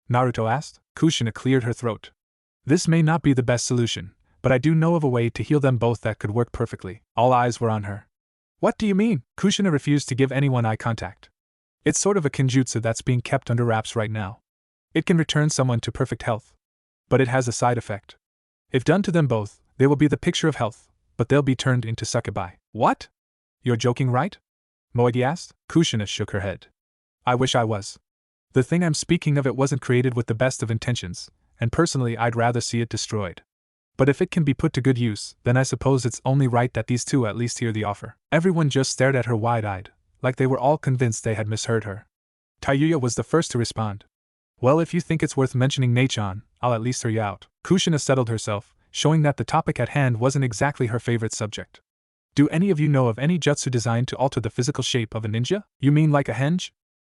Naruto asked. Kushina cleared her throat. This may not be the best solution, but I do know of a way to heal them both that could work perfectly. All eyes were on her. What do you mean? Kushina refused to give anyone eye contact. It's sort of a kinjutsu that's being kept under wraps right now. It can return someone to perfect health. But it has a side effect. If done to them both, they will be the picture of health, but they'll be turned into succubi. What? You're joking, right? Moegi asked. Kushina shook her head. I wish I was. The thing I'm speaking of, it wasn't created with the best of intentions, and personally I'd rather see it destroyed. But if it can be put to good use, then I suppose it's only right that these two at least hear the offer. Everyone just stared at her wide-eyed, like they were all convinced they had misheard her. Tayuya was the first to respond. Well, if you think it's worth mentioning Nachan, I'll at least hear you out. Kushina settled herself, showing that the topic at hand wasn't exactly her favorite subject. Do any of you know of any jutsu designed to alter the physical shape of a ninja? You mean like a henge?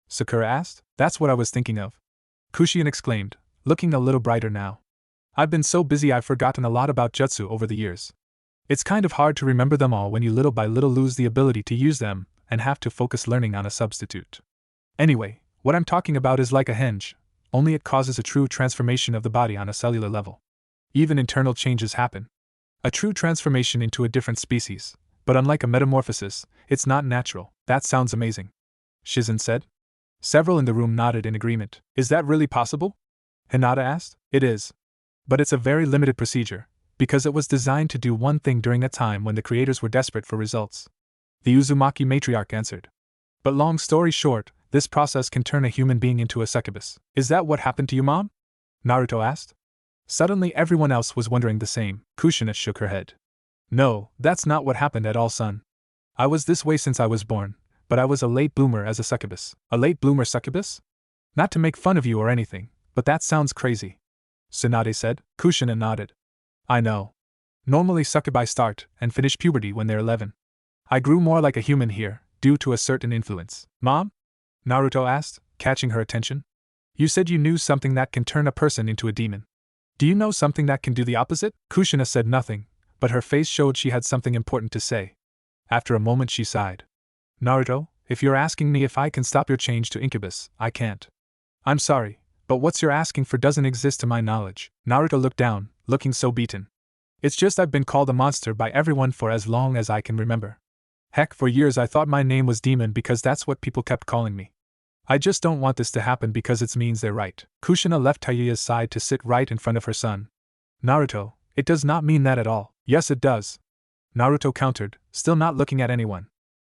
Sakura asked. That's what I was thinking of. Kushina exclaimed, looking a little brighter now. I've been so busy I've forgotten a lot about jutsu over the years. It's kind of hard to remember them all when you little by little lose the ability to use them and have to focus learning on a substitute. Anyway, what I'm talking about is like a henge, only it causes a true transformation of the body on a cellular level. Even internal changes happen. A true transformation into a different species, but unlike a metamorphosis, it's not natural. That sounds amazing, Shizen said. Several in the room nodded in agreement. Is that really possible? Hinata asked. It is. But it's a very limited procedure, because it was designed to do one thing during a time when the creators were desperate for results. The Uzumaki matriarch answered. But long story short, this process can turn a human being into a succubus. Is that what happened to you, Mom? Naruto asked. Suddenly everyone else was wondering the same. Kushina shook her head. No, that's not what happened at all, son. I was this way since I was born, but I was a late bloomer as a succubus. A late bloomer succubus? Not to make fun of you or anything, but that sounds crazy, Tsunade said. Kushina nodded. I know. Normally succubi start and finish puberty when they're 11. I grew more like a human here, due to a certain influence. Mom? Naruto asked, catching her attention. You said you knew something that can turn a person into a demon. Do you know something that can do the opposite? Kushina said nothing, but her face showed she had something important to say. After a moment she sighed. Naruto, if you're asking me if I can stop your change to incubus, I can't. I'm sorry, but what you're asking for doesn't exist to my knowledge. Naruto looked down, looking so beaten. It's just I've been called a monster by everyone for as long as I can remember. Heck, for years I thought my name was Demon because that's what people kept calling me. I just don't want this to happen because it means they're right. Kushina left Tayuya's side to sit right in front of her son. Naruto, it does not mean that at all. Yes, it does. Naruto countered, still not looking at anyone.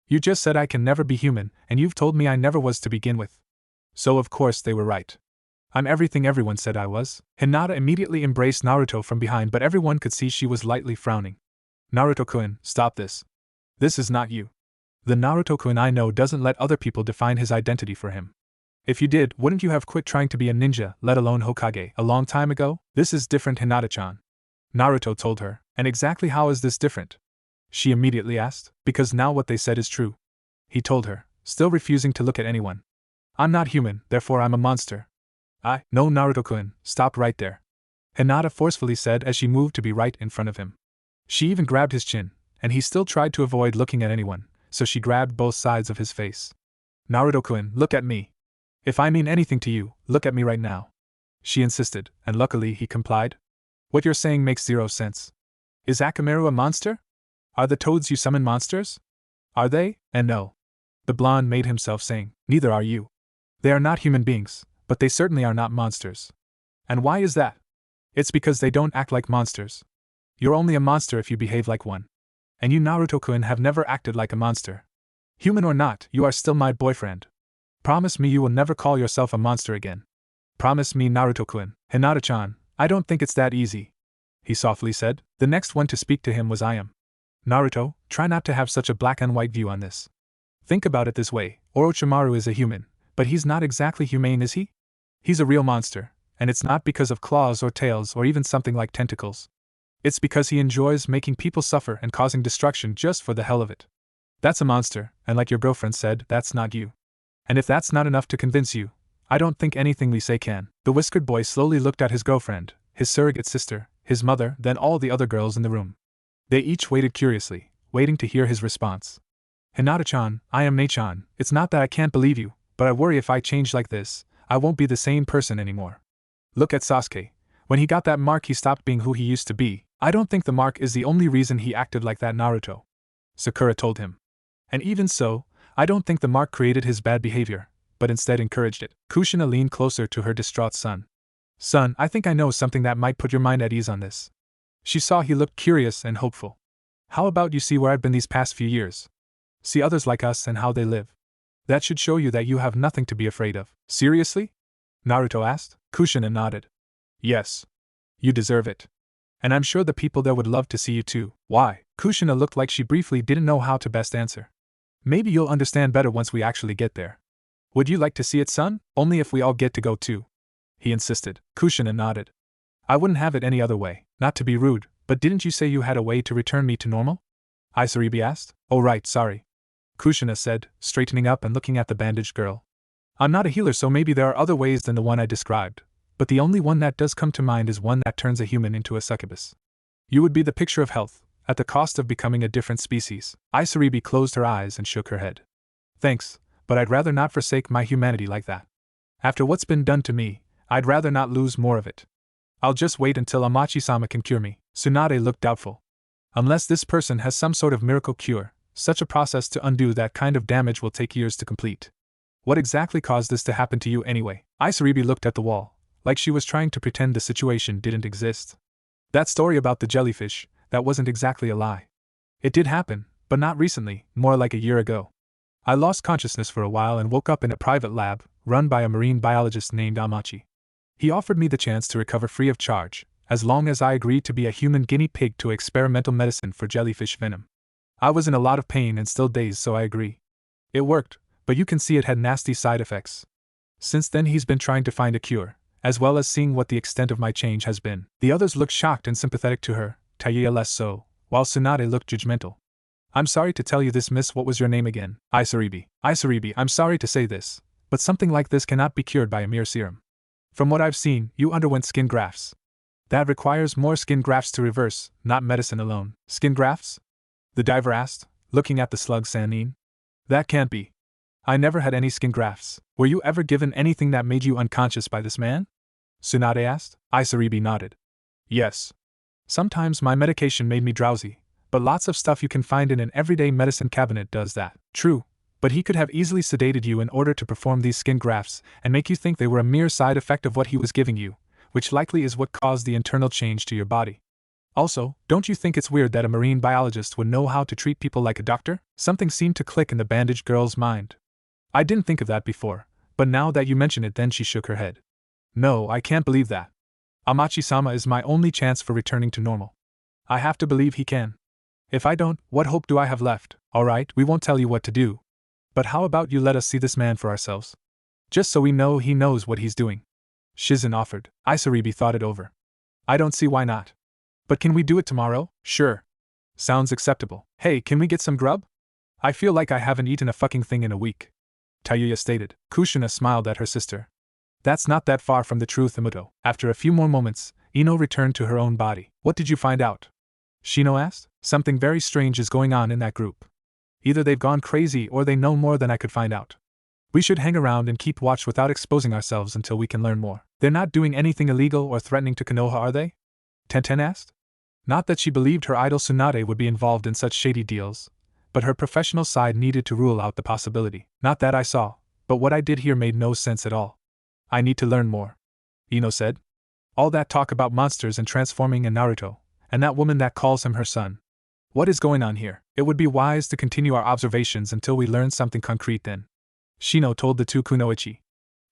You just said I can never be human, and you've told me I never was to begin with. So of course they were right. I'm everything everyone said I was. Hinata immediately embraced Naruto from behind, but everyone could see she was lightly frowning. Naruto-kun, stop this. This is not you. The Naruto-kun I know doesn't let other people define his identity for him. If you did, wouldn't you have quit trying to be a ninja, let alone Hokage, a long time ago? This is different, Hinata-chan. Naruto told her. And exactly how is this different? She immediately asked. Because now what they said is true. He told her, still refusing to look at anyone. I'm not human, therefore I'm a monster. No, Naruto-kun, stop right there. Hinata forcefully said as she moved to be right in front of him. She even grabbed his chin, and he still tried to avoid looking at anyone, so she grabbed both sides of his face. Naruto-kun, look at me. If I mean anything to you, look at me right now. She insisted, and luckily he complied. What you're saying makes zero sense. Is Akamaru a monster? Are the toads you summon monsters? Are they? And no. The blonde made himself saying, neither are you. They are not human beings, but they certainly are not monsters. And why is that? It's because they don't act like monsters. You're only a monster if you behave like one. And you, Naruto-kun, have never acted like a monster. Human or not, you are still my boyfriend. Promise me you will never call yourself a monster again. Promise me, Naruto-kun. Hinata-chan, I don't think it's that easy, he softly said. The next one to speak to him was Ayam. Naruto, try not to have such a black and white view on this. Think about it this way, Orochimaru is a human, but he's not exactly humane, is he? He's a real monster, and it's not because of claws or tails or even something like tentacles. It's because he enjoys making people suffer and causing destruction just for the hell of it. That's a monster, and like your girlfriend said, that's not you. And if that's not enough to convince you, I don't think anything we say can. The whiskered boy slowly looked at his girlfriend, his surrogate sister, his mother, then all the other girls in the room. They each waited curiously, waiting to hear his response. Hinata-chan, I am Nei-chan. It's not that I can't believe you, but I worry if I change like this, I won't be the same person anymore. Look at Sasuke. When he got that mark he stopped being who he used to be, I don't think the mark is the only reason he acted like that, Naruto, Sakura told him. And even so, I don't think the mark created his bad behavior, but instead encouraged it. Kushina leaned closer to her distraught son. Son, I think I know something that might put your mind at ease on this. She saw he looked curious and hopeful. How about you see where I've been these past few years? See others like us and how they live. That should show you that you have nothing to be afraid of. Seriously? Naruto asked. Kushina nodded. Yes. You deserve it. And I'm sure the people there would love to see you too. Why? Kushina looked like she briefly didn't know how to best answer. Maybe you'll understand better once we actually get there. Would you like to see it, son? Only if we all get to go too. He insisted. Kushina nodded. I wouldn't have it any other way. Not to be rude, but didn't you say you had a way to return me to normal? Isaribbi asked. Oh right, sorry. Kushina said, straightening up and looking at the bandaged girl. I'm not a healer, so maybe there are other ways than the one I described, but the only one that does come to mind is one that turns a human into a succubus. You would be the picture of health, at the cost of becoming a different species. Isaribbi closed her eyes and shook her head. Thanks, but I'd rather not forsake my humanity like that. After what's been done to me, I'd rather not lose more of it. I'll just wait until Amachi-sama can cure me. Tsunade looked doubtful. Unless this person has some sort of miracle cure, such a process to undo that kind of damage will take years to complete. What exactly caused this to happen to you anyway? Isaribbi looked at the wall, like she was trying to pretend the situation didn't exist. That story about the jellyfish, that wasn't exactly a lie. It did happen, but not recently, more like a year ago. I lost consciousness for a while and woke up in a private lab, run by a marine biologist named Amachi. He offered me the chance to recover free of charge, as long as I agreed to be a human guinea pig to experimental medicine for jellyfish venom. I was in a lot of pain and still dazed, so I agree. It worked, but you can see it had nasty side effects. Since then he's been trying to find a cure, as well as seeing what the extent of my change has been. The others looked shocked and sympathetic to her, Tayuya less so, while Tsunade looked judgmental. I'm sorry to tell you this, miss, what was your name again? Isaribbi. Isaribbi, I'm sorry to say this, but something like this cannot be cured by a mere serum. From what I've seen, you underwent skin grafts. That requires more skin grafts to reverse, not medicine alone. Skin grafts? The diver asked, looking at the slug Sanin. That can't be. I never had any skin grafts. Were you ever given anything that made you unconscious by this man? Tsunade asked. Isaribbi nodded. Yes. Sometimes my medication made me drowsy, but lots of stuff you can find in an everyday medicine cabinet does that. True, but he could have easily sedated you in order to perform these skin grafts and make you think they were a mere side effect of what he was giving you, which likely is what caused the internal change to your body. Also, don't you think it's weird that a marine biologist would know how to treat people like a doctor? Something seemed to click in the bandaged girl's mind. I didn't think of that before, but now that you mention it, then she shook her head. No, I can't believe that. Amachi-sama is my only chance for returning to normal. I have to believe he can. If I don't, what hope do I have left? Alright, we won't tell you what to do. But how about you let us see this man for ourselves? Just so we know he knows what he's doing. Shizen offered. Isaribbi thought it over. I don't see why not. But can we do it tomorrow? Sure. Sounds acceptable. Hey, can we get some grub? I feel like I haven't eaten a fucking thing in a week. Tayuya stated. Kushina smiled at her sister. That's not that far from the truth, Imuto. After a few more moments, Ino returned to her own body. What did you find out? Shino asked. Something very strange is going on in that group. Either they've gone crazy or they know more than I could find out. We should hang around and keep watch without exposing ourselves until we can learn more. They're not doing anything illegal or threatening to Konoha, are they? Tenten asked. Not that she believed her idol Tsunade would be involved in such shady deals, but her professional side needed to rule out the possibility. Not that I saw, but what I did hear made no sense at all. I need to learn more, Ino said. All that talk about monsters and transforming and Naruto, and that woman that calls him her son. What is going on here? It would be wise to continue our observations until we learn something concrete then. Shino told the two kunoichi.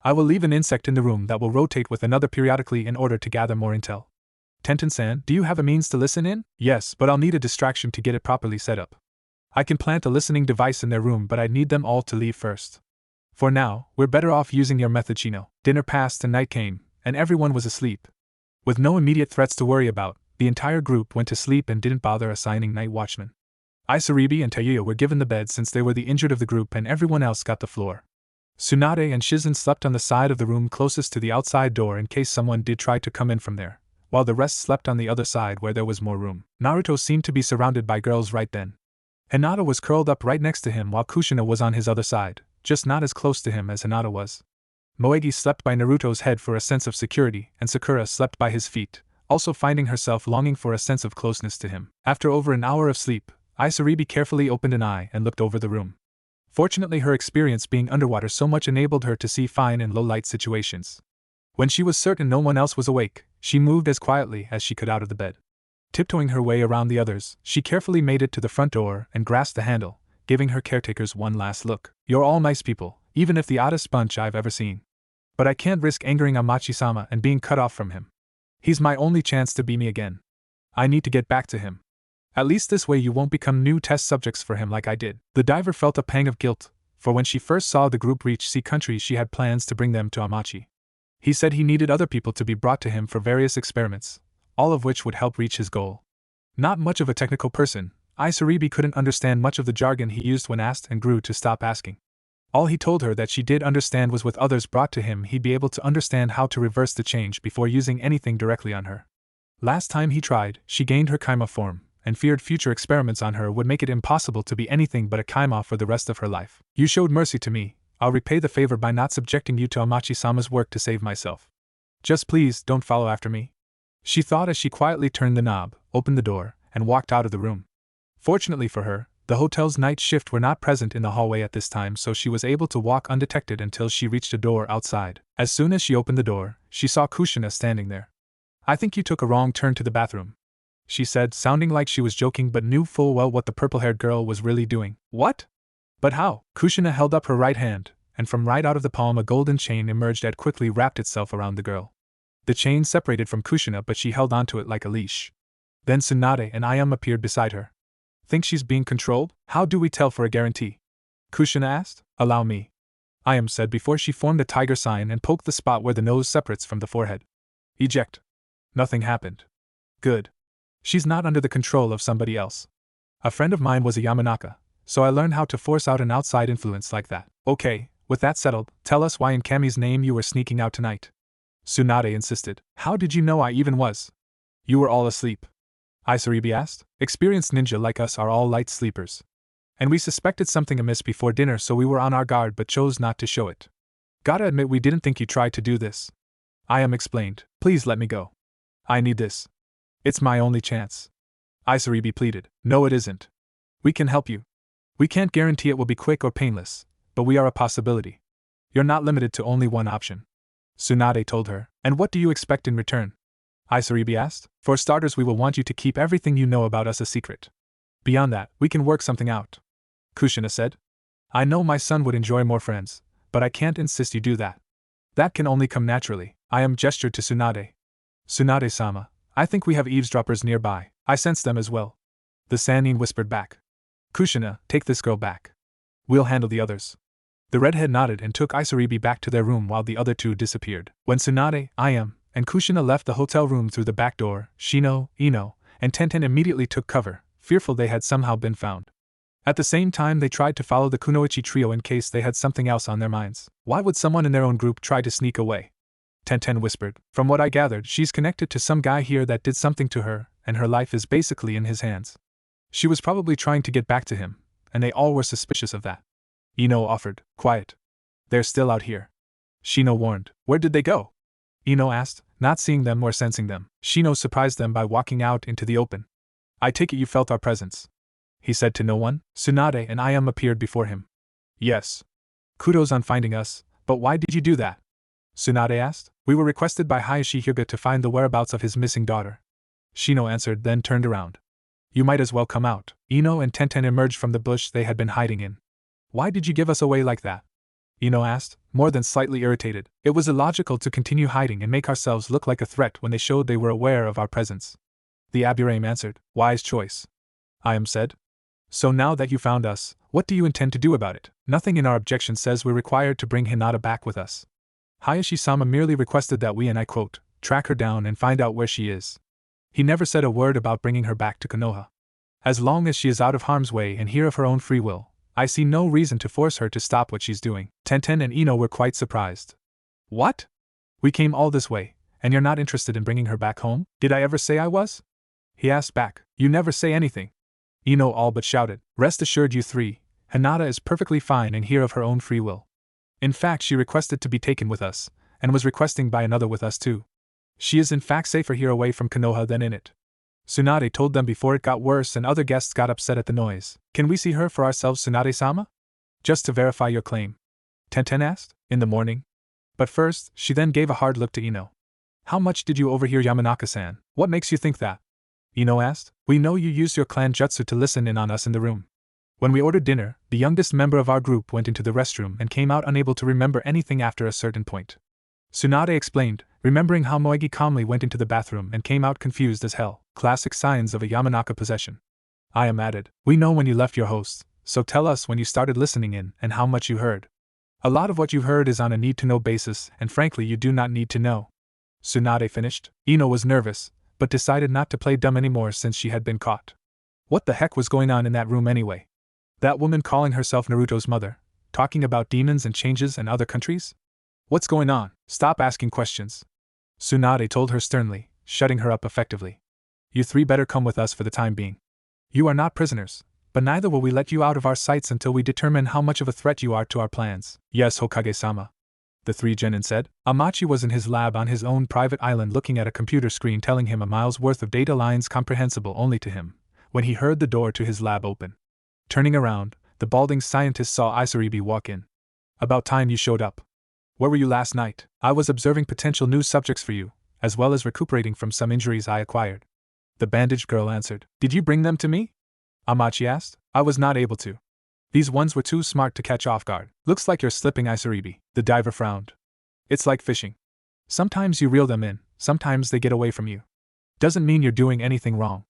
I will leave an insect in the room that will rotate with another periodically in order to gather more intel. Tenten-san, do you have a means to listen in? Yes, but I'll need a distraction to get it properly set up. I can plant a listening device in their room, but I'd need them all to leave first. For now, we're better off using your method, Shino. Dinner passed and night came, and everyone was asleep. With no immediate threats to worry about, the entire group went to sleep and didn't bother assigning night watchmen. Isaribbi and Tayuya were given the bed since they were the injured of the group, and everyone else got the floor. Tsunade and Shizen slept on the side of the room closest to the outside door in case someone did try to come in from there, while the rest slept on the other side where there was more room. Naruto seemed to be surrounded by girls right then. Hinata was curled up right next to him while Kushina was on his other side, just not as close to him as Hinata was. Moegi slept by Naruto's head for a sense of security, and Sakura slept by his feet, also finding herself longing for a sense of closeness to him. After over an hour of sleep, Isaribbi carefully opened an eye and looked over the room. Fortunately, her experience being underwater so much enabled her to see fine in low-light situations. When she was certain no one else was awake, she moved as quietly as she could out of the bed. Tiptoeing her way around the others, she carefully made it to the front door and grasped the handle, giving her caretakers one last look. "You're all nice people, even if the oddest bunch I've ever seen. But I can't risk angering Amachi-sama and being cut off from him. He's my only chance to be me again. I need to get back to him. At least this way you won't become new test subjects for him like I did." The diver felt a pang of guilt, for when she first saw the group reach sea country she had plans to bring them to Amachi. He said he needed other people to be brought to him for various experiments, all of which would help reach his goal. Not much of a technical person, Isaribbi couldn't understand much of the jargon he used when asked and grew to stop asking. All he told her that she did understand was with others brought to him he'd be able to understand how to reverse the change before using anything directly on her. Last time he tried, she gained her Kaima form, and feared future experiments on her would make it impossible to be anything but a Kaima for the rest of her life. "You showed mercy to me, I'll repay the favor by not subjecting you to Amachi-sama's work to save myself. Just please don't follow after me," she thought as she quietly turned the knob, opened the door, and walked out of the room. Fortunately for her, the hotel's night shift were not present in the hallway at this time, so she was able to walk undetected until she reached a door outside. As soon as she opened the door, she saw Kushina standing there. "I think you took a wrong turn to the bathroom," she said, sounding like she was joking but knew full well what the purple-haired girl was really doing. "What? But how?" Kushina held up her right hand, and from right out of the palm a golden chain emerged and quickly wrapped itself around the girl. The chain separated from Kushina, but she held onto it like a leash. Then Tsunade and Ayam appeared beside her. "Think she's being controlled? How do we tell for a guarantee?" Kushina asked. "Allow me," Ayam said before she formed a tiger sign and poked the spot where the nose separates from the forehead. "Eject." Nothing happened. "Good. She's not under the control of somebody else. A friend of mine was a Yamanaka, so I learned how to force out an outside influence like that." "Okay, with that settled, tell us why in Kami's name you were sneaking out tonight," Tsunade insisted. "How did you know I even was?" "You were all asleep," Isaribbi asked. "Experienced ninja like us are all light sleepers. And we suspected something amiss before dinner, so we were on our guard but chose not to show it. Gotta admit we didn't think you tried to do this," Ayam explained. "Please let me go. I need this. It's my only chance." Isaribbi pleaded. "No, it isn't. We can help you. We can't guarantee it will be quick or painless, but we are a possibility. You're not limited to only one option," Tsunade told her. "And what do you expect in return?" Isaribbi asked. "For starters, we will want you to keep everything you know about us a secret. Beyond that, we can work something out," Kushina said. "I know my son would enjoy more friends, but I can't insist you do that. That can only come naturally." Ayam gestured to Tsunade. "Tsunade-sama, I think we have eavesdroppers nearby. I sense them as well," the Sannin whispered back. "Kushina, take this girl back. We'll handle the others." The redhead nodded and took Isaribbi back to their room while the other two disappeared. When Tsunade, Ayam, and Kushina left the hotel room through the back door, Shino, Ino, and Tenten immediately took cover, fearful they had somehow been found. At the same time they tried to follow the Kunoichi trio in case they had something else on their minds. "Why would someone in their own group try to sneak away?" Tenten whispered. "From what I gathered, she's connected to some guy here that did something to her, and her life is basically in his hands. She was probably trying to get back to him, and they all were suspicious of that." Ino offered. "Quiet. They're still out here," Shino warned. "Where did they go?" Ino asked, not seeing them or sensing them. Shino surprised them by walking out into the open. "I take it you felt our presence," he said to no one. Tsunade and Ayam appeared before him. "Yes. Kudos on finding us, but why did you do that?" Tsunade asked. "We were requested by Hayashi Hyuga to find the whereabouts of his missing daughter," Shino answered, then turned around. "You might as well come out." Ino and Tenten emerged from the bush they had been hiding in. "Why did you give us away like that?" Ino asked, more than slightly irritated. "It was illogical to continue hiding and make ourselves look like a threat when they showed they were aware of our presence." The Aburame answered. "Wise choice," Ayam said. "So now that you found us, what do you intend to do about it?" "Nothing in our objection says we're required to bring Hinata back with us. Hayashi-sama merely requested that we, and I quote, track her down and find out where she is. He never said a word about bringing her back to Konoha. As long as she is out of harm's way and here of her own free will, I see no reason to force her to stop what she's doing." Tenten and Ino were quite surprised. "What? We came all this way, and you're not interested in bringing her back home?" "Did I ever say I was?" he asked back. "You never say anything," Ino all but shouted. "Rest assured you three, Hinata is perfectly fine and here of her own free will. In fact, she requested to be taken with us, and was requesting by another with us too." She is in fact safer here away from Konoha than in it. Tsunade told them before it got worse and other guests got upset at the noise. Can we see her for ourselves, Tsunade-sama? Just to verify your claim. Tenten asked. In the morning. But first, she then gave a hard look to Ino. How much did you overhear Yamanaka-san? What makes you think that? Ino asked. We know you used your clan jutsu to listen in on us in the room. When we ordered dinner, the youngest member of our group went into the restroom and came out unable to remember anything after a certain point. Tsunade explained, remembering how Moegi calmly went into the bathroom and came out confused as hell. Classic signs of a Yamanaka possession. I am added. We know when you left your hosts, so tell us when you started listening in and how much you heard. A lot of what you heard is on a need-to-know basis, and frankly you do not need to know. Tsunade finished. Ino was nervous, but decided not to play dumb anymore since she had been caught. What the heck was going on in that room anyway? That woman calling herself Naruto's mother, talking about demons and changes and other countries? What's going on? Stop asking questions. Tsunade told her sternly, shutting her up effectively. You three better come with us for the time being. You are not prisoners, but neither will we let you out of our sights until we determine how much of a threat you are to our plans. Yes, Hokage-sama. The three genin said. Amachi was in his lab on his own private island looking at a computer screen telling him a mile's worth of data lines comprehensible only to him, when he heard the door to his lab open. Turning around, the balding scientist saw Isaribbi walk in. About time you showed up. Where were you last night? I was observing potential new subjects for you, as well as recuperating from some injuries I acquired. The bandaged girl answered. Did you bring them to me? Amachi asked. I was not able to. These ones were too smart to catch off guard. Looks like you're slipping, Isaribbi. The diver frowned. It's like fishing. Sometimes you reel them in, sometimes they get away from you. Doesn't mean you're doing anything wrong.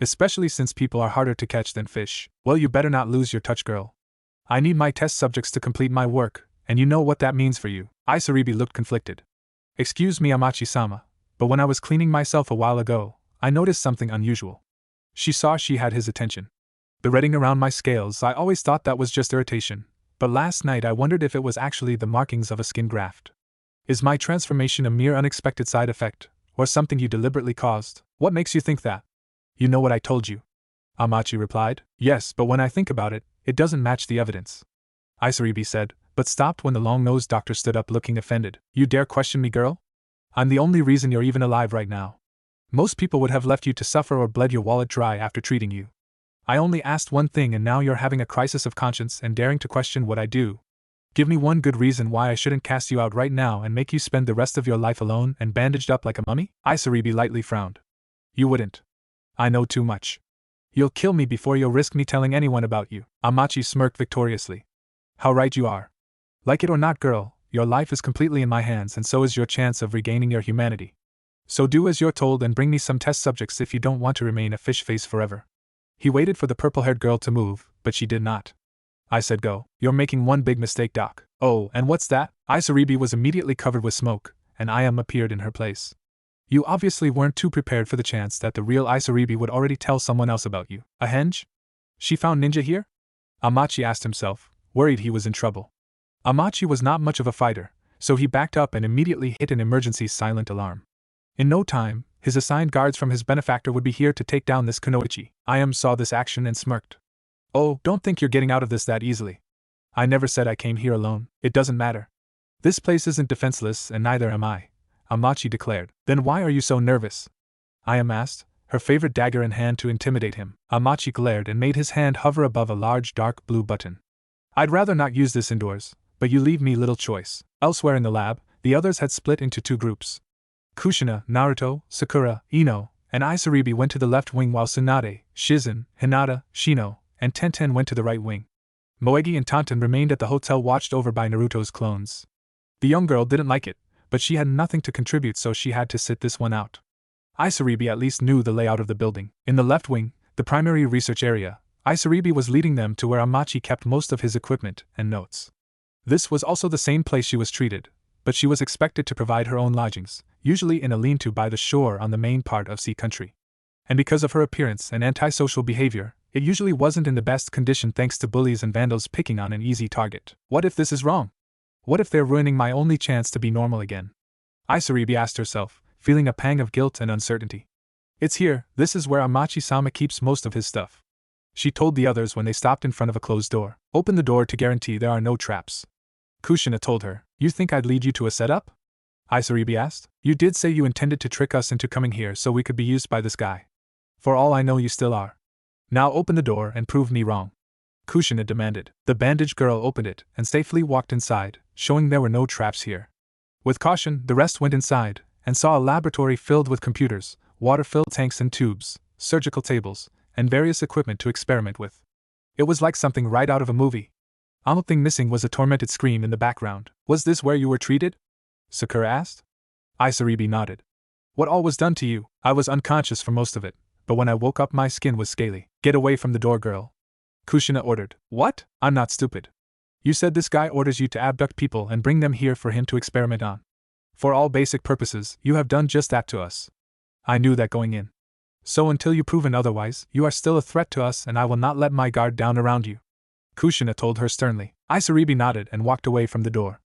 Especially since people are harder to catch than fish. Well, you better not lose your touch, girl. I need my test subjects to complete my work, and you know what that means for you. Isaribbi looked conflicted. Excuse me, Amachi-sama, but when I was cleaning myself a while ago, I noticed something unusual. She saw she had his attention. The reddening around my scales, I always thought that was just irritation, but last night I wondered if it was actually the markings of a skin graft. Is my transformation a mere unexpected side effect, or something you deliberately caused? What makes you think that? You know what I told you. Amachi replied. Yes, but when I think about it, it doesn't match the evidence. Isaribbi said, but stopped when the long-nosed doctor stood up looking offended. You dare question me, girl? I'm the only reason you're even alive right now. Most people would have left you to suffer or bled your wallet dry after treating you. I only asked one thing and now you're having a crisis of conscience and daring to question what I do. Give me one good reason why I shouldn't cast you out right now and make you spend the rest of your life alone and bandaged up like a mummy? Isaribbi lightly frowned. You wouldn't. I know too much. You'll kill me before you'll risk me telling anyone about you. Amachi smirked victoriously. How right you are. Like it or not, girl, your life is completely in my hands and so is your chance of regaining your humanity. So do as you're told and bring me some test subjects if you don't want to remain a fish face forever. He waited for the purple-haired girl to move, but she did not. I said go. You're making one big mistake, Doc. Oh, and what's that? Isaribbi was immediately covered with smoke, and Ayam appeared in her place. You obviously weren't too prepared for the chance that the real Isaribbi would already tell someone else about you. A henge? She found ninja here? Amachi asked himself, worried he was in trouble. Amachi was not much of a fighter, so he backed up and immediately hit an emergency silent alarm. In no time, his assigned guards from his benefactor would be here to take down this Kunoichi. Ayam saw this action and smirked. Oh, don't think you're getting out of this that easily. I never said I came here alone. It doesn't matter. This place isn't defenseless and neither am I, Amachi declared. Then why are you so nervous? Ayam asked, her favorite dagger in hand to intimidate him. Amachi glared and made his hand hover above a large dark blue button. I'd rather not use this indoors, but you leave me little choice. Elsewhere in the lab, the others had split into two groups. Kushina, Naruto, Sakura, Ino, and Isaribbi went to the left wing while Tsunade, Shizen, Hinata, Shino, and Tenten went to the right wing. Moegi and Tanten remained at the hotel watched over by Naruto's clones. The young girl didn't like it, but she had nothing to contribute so she had to sit this one out. Isaribbi at least knew the layout of the building. In the left wing, the primary research area, Isaribbi was leading them to where Amachi kept most of his equipment and notes. This was also the same place she was treated, but she was expected to provide her own lodgings, usually in a lean-to by the shore on the main part of sea country. And because of her appearance and antisocial behavior, it usually wasn't in the best condition thanks to bullies and vandals picking on an easy target. What if this is wrong? What if they're ruining my only chance to be normal again? Isaribbi asked herself, feeling a pang of guilt and uncertainty. It's here, this is where Amachi-sama keeps most of his stuff. She told the others when they stopped in front of a closed door. Open the door to guarantee there are no traps. Kushina told her, you think I'd lead you to a setup? Isaribbi asked. You did say you intended to trick us into coming here so we could be used by this guy. For all I know, you still are. Now open the door and prove me wrong. Kushina demanded. The bandaged girl opened it and safely walked inside, showing there were no traps here. With caution, the rest went inside and saw a laboratory filled with computers, water-filled tanks and tubes, surgical tables, and various equipment to experiment with. It was like something right out of a movie. Only thing missing was a tormented scream in the background. Was this where you were treated? Sakura asked. Isaribbi nodded. What all was done to you? I was unconscious for most of it, but when I woke up my skin was scaly. Get away from the door, girl. Kushina ordered. What? I'm not stupid. You said this guy orders you to abduct people and bring them here for him to experiment on. For all basic purposes, you have done just that to us. I knew that going in. So until you proven otherwise, you are still a threat to us and I will not let my guard down around you. Kushina told her sternly. Isaribbi nodded and walked away from the door.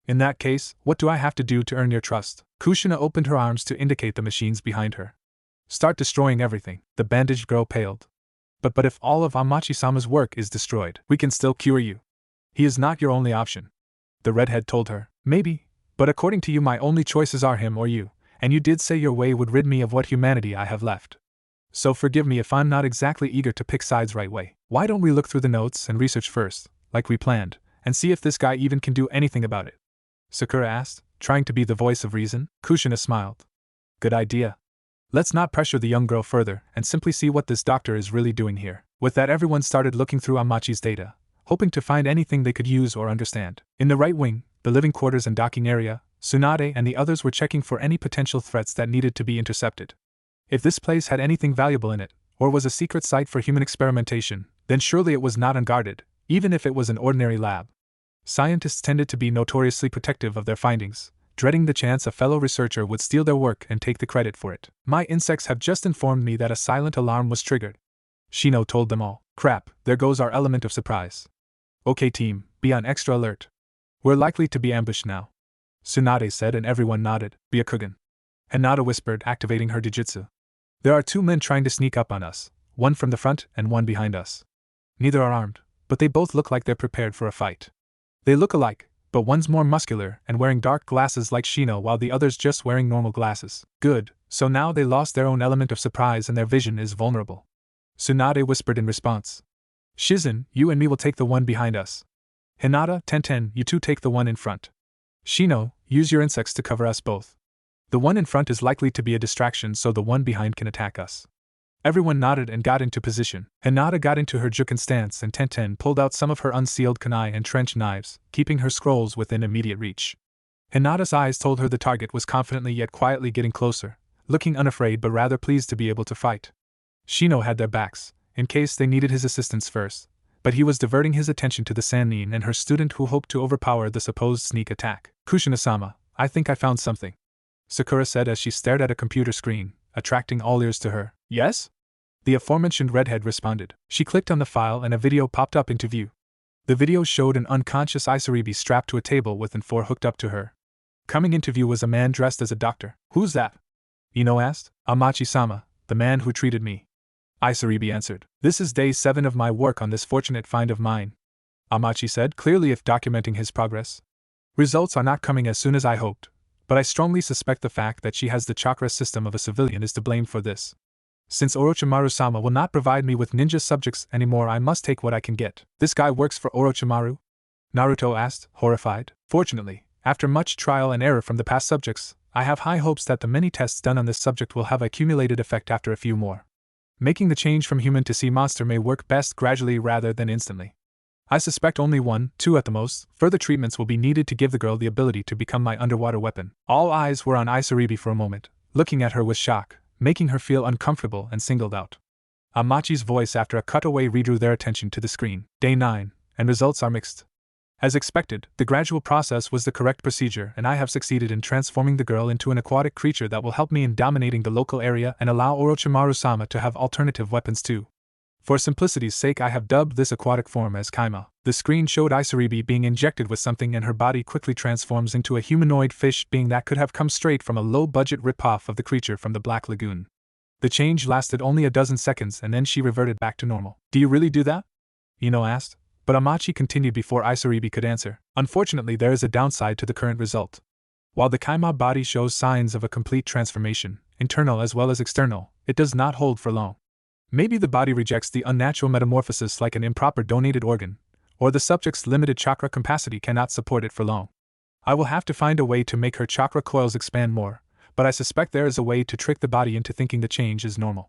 In that case, what do I have to do to earn your trust? Kushina opened her arms to indicate the machines behind her. Start destroying everything. The bandaged girl paled. But if all of Amachi-sama's work is destroyed, we can still cure you. He is not your only option. The redhead told her. Maybe, but according to you my only choices are him or you, and you did say your way would rid me of what humanity I have left. So forgive me if I'm not exactly eager to pick sides right way. Why don't we look through the notes and research first, like we planned, and see if this guy even can do anything about it? Sakura asked, trying to be the voice of reason. Kushina smiled. Good idea. Let's not pressure the young girl further and simply see what this doctor is really doing here. With that, everyone started looking through Amachi's data, hoping to find anything they could use or understand. In the right wing, the living quarters and docking area, Tsunade and the others were checking for any potential threats that needed to be intercepted. If this place had anything valuable in it, or was a secret site for human experimentation, then surely it was not unguarded, even if it was an ordinary lab. Scientists tended to be notoriously protective of their findings, dreading the chance a fellow researcher would steal their work and take the credit for it. My insects have just informed me that a silent alarm was triggered. Shino told them all. Crap, there goes our element of surprise. Okay team, be on extra alert. We're likely to be ambushed now. Tsunade said and everyone nodded. Byakugan. Hinata whispered, activating her jujutsu. There are 2 men trying to sneak up on us, one from the front and one behind us. Neither are armed, but they both look like they're prepared for a fight. They look alike, but one's more muscular and wearing dark glasses like Shino while the other's just wearing normal glasses. Good, so now they lost their own element of surprise and their vision is vulnerable. Tsunade whispered in response. Shizen, you and me will take the one behind us. Hinata, Tenten, you two take the one in front. Shino, use your insects to cover us both. The one in front is likely to be a distraction so the one behind can attack us. Everyone nodded and got into position. Hinata got into her juken stance and Tenten pulled out some of her unsealed kunai and trench knives, keeping her scrolls within immediate reach. Hinata's eyes told her the target was confidently yet quietly getting closer, looking unafraid but rather pleased to be able to fight. Shino had their backs, in case they needed his assistance first, but he was diverting his attention to the Sannin and her student who hoped to overpower the supposed sneak attack. Kushina-sama, I think I found something. Sakura said as she stared at a computer screen, attracting all ears to her. Yes? The aforementioned redhead responded. She clicked on the file and a video popped up into view. The video showed an unconscious Isaribbi strapped to a table with N4 hooked up to her. Coming into view was a man dressed as a doctor. Who's that? Ino asked. Amachi-sama, the man who treated me. Isaribbi answered. This is day 7 of my work on this fortunate find of mine. Amachi said, clearly if documenting his progress. Results are not coming as soon as I hoped, but I strongly suspect the fact that she has the chakra system of a civilian is to blame for this. Since Orochimaru-sama will not provide me with ninja subjects anymore, I must take what I can get. This guy works for Orochimaru? Naruto asked, horrified. Fortunately, after much trial and error from the past subjects, I have high hopes that the many tests done on this subject will have accumulated effect after a few more. Making the change from human to sea monster may work best gradually rather than instantly. I suspect only 1, 2 at the most. Further treatments will be needed to give the girl the ability to become my underwater weapon. All eyes were on Isaribbi for a moment, looking at her with shock, making her feel uncomfortable and singled out. Amachi's voice after a cutaway redrew their attention to the screen. Day 9, and results are mixed. As expected, the gradual process was the correct procedure and I have succeeded in transforming the girl into an aquatic creature that will help me in dominating the local area and allow Orochimaru-sama to have alternative weapons too. For simplicity's sake I have dubbed this aquatic form as Kaima. The screen showed Isaribbi being injected with something and her body quickly transforms into a humanoid fish being that could have come straight from a low-budget rip-off of the creature from the Black Lagoon. The change lasted only a dozen seconds and then she reverted back to normal. Do you really do that? Ino asked, but Amachi continued before Isaribbi could answer. Unfortunately there is a downside to the current result. While the Kaima body shows signs of a complete transformation, internal as well as external, it does not hold for long. Maybe the body rejects the unnatural metamorphosis like an improper donated organ, or the subject's limited chakra capacity cannot support it for long. I will have to find a way to make her chakra coils expand more, but I suspect there is a way to trick the body into thinking the change is normal.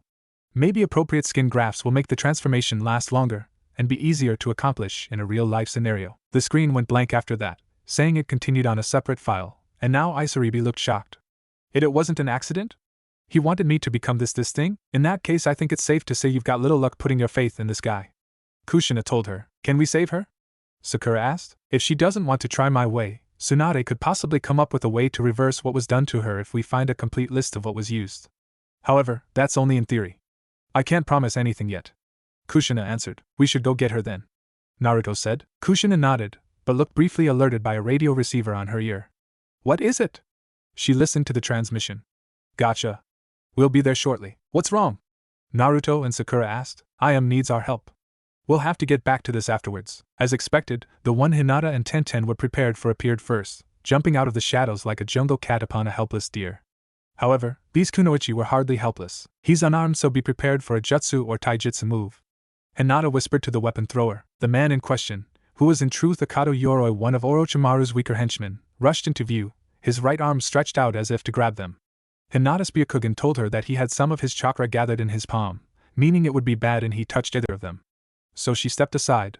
Maybe appropriate skin grafts will make the transformation last longer, and be easier to accomplish in a real-life scenario. The screen went blank after that, saying it continued on a separate file, and now Isaribbi looked shocked. It wasn't an accident? He wanted me to become this thing? In that case I think it's safe to say you've got little luck putting your faith in this guy. Kushina told her. Can we save her? Sakura asked. If she doesn't want to try my way, Tsunade could possibly come up with a way to reverse what was done to her if we find a complete list of what was used. However, that's only in theory. I can't promise anything yet. Kushina answered. We should go get her then, Naruto said. Kushina nodded, but looked briefly alerted by a radio receiver on her ear. What is it? She listened to the transmission. Gotcha. We'll be there shortly. What's wrong? Naruto and Sakura asked. Needs our help. We'll have to get back to this afterwards. As expected, the one Hinata and Tenten were prepared for appeared first, jumping out of the shadows like a jungle cat upon a helpless deer. However, these kunoichi were hardly helpless. He's unarmed, so be prepared for a jutsu or taijutsu move. Hinata whispered to the weapon thrower. The man in question, who was in truth Akado Yoroi, one of Orochimaru's weaker henchmen, rushed into view, his right arm stretched out as if to grab them. Hinata's Byakugan told her that he had some of his chakra gathered in his palm, meaning it would be bad and he touched either of them. So she stepped aside,